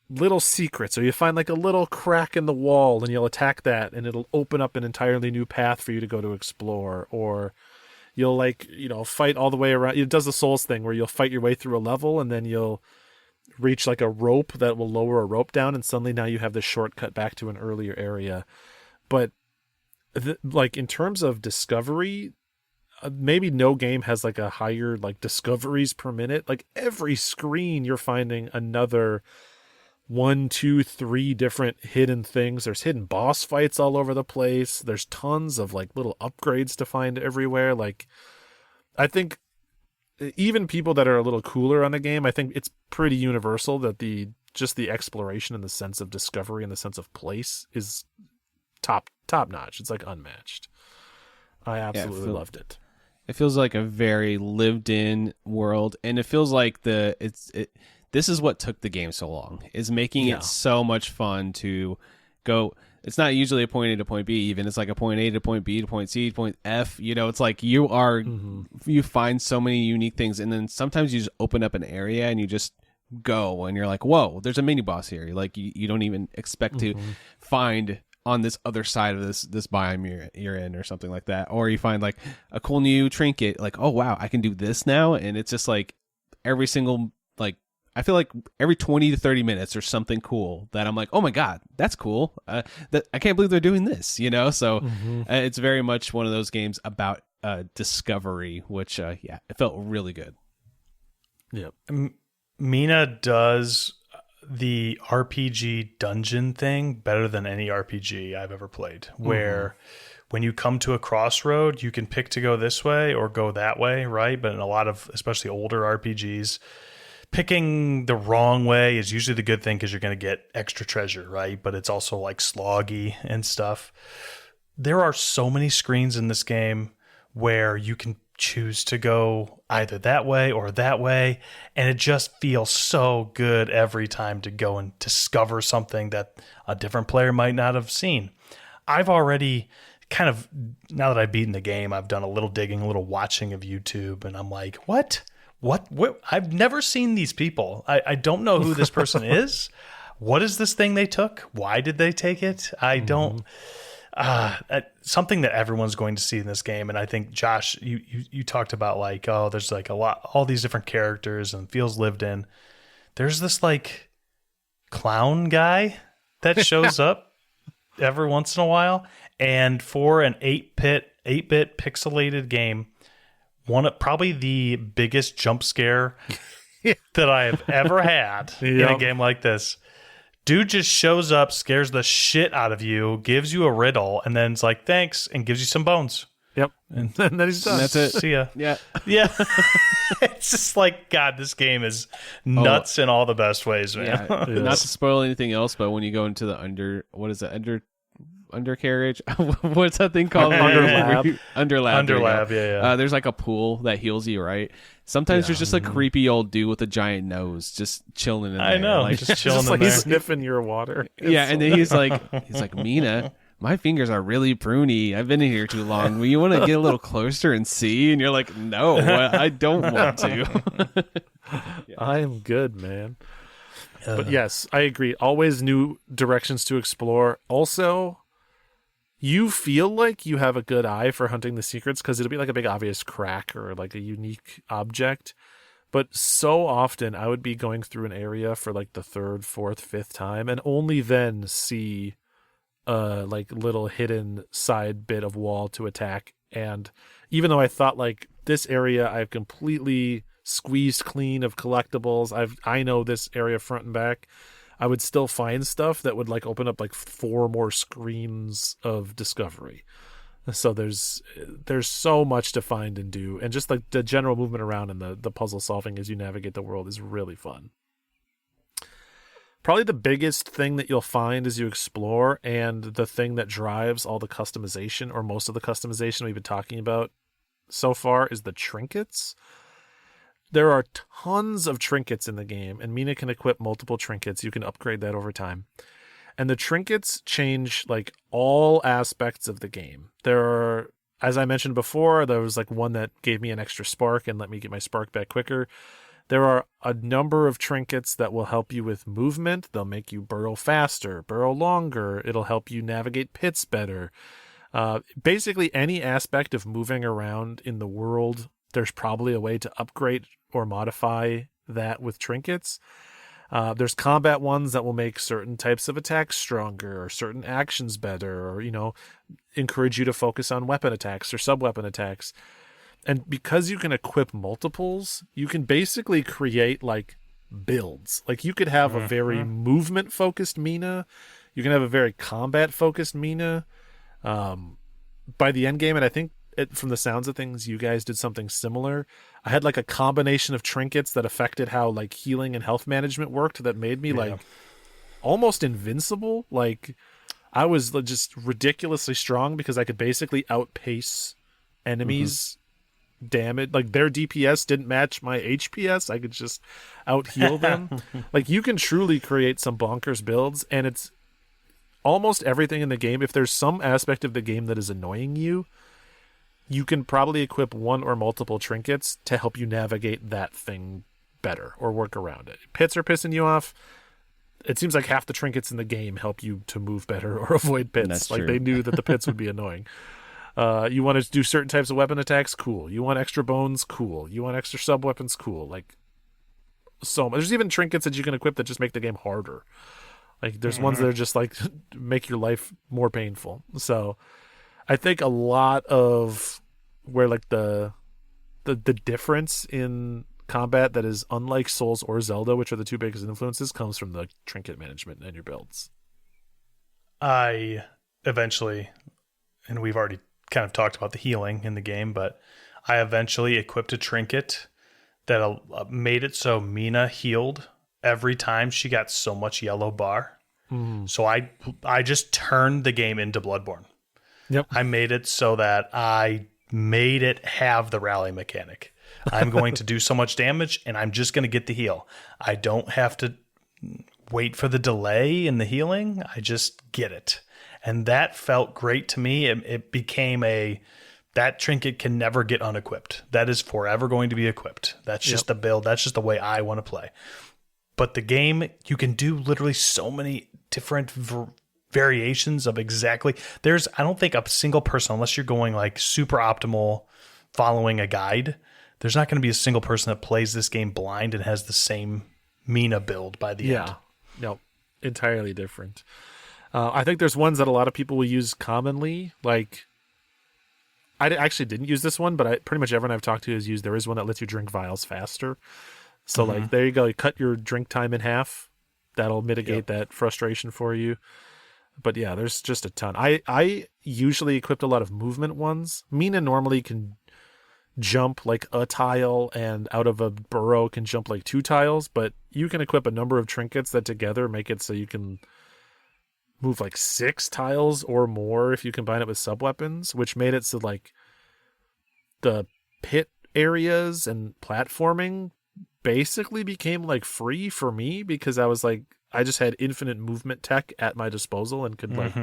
little secrets, or you find like a little crack in the wall and you'll attack that and it'll open up an entirely new path for you to go to explore. Or you'll like, fight all the way around. It does the Souls thing where you'll fight your way through a level and then you'll reach like a rope that will lower a rope down, and suddenly now you have this shortcut back to an earlier area. But like in terms of discovery, maybe no game has like a higher like discoveries per minute. Like every screen you're finding another 1, 2, 3 different hidden things. There's hidden boss fights all over the place. There's tons of like little upgrades to find everywhere. Like I think even people that are a little cooler on the game, I think it's pretty universal that the exploration and the sense of discovery and the sense of place is top notch. It's like unmatched. I absolutely loved it. It feels like a very lived in world, and it feels like this is what took the game so long, is making it so much fun to go. It's not usually a point A to point B even. It's like a point A to point B to point C to point F. It's like you find so many unique things, and then sometimes you just open up an area and you just go and you're like, whoa, there's a mini boss here. Like you don't even expect to find on this other side of this biome you're in, or something like that. Or you find like a cool new trinket, like, oh wow, I can do this now. And it's just like every single, like, I feel like every 20 to 30 minutes there's something cool that I'm like, oh my god, that's cool. That I can't believe they're doing this, So it's very much one of those games about discovery, which it felt really good. Yep. Mina does the RPG dungeon thing better than any RPG I've ever played, where when you come to a crossroad, you can pick to go this way or go that way, right? But in a lot of, especially older RPGs, picking the wrong way is usually the good thing because you're going to get extra treasure, right? But it's also like sloggy and stuff. There are so many screens in this game where you can choose to go either that way or that way, and it just feels so good every time to go and discover something that a different player might not have seen. I've already kind of, now that I've beaten the game, I've done a little digging, a little watching of YouTube, and I'm like, what? I've never seen these people. I don't know who this person is. What is this thing they took? Why did they take it? I don't. Something that everyone's going to see in this game, and I think Josh, you talked about like, oh, there's like all these different characters and feels lived in. There's this like clown guy that shows up every once in a while, and for an 8-bit pixelated game, probably the biggest jump scare that I have ever had in a game like this. Dude just shows up, scares the shit out of you, gives you a riddle, and then it's like, thanks, and gives you some bones. Yep. And then he's done. That's it. See ya. Yeah. It's just like, God, this game is nuts in all the best ways, man. Yeah. Not to spoil anything else, but when you go into the undercarriage, what's that thing called? Underlab. Yeah. There's like a pool that heals you, right? Sometimes there's just a creepy old dude with a giant nose just chilling in there. I know, like, just chilling just like in there. he's sniffing your water. And then he's like, Mina, my fingers are really pruny. I've been in here too long. Will you want to get a little closer and see? And you're like, no, I don't want to. I am good, man. But yes, I agree. Always new directions to explore. Also, you feel like you have a good eye for hunting the secrets because it'll be like a big obvious crack or like a unique object. But so often I would be going through an area for like the 3rd, 4th, 5th time and only then see a like little hidden side bit of wall to attack. And even though I thought like this area I've completely squeezed clean of collectibles. I know this area front and back. I would still find stuff that would like open up like 4 more screens of discovery. So there's so much to find and do, and just like the general movement around and the puzzle solving as you navigate the world is really fun. Probably the biggest thing that you'll find as you explore, and the thing that drives all the customization, or most of the customization we've been talking about so far, is the trinkets. There are tons of trinkets in the game, and Mina can equip multiple trinkets. You can upgrade that over time. And the trinkets change like all aspects of the game. There are, as I mentioned before, there was like one that gave me an extra spark and let me get my spark back quicker. There are a number of trinkets that will help you with movement. They'll make you burrow faster, burrow longer. It'll help you navigate pits better. Basically, any aspect of moving around in the world, there's probably a way to upgrade or modify that with trinkets. There's combat ones that will make certain types of attacks stronger, or certain actions better, or, you know, encourage you to focus on weapon attacks or sub-weapon attacks. And because you can equip multiples, you can basically create like builds. Like you could have a very movement-focused Mina. You can have a very combat-focused Mina. By the end game, and I think from the sounds of things, you guys did something similar. I had like a combination of trinkets that affected how like healing and health management worked that made me like almost invincible. Like I was just ridiculously strong because I could basically outpace enemies' damage. Like their DPS didn't match my HPS. I could just out heal them. Like you can truly create some bonkers builds, and it's almost everything in the game. If there's some aspect of the game that is annoying you, you can probably equip one or multiple trinkets to help you navigate that thing better or work around it. Pits are pissing you off. It seems like half the trinkets in the game help you to move better or avoid pits. That's like true. they knew that the pits would be annoying. You want to do certain types of weapon attacks? Cool. You want extra bones? Cool. You want extra sub-weapons? Cool. Like, so there's even trinkets that you can equip that just make the game harder. Like there's ones that are just like make your life more painful. So I think a lot of where like the difference in combat that is unlike Souls or Zelda, which are the two biggest influences, comes from the trinket management and your builds. I eventually, and we've already kind of talked about the healing in the game, but I eventually equipped a trinket that made it so Mina healed every time she got so much yellow bar. So I just turned the game into Bloodborne. Yep. I made it so that I made it have the rally mechanic. I'm going to do so much damage, and I'm just going to get the heal. I don't have to wait for the delay in the healing. I just get it. And that felt great to me. It became that trinket can never get unequipped. That is forever going to be equipped. That's just the build. That's just the way I want to play. But the game, you can do literally so many different variations of exactly. I don't think a single person, unless you're going like super optimal following a guide, there's not going to be a single person that plays this game blind and has the same Mina build by the end. No, entirely different. I think there's ones that a lot of people will use commonly. Like, I actually didn't use this one, but pretty much everyone I've talked to has used. There is one that lets you drink vials faster. So like, there you go. You cut your drink time in half. That'll mitigate that frustration for you. But yeah, there's just a ton. I usually equipped a lot of movement ones. Mina normally can jump like a tile, and out of a burrow can jump like 2 tiles, but you can equip a number of trinkets that together make it so you can move like 6 tiles or more if you combine it with sub-weapons, which made it so like the pit areas and platforming basically became like free for me, because I just had infinite movement tech at my disposal and could like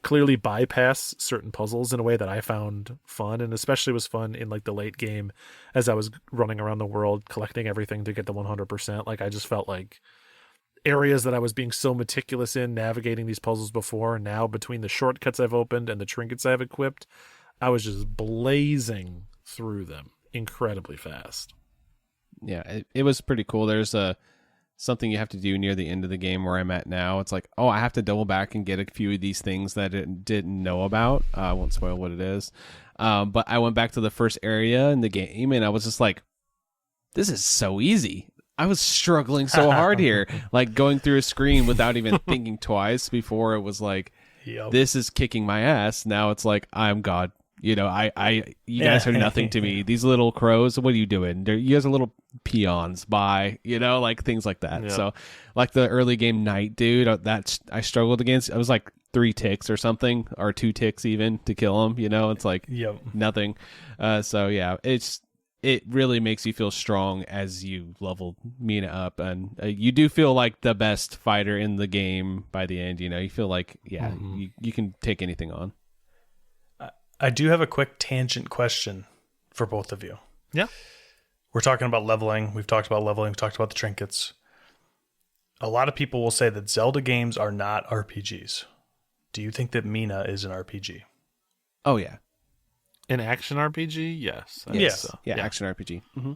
clearly bypass certain puzzles in a way that I found fun, and especially was fun in like the late game as I was running around the world collecting everything to get the 100%. Like I just felt like areas that I was being so meticulous in navigating these puzzles before, now between the shortcuts I've opened and the trinkets I've equipped, I was just blazing through them incredibly fast. Yeah, it was pretty cool. There's something you have to do near the end of the game where I'm at now. It's like, I have to double back and get a few of these things that I didn't know about. I won't spoil what it is. But I went back to the first area in the game, and I was just like, this is so easy. I was struggling so hard here, like going through a screen without even thinking twice before. It was like, this is kicking my ass. Now it's like, I'm God. You guys are nothing to me. These little crows, what are you doing? You guys are little peons. Bye. Like things like that. Yep. So, like the early game Knight dude, that I struggled against. It was like 3 ticks or something, or 2 ticks even to kill him. It's like nothing. So yeah, it really makes you feel strong as you level Mina up, and you do feel like the best fighter in the game by the end. You feel like you can take anything on. I do have a quick tangent question for both of you. Yeah. We're talking about leveling. We've talked about leveling. We've talked about the trinkets. A lot of people will say that Zelda games are not RPGs. Do you think that Mina is an RPG? Oh, yeah. An action RPG? Yes. Yes. So. Yeah, action RPG. Mm-hmm.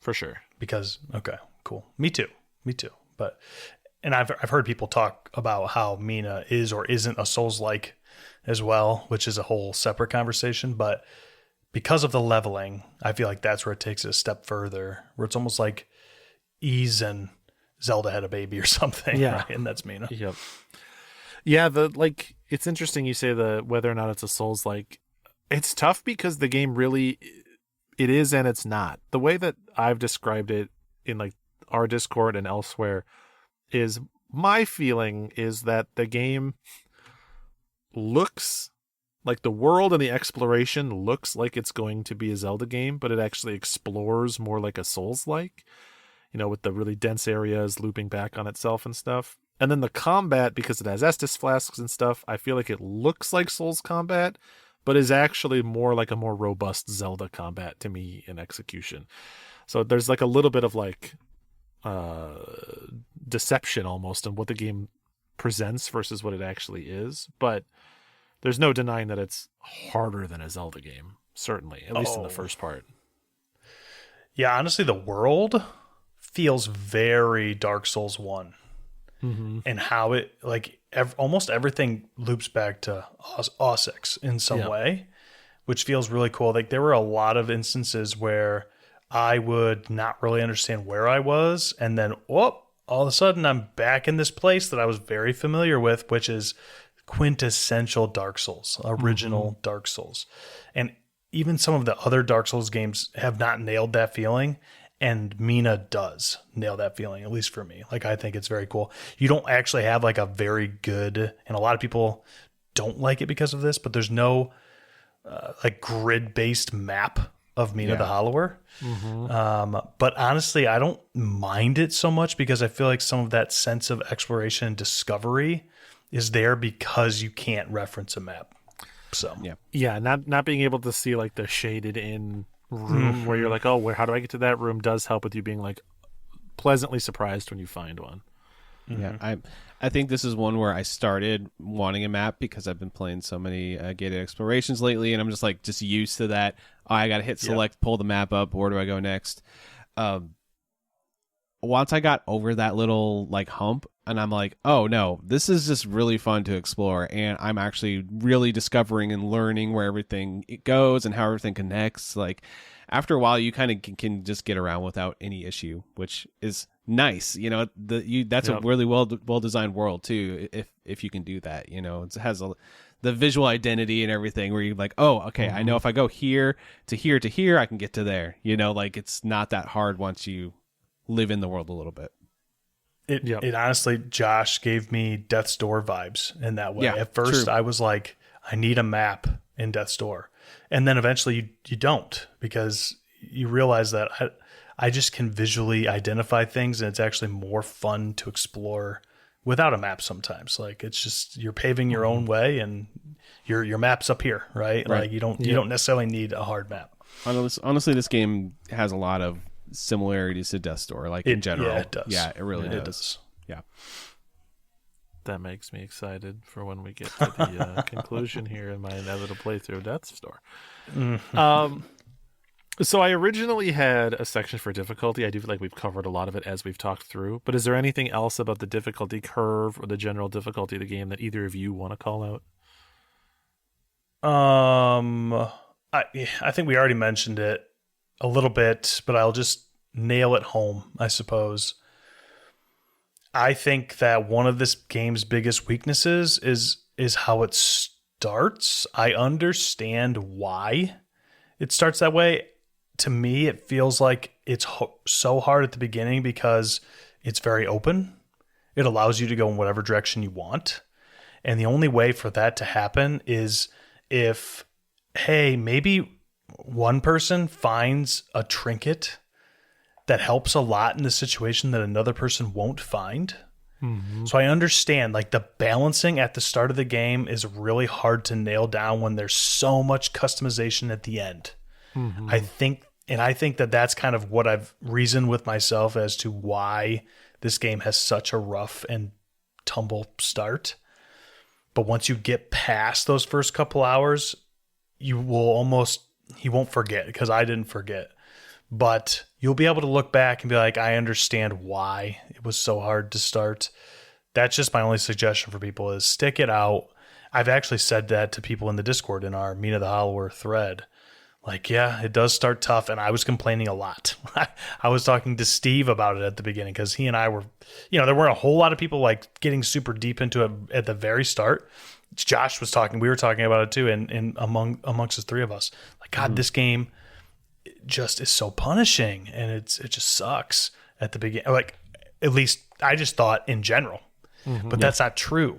For sure. Because, okay, cool. Me too. And I've heard people talk about how Mina is or isn't a Souls-like as well, which is a whole separate conversation. But because of the leveling, I feel like that's where it takes it a step further, where it's almost like Ys and Zelda had a baby or something. Yeah. Right? And that's Mina. Yep. Yeah, it's interesting you say whether or not it's a Souls-like. It's tough because the game really, it is and it's not. The way that I've described it in like our Discord and elsewhere is, my feeling is that the game looks like, the world and the exploration looks like it's going to be a Zelda game, but it actually explores more like a Souls-like, with the really dense areas looping back on itself and stuff. And then the combat, because it has Estus flasks and stuff, I feel like it looks like Souls combat, but is actually more like a more robust Zelda combat to me in execution. So there's like a little bit of like deception almost in what the game presents versus what it actually is. But there's no denying that it's harder than a Zelda game, certainly, at least in the first part. Yeah, honestly, the world feels very Dark Souls 1. Mm-hmm. And how it, like, almost everything loops back to Ossex in some way, which feels really cool. Like, there were a lot of instances where I would not really understand where I was, and then, all of a sudden I'm back in this place that I was very familiar with, which is quintessential Dark Souls, original Dark Souls. And even some of the other Dark Souls games have not nailed that feeling. And Mina does nail that feeling, at least for me. Like, I think it's very cool. You don't actually have like a very good, and a lot of people don't like it because of this, but there's no like grid-based map of Mina the Hollower. Mm-hmm. But honestly, I don't mind it so much because I feel like some of that sense of exploration and discovery is there because you can't reference a map. So not being able to see like the shaded in room where you're like, how do I get to that room, does help with you being like pleasantly surprised when you find one. Yeah, I think this is one where I started wanting a map because I've been playing so many gated explorations lately, and I'm just used to that. I got to hit select, pull the map up. Where do I go next? Once I got over that little like hump, and I'm like, oh no, this is just really fun to explore, and I'm actually really discovering and learning where everything it goes and how everything connects. Like, after a while, you kind of can just get around without any issue, which is nice. That's a really well designed world too. If you can do that, it has the visual identity and everything where you're like, oh, okay, I know if I go here to here to here, I can get to there. Like, it's not that hard once you live in the world a little bit. It honestly, Josh, gave me Death's Door vibes in that way. At first, I was like, I need a map in Death's Door. And then eventually you don't, because you realize that I just can visually identify things, and it's actually more fun to explore without a map sometimes. Like, it's just, you're paving your own way, and your map's up here, right? Like, you don't necessarily need a hard map. Honestly, this game has a lot of similarities to Death's Door, like in general. Yeah, it does. Yeah, it really does. It does. Yeah. That makes me excited for when we get to the conclusion here in my inevitable playthrough of Death's Door. Mm-hmm. So I originally had a section for difficulty. I do feel like we've covered a lot of it as we've talked through, but is there anything else about the difficulty curve or the general difficulty of the game that either of you want to call out? I think we already mentioned it a little bit, but nail it home, I suppose. I think that one of this game's biggest weaknesses is how it starts. I understand why it starts that way. To me, it feels like it's so hard at the beginning because it's very open. It allows you to go in whatever direction you want. And the only way for that to happen is if, hey, maybe one person finds a trinket that helps a lot in the situation that another person won't find. Mm-hmm. So I understand, like, the balancing at the start of the game is really hard to nail down when there's so much customization at the end. Mm-hmm. I think that that's kind of what I've reasoned with myself as to why this game has such a rough and tumble start. But once you get past those first couple hours, you won't forget, because I didn't forget. But you'll be able to look back and be like, I understand why it was so hard to start. That's just my only suggestion for people, is stick it out. I've actually said that to people in the Discord in our Mina the Hollower thread. Like, yeah, it does start tough, and I was complaining a lot. I was talking to Steve about it at the beginning, because he and I were, there weren't a whole lot of people like getting super deep into it at the very start. Josh was talking, we were talking about it too, and amongst the three of us, like, God, this game just is so punishing, and it just sucks at the beginning. Like, at least I just thought in general, but that's not true.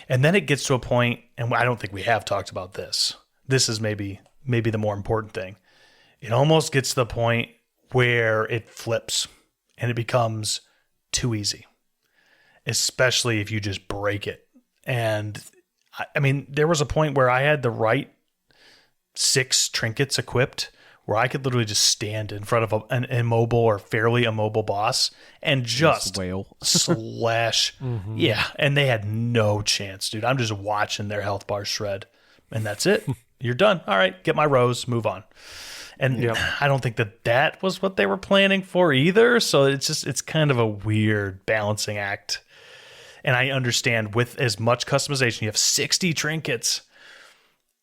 And then it gets to a point, and I don't think we have talked about this. This is maybe the more important thing. It almost gets to the point where it flips and it becomes too easy, especially if you just break it. And I mean, there was a point where I had the right 6 trinkets equipped where I could literally just stand in front of an immobile or fairly immobile boss and just slash. Yeah. And they had no chance, dude. I'm just watching their health bar shred, and that's it. You're done. All right, get my rose, move on. And I don't think that was what they were planning for either. So it's kind of a weird balancing act. And I understand, with as much customization, you have 60 trinkets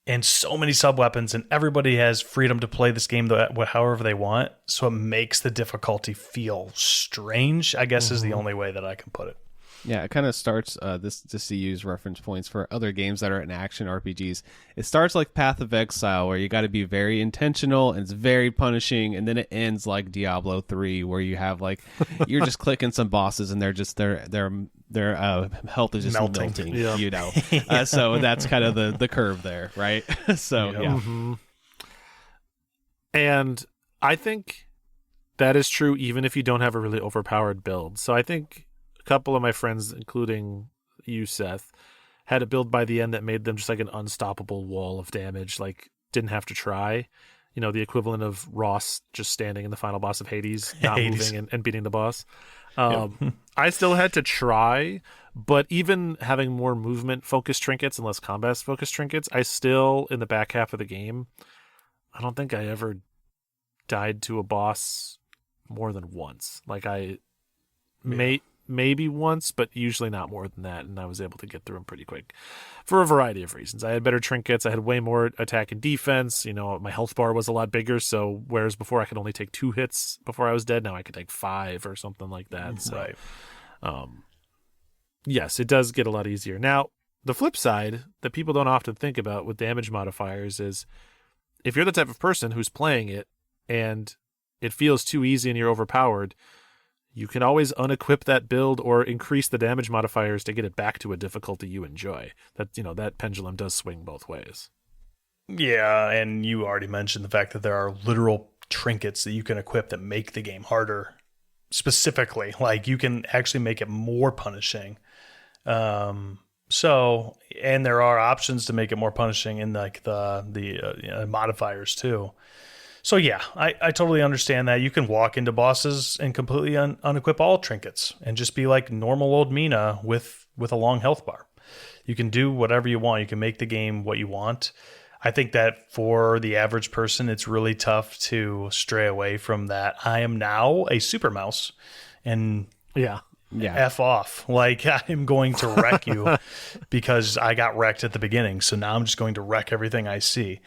and so many sub-weapons, and everybody has freedom to play this game however they want. So it makes the difficulty feel strange, I guess, is the only way that I can put it. Yeah, it kind of starts, this just to use reference points for other games that are in action RPGs. It starts like Path of Exile, where you got to be very intentional and it's very punishing, and then it ends like Diablo 3, where you have like, you're just clicking some bosses and they're just, their health is just melting. So that's kind of the curve there, right? So, yeah. Mm-hmm. And I think that is true even if you don't have a really overpowered build. So I think couple of my friends, including you, Seth, had a build by the end that made them just like an unstoppable wall of damage. Like, didn't have to try. The equivalent of Ross just standing in the final boss of Hades, not moving and beating the boss. I still had to try, but even having more movement-focused trinkets and less combat-focused trinkets, I still, in the back half of the game, I don't think I ever died to a boss more than once. Like, maybe once, but usually not more than that, and I was able to get through them pretty quick for a variety of reasons. I had better trinkets, I had way more attack and defense, my health bar was a lot bigger, so whereas before I could only take 2 hits before I was dead, now I could take 5 or something like that. So, yes, it does get a lot easier. Now, the flip side that people don't often think about with damage modifiers is, if you're the type of person who's playing it and it feels too easy and you're overpowered, you can always unequip that build or increase the damage modifiers to get it back to a difficulty you enjoy. That pendulum does swing both ways. Yeah, and you already mentioned the fact that there are literal trinkets that you can equip that make the game harder. Specifically, like, you can actually make it more punishing. And there are options to make it more punishing in like the modifiers too. So yeah, I totally understand that. You can walk into bosses and completely unequip all trinkets and just be like normal old Mina with a long health bar. You can do whatever you want. You can make the game what you want. I think that for the average person, it's really tough to stray away from that. I am now a super mouse, and F off. Like, I'm going to wreck you because I got wrecked at the beginning. So now I'm just going to wreck everything I see.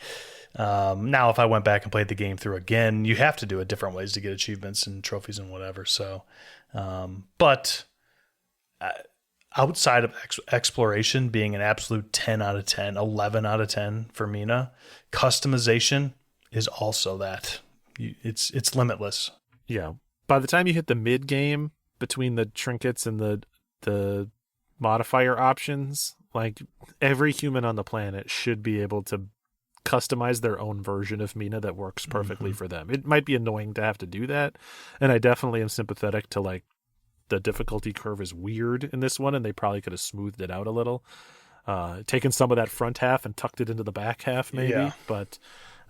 Now, if I went back and played the game through again, you have to do it different ways to get achievements and trophies and whatever. So, but outside of exploration being an absolute 10 out of 10, 11 out of 10 for Mina, customization is also that. It's limitless. Yeah. By the time you hit the mid game between the trinkets and the modifier options, like every human on the planet should be able to customize their own version of Mina that works perfectly for them. It might be annoying to have to do that, and I definitely am sympathetic to like the difficulty curve is weird in this one, and they probably could have smoothed it out a little, taken some of that front half and tucked it into the back half maybe. Yeah. But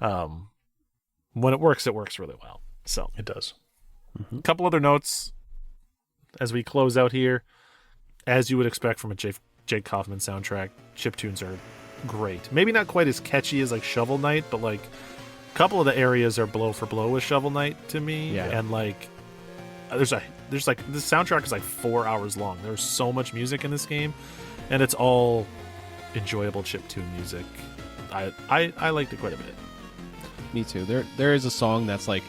when it works really well. So It does. a couple other notes as we close out here. As you would expect from a Jake Kaufman soundtrack, chiptunes are great. Maybe not quite as catchy as like Shovel Knight, but like a couple of the areas are blow for blow with Shovel Knight to me. Yeah. And like there's like the soundtrack is like 4 hours long. There's so much music in this game, and it's all enjoyable chiptune music. I liked it quite a bit. Me too. There is a song that's like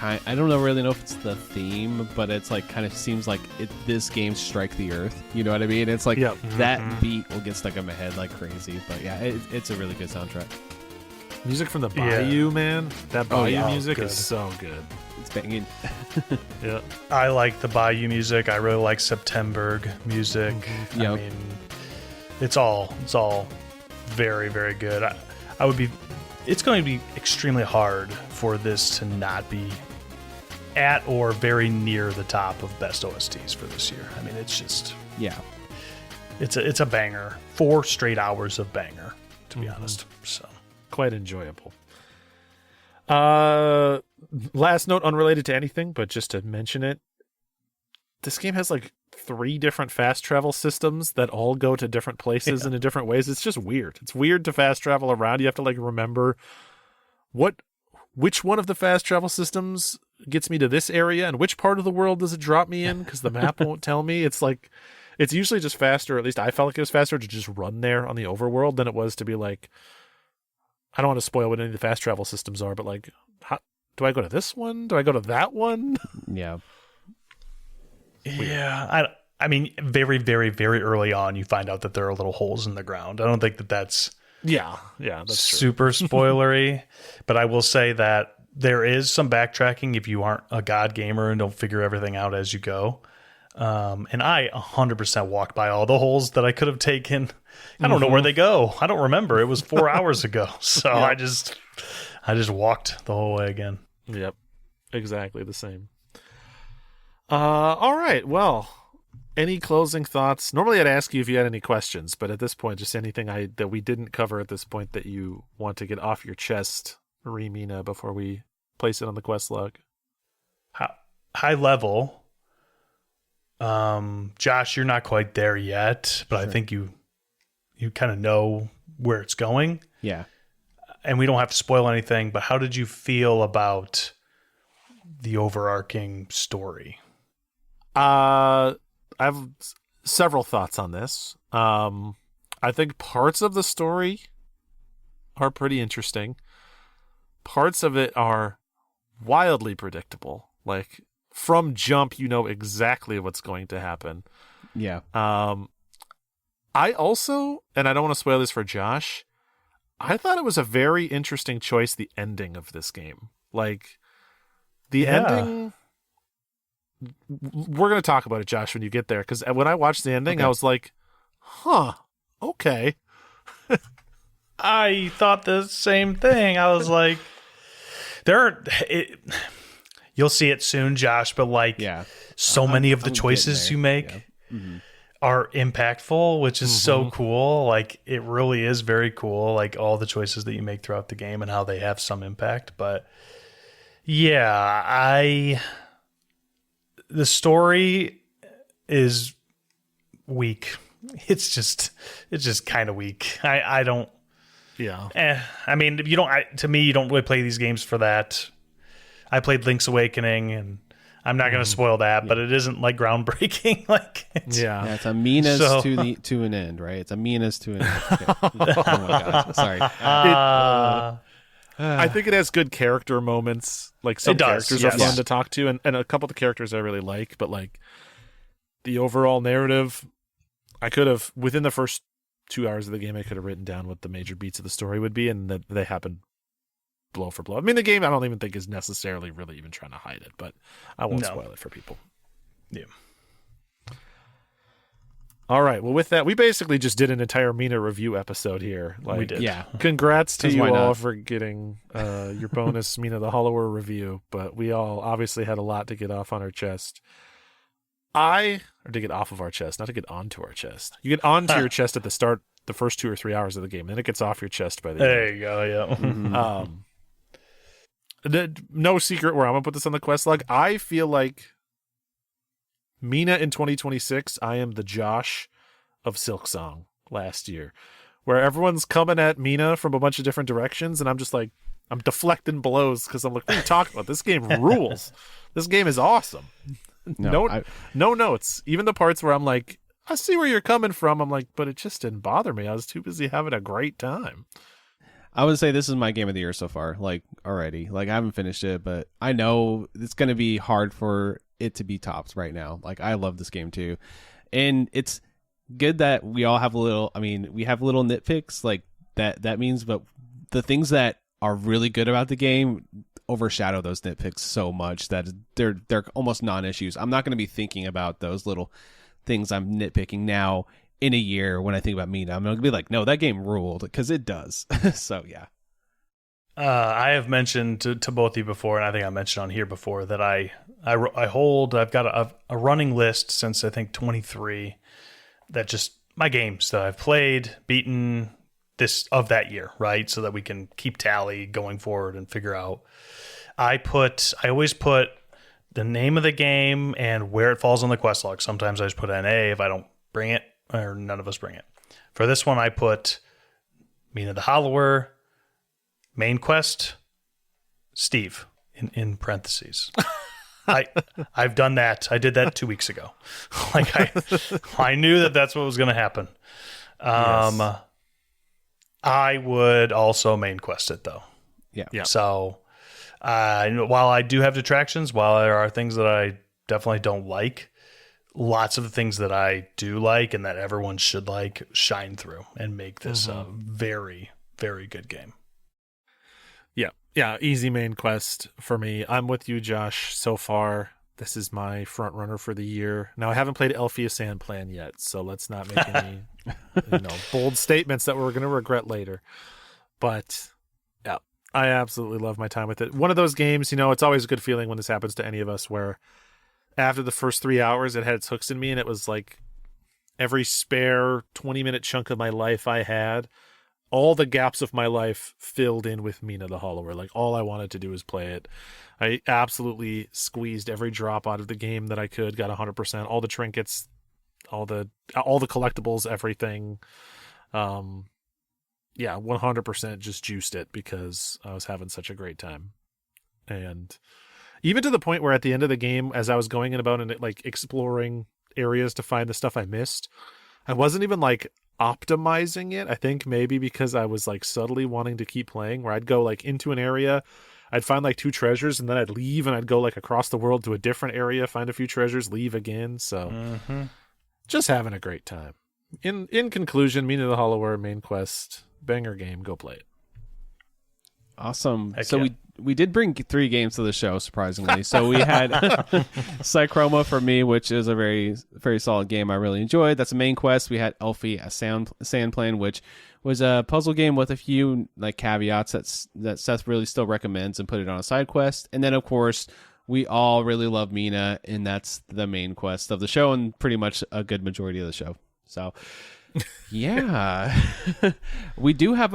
I don't really know if it's the theme, but it's like kind of seems like this game Strike the Earth. You know what I mean? It's like that beat will get stuck in my head like crazy. But yeah, it's a really good soundtrack. Music from the Bayou, man. That Bayou music good. is so good. It's banging. Yeah. I like the Bayou music. I really like Septemberg music. Yep. I mean, it's all very, very good. It's going to be extremely hard for this to not be at or very near the top of best OSTs for this year. I mean, it's just, it's a banger. 4 straight hours of banger, to be honest. So quite enjoyable. Last note, unrelated to anything, but just to mention it. This game has like 3 different fast travel systems that all go to different places and in different ways. It's just weird. It's weird to fast travel around. You have to like remember which one of the fast travel systems gets me to this area and which part of the world does it drop me in, because the map won't tell me. It's like, it's usually just faster, at least I felt like it was faster to just run there on the overworld than it was to be like, I don't want to spoil what any of the fast travel systems are, but like, do I go to this one? Do I go to that one? Yeah. Yeah, I mean, very, very, very early on, you find out that there are little holes in the ground. I don't think that's that's super spoilery, but I will say that there is some backtracking if you aren't a god gamer and don't figure everything out as you go. And I 100% walked by all the holes that I could have taken. I don't know where they go. I don't remember. It was 4 hours ago, so I just walked the whole way again. Yep, exactly the same. All right. Well, any closing thoughts? Normally I'd ask you if you had any questions, but at this point, just anything that we didn't cover at this point that you want to get off your chest, Mina, before we place it on the quest log. High level. Josh, you're not quite there yet, but I think you kind of know where it's going. Yeah. And we don't have to spoil anything, but how did you feel about the overarching story? I have several thoughts on this. I think parts of the story are pretty interesting. Parts of it are wildly predictable. Like, from jump, you know exactly what's going to happen. Yeah. I also, and I don't want to spoil this for Josh, I thought it was a very interesting choice, the ending of this game. Like, the ending... We're going to talk about it, Josh, when you get there, because when I watched the ending, I was like, huh, okay. I thought the same thing. I was like, you'll see it soon, Josh, but like, so many of the choices you make are impactful, which is so cool. Like, it really is very cool, like all the choices that you make throughout the game and how they have some impact. But yeah, the story is weak. It's just kind of weak. I don't. Yeah. I mean, to me, you don't really play these games for that. I played Link's Awakening, and I'm not going to spoil that, but it isn't like groundbreaking. Like, it's a Mina's to an end, right? It's a Mina's to an end. Okay. Oh my god, sorry. I think it has good character moments. Like some It does, characters yes. are fun to talk to, and a couple of the characters I really like. But like the overall narrative, I could have within the first 2 hours of the game, I could have written down what the major beats of the story would be, and that they happen blow for blow. I mean, the game I don't even think is necessarily really even trying to hide it, but I won't spoil it for people. Yeah. All right. Well, with that, we basically just did an entire Mina review episode here. Like, We did. Yeah. Congrats to 'Cause you why all not? for getting your bonus Mina the Hollower review, but we all obviously had a lot to get off on our chest. Or to get off of our chest, not to get onto our chest. You get onto your chest at the start, the first 2 or 3 hours of the game, then it gets off your chest by the end. There you go. Yeah. No secret where I'm gonna put this on the quest log. I feel like Mina in 2026, I am the Josh of Silksong last year, where everyone's coming at Mina from a bunch of different directions, and I'm just like, I'm deflecting blows because I'm like, what are you talking about? This game rules. This game is awesome. No notes. Even the parts where I'm like, I see where you're coming from. I'm like, but it just didn't bother me. I was too busy having a great time. I would say this is my game of the year so far, like already. Like I haven't finished it, but I know it's going to be hard for it to be topped right now. Like I love this game too. And it's good that we all have we have little nitpicks like that means, but the things that are really good about the game overshadow those nitpicks so much that they're almost non-issues. I'm not going to be thinking about those little things I'm nitpicking now in a year when I think about Mina. I'm going to be like, no, that game ruled, because it does. So, yeah. I have mentioned to both of you before, and I think I mentioned on here before, that I've got a running list since I think 23 that just my games that I've played, beaten of that year, right? So that we can keep tally going forward and figure out. I always put the name of the game and where it falls on the quest log. Sometimes I just put NA if I don't bring it, or none of us bring it. For this one, I put Mina the Hollower, main quest, Steve, in parentheses. I've done that. I did that 2 weeks ago. Like I knew that's what was going to happen. Yes. I would also main quest it though. Yeah. So while I do have detractions, while there are things that I definitely don't like, lots of the things that I do like and that everyone should like shine through and make this a very, very good game. Yeah, easy main quest for me. I'm with you, Josh. So far, this is my front runner for the year. Now, I haven't played Elfie: A Sand Plan yet, so let's not make any bold statements that we're going to regret later. But yeah, I absolutely love my time with it. One of those games, it's always a good feeling when this happens to any of us, where after the first 3 hours, it had its hooks in me, and it was like every spare 20-minute chunk of my life I had, all the gaps of my life filled in with Mina the Hollower. Like, all I wanted to do was play it. I absolutely squeezed every drop out of the game that I could, got 100%, all the trinkets, all the collectibles, everything. Yeah, 100% just juiced it because I was having such a great time. And even to the point where at the end of the game, as I was going in about and like exploring areas to find the stuff I missed, I wasn't even like optimizing it. I think maybe because I was like subtly wanting to keep playing, where I'd go like into an area, I'd find like 2 treasures, and then I'd leave and I'd go like across the world to a different area, find a few treasures, leave again. So just having a great time. In conclusion, Mina the Hollower main quest, banger game, go play it. Awesome. Heck So yeah. we did bring 3 games to the show, surprisingly. So we had Psychroma for me, which is a very, very solid game I really enjoyed. That's a main quest. We had Elfie: A Sand Plan, which was a puzzle game with a few like caveats that Seth really still recommends and put it on a side quest. And then, of course, we all really love Mina, and that's the main quest of the show and pretty much a good majority of the show. So, yeah. We do have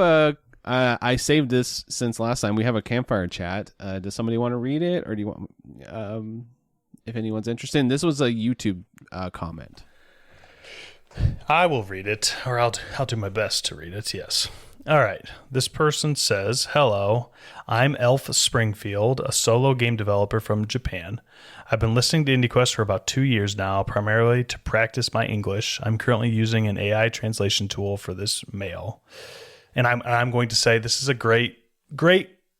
I saved this since last time. We have a campfire chat. Does somebody want to read it, or do you want? If anyone's interested, this was a YouTube comment. I will read it, or I'll do my best to read it. Yes. All right. This person says, "Hello, I'm Elf Springfield, a solo game developer from Japan. I've been listening to IndieQuest for about 2 years now, primarily to practice my English. I'm currently using an AI translation tool for this mail." And I'm going to say this is a great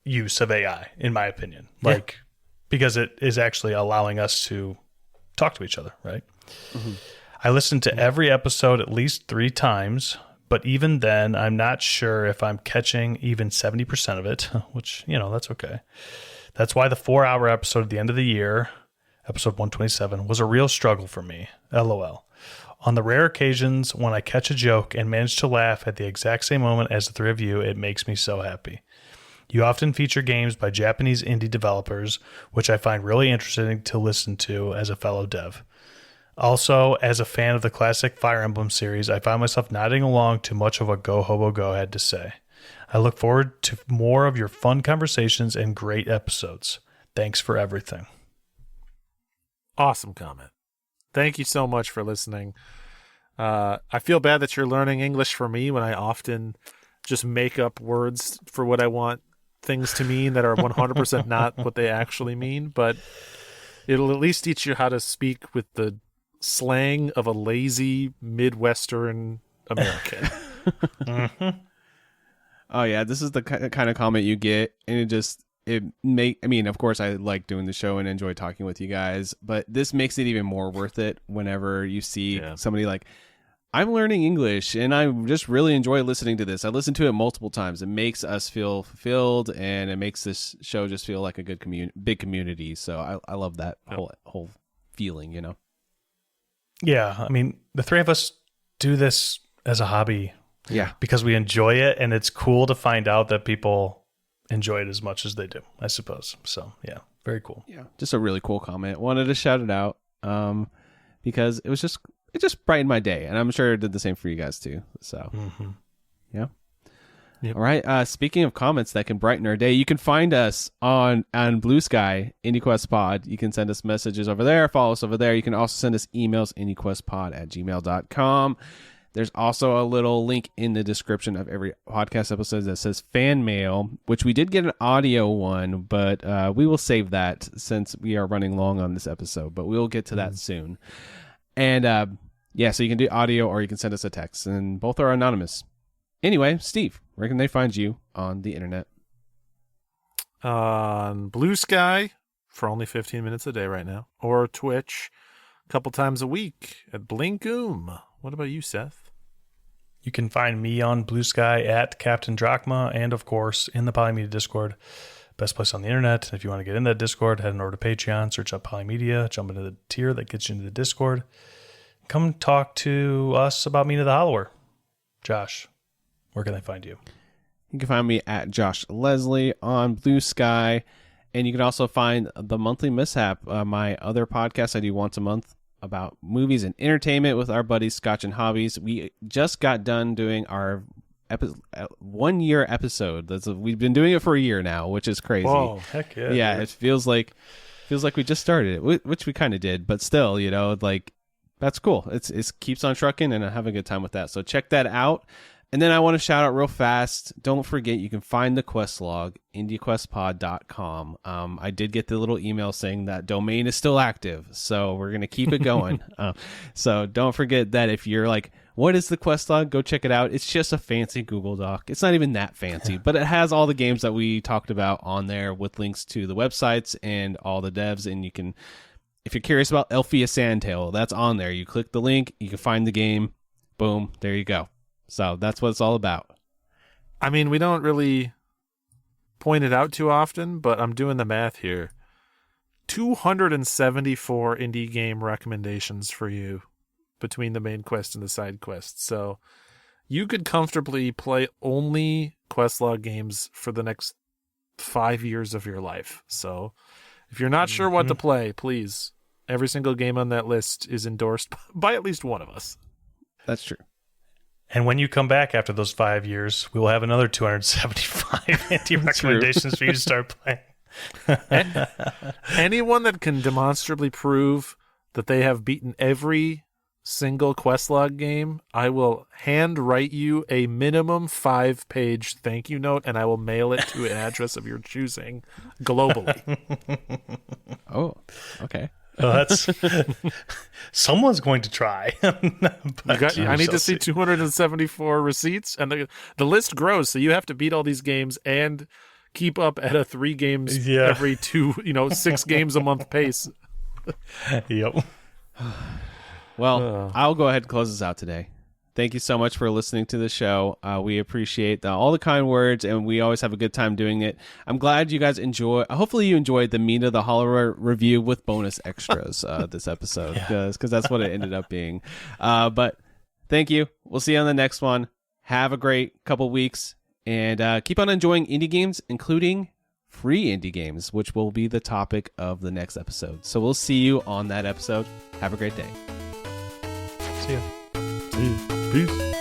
use of AI, in my opinion. Like, because it is actually allowing us to talk to each other, right? Mm-hmm. I listened to every episode at least 3 times, but even then, I'm not sure if I'm catching even 70% of it, which, that's okay. That's why the 4-hour episode at the end of the year, episode 127, was a real struggle for me. LOL. On the rare occasions when I catch a joke and manage to laugh at the exact same moment as the 3 of you, it makes me so happy. You often feature games by Japanese indie developers, which I find really interesting to listen to as a fellow dev. Also, as a fan of the classic Fire Emblem series, I find myself nodding along to much of what Go Hobo Go had to say. I look forward to more of your fun conversations and great episodes. Thanks for everything. Awesome comment. Thank you so much for listening. I feel bad that you're learning English for me when I often just make up words for what I want things to mean that are 100% not what they actually mean, but it'll at least teach you how to speak with the slang of a lazy Midwestern American. Mm-hmm. Oh yeah, this is the kind of comment you get, and of course I like doing the show and enjoy talking with you guys, but this makes it even more worth it whenever you see somebody like, I'm learning English and I just really enjoy listening to this. I listen to it multiple times. It makes us feel fulfilled, and it makes this show just feel like a good big community. So I love that whole feeling, Yeah, I mean, the 3 of us do this as a hobby. Yeah. Because we enjoy it, and it's cool to find out that people enjoy it as much as they do, I suppose. So, yeah, very cool. Yeah, just a really cool comment. Wanted to shout it out because it just brightened my day, and I'm sure it did the same for you guys too. So, yeah. Yep. All right. Speaking of comments that can brighten our day, you can find us on Blue Sky, IndieQuest Pod. You can send us messages over there, follow us over there. You can also send us emails, IndieQuestPod@gmail.com. There's also a little link in the description of every podcast episode that says fan mail, which we did get an audio one, but we will save that since we are running long on this episode, but we'll get to that soon. And so you can do audio or you can send us a text, and both are anonymous. Anyway, Steve, where can they find you on the internet? On Blue Sky for only 15 minutes a day right now, or Twitch a couple times a week at Blinkoom. What about you, Seth? You can find me on Blue Sky at Captain Drachma, and of course in the Polymedia Discord, best place on the internet. If you want to get in that Discord, head on over to Patreon, search up Polymedia, jump into the tier that gets you into the Discord. Come talk to us about Mina the Hollower. Josh, where can they find you? You can find me at Josh Leslie on Blue Sky, and you can also find The Monthly Mishap, my other podcast I do once a month about movies and entertainment with our buddies Scotch and Hobbies. We just got done doing our 1-year episode. We've been doing it for a year now, which is crazy. Whoa, heck yeah. Yeah, dude. it feels like we just started it, which we kind of did, but still, that's cool. It keeps on trucking, and I'm having a good time with that. So check that out. And then I want to shout out real fast. Don't forget, you can find the quest log, IndieQuestPod.com. I did get the little email saying that domain is still active, so we're going to keep it going. So don't forget that if you're like, what is the quest log? Go check it out. It's just a fancy Google Doc. It's not even that fancy, but it has all the games that we talked about on there with links to the websites and all the devs. And you can, if you're curious about Elfie a Sandtail, that's on there. You click the link, you can find the game. Boom, there you go. So that's what it's all about. I mean, we don't really point it out too often, but I'm doing the math here. 274 indie game recommendations for you between the main quest and the side quest. So you could comfortably play only questlog games for the next 5 years of your life. So if you're not sure what to play, please, every single game on that list is endorsed by at least one of us. That's true. And when you come back after those 5 years, we will have another 275 indie recommendations for you to start playing. Anyone that can demonstrably prove that they have beaten every single questlog game, I will handwrite you a minimum 5-page thank you note, and I will mail it to an address of your choosing globally. Oh, okay. Oh, that's someone's going to try. I need to see 274 receipts, and the list grows. So you have to beat all these games and keep up at a 3 games every 6 games a month pace. Yep. Well, I'll go ahead and close this out today. Thank you so much for listening to the show. We appreciate all the kind words, and we always have a good time doing it. I'm glad you guys hopefully you enjoyed the Mina the Hollower review with bonus extras this episode, because that's what it ended up being. But thank you. We'll see you on the next one. Have a great couple weeks, and keep on enjoying indie games, including free indie games, which will be the topic of the next episode. So we'll see you on that episode. Have a great day. See ya. Peace.